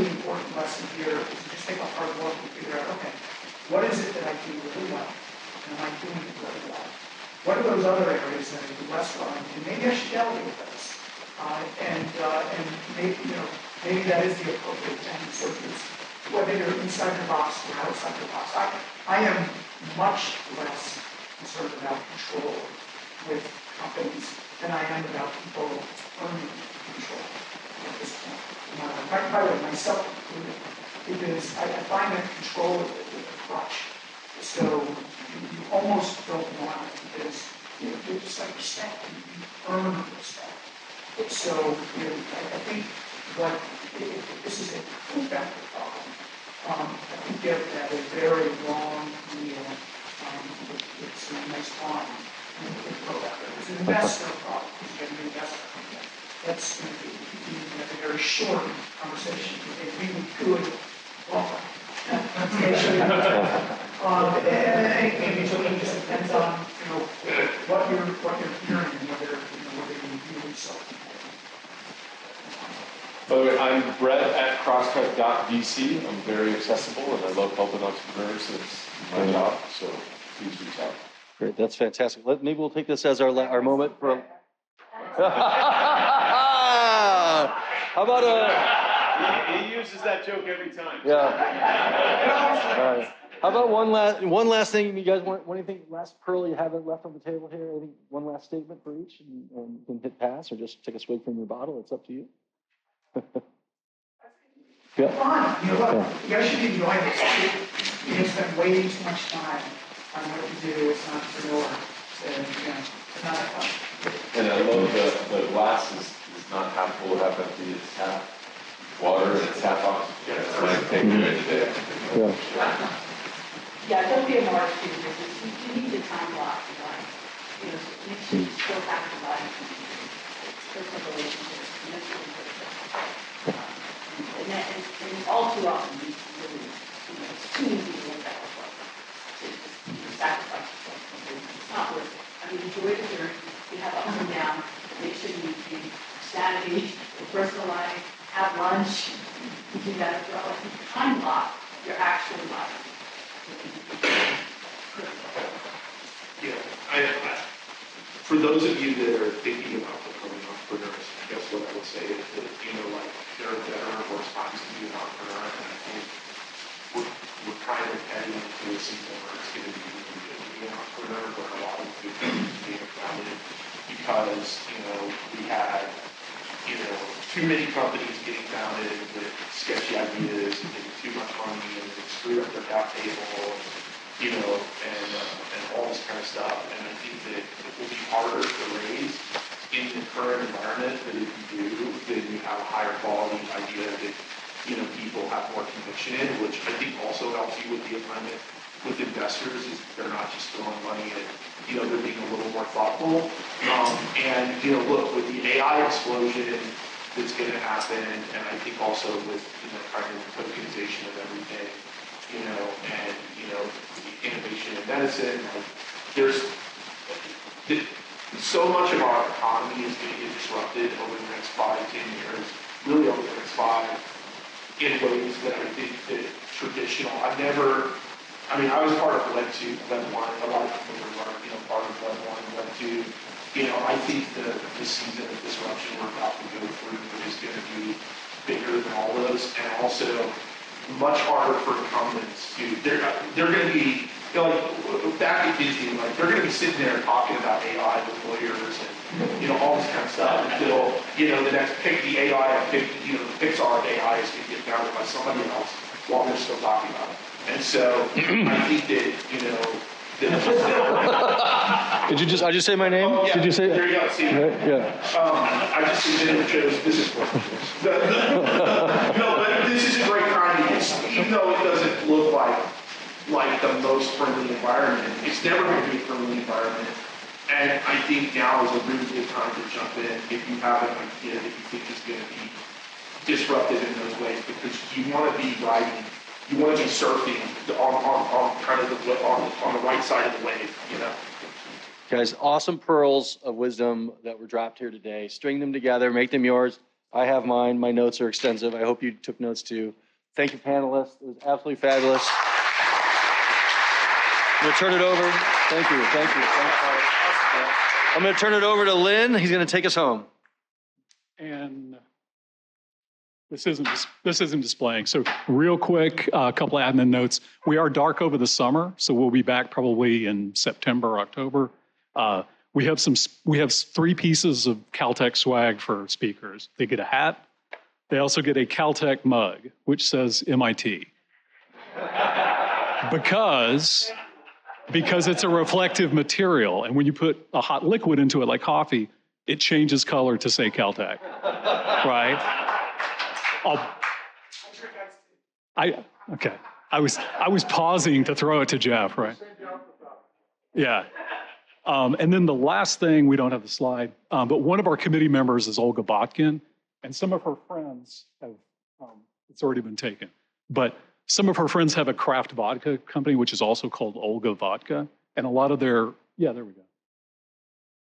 important lesson here is to just take a hard look and figure out, okay, what is it that I do really well? And am I doing it really well? What are those other areas that I do less well? And maybe I should delegate those. And maybe that is the appropriate thing. So it's whether you're inside the box or outside the box. I am much less concerned about control with companies than I am about people earning control at this point. By the way, myself included, because I find that control is a crutch. So you almost don't want it because you're just like respect. You earn respect. So I think if this is a co-factor problem, I think you have to have a very long meal with some nice wine and co-factor. It's an investor problem because you have an investor. That's going to be a very short conversation with a really good offer. And it just depends on what you're hearing and whether you really so. By the way, I'm Brett at crosscut.vc. I'm very accessible and I love helping entrepreneurs. It's my job, so please reach out. Great, that's fantastic. Maybe we'll take this as our moment for. How about He uses that joke every time. Yeah. All right. How about one last thing? You guys want anything? Last pearl you haven't left on the table here? I think one last statement for each, and you can hit pass or just take a swig from your bottle. It's up to you. Yeah. Fun. You guys should enjoy this. You spend way too much time on what you do as an entrepreneur. It's not that fun. And I love the glass is not half full, half empty. It's half water and it's half oxygen. That's my takeaway today. Yeah, don't be a mark because you need the time block in life. Make sure you still have to life. Personal relationships, and that's really critical. And all too often, you really, it's too easy to let that go. Just sacrifice yourself for business. It's not worth it. I mean, enjoy the journey. You have ups and downs. Make sure you sanity, your personal life, have lunch. You do that as well. If you time block your actual life. Yeah, for those of you that are thinking about becoming entrepreneurs, I guess what I would say is that, there are better and worse times to be an entrepreneur, and I think we're kind of heading into a season where it's going to be really good to be an entrepreneur, where a lot of good things are being founded because, we had, too many companies getting founded with sketchy ideas and getting too much money and screwed up their cap table, and all this kind of stuff. And I think that it will be harder to raise in the current environment, but if you do, then you have a higher quality idea that, people have more conviction in, which I think also helps you with the alignment with investors is they're not just throwing money at, they're being a little more thoughtful. And, look, with the AI explosion that's going to happen, and I think also with, kind of the tokenization of everything, and, the innovation in medicine, there's so much of our economy is going to get disrupted over the next 5 to 10 years, really over the next 5, in ways that I think that traditional, I was part of Web 2, Web 1, a lot of people were, part of Web 1, Web 2. I think the the season of disruption we're about to go through is going to be bigger than all those, and also much harder for incumbents to. They're going to be, you know, like back at Disney, like they're going to be sitting there talking about AI with lawyers and, you know, all this kind of stuff until, you know, the next pick the AI and pick, you know, the Pixar AI is going to get founded by somebody else while they're still talking about it. And so I think that, you know, Did you just say my name? Oh, yeah. Did you say? There you go. See, Yeah. I just submitted the chose. This is no, but this is a great time because even though it doesn't look like the most friendly environment, it's never going to be a friendly environment. And I think now is a really good time to jump in if you have an idea that you think is going to be disruptive in those ways, because you want to be riding. You want to be surfing on kind of on the right side of the wave, you know. Guys, awesome pearls of wisdom that were dropped here today. String them together, make them yours. I have mine. My notes are extensive. I hope you took notes too. Thank you, panelists. It was absolutely fabulous. I'm going to turn it over. Thank you. I'm going to turn it over to Lynn. He's going to take us home. And this isn't displaying. So real quick, a couple of admin notes. We are dark over the summer, so we'll be back probably in September, October. We have 3 pieces of Caltech swag for speakers. They get a hat. They also get a Caltech mug, which says MIT. Because it's a reflective material, and when you put a hot liquid into it like coffee, it changes color to say Caltech, right? Okay. I was pausing to throw it to Jeff, right? Yeah. And then the last thing, we don't have the slide, but one of our committee members is Olga Botkin, and some of her friends have, it's already been taken, but some of her friends have a craft vodka company, which is also called Olga Vodka, and a lot of their, yeah, there we go.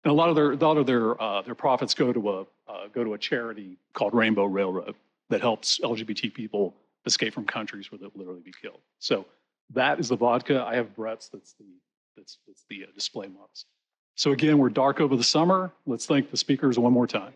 And a lot of their profits go to a charity called Rainbow Railroad that helps LGBT people escape from countries where they'll literally be killed. So that is the vodka. I have Brett's. That's the display models. So again, we're dark over the summer. Let's thank the speakers one more time.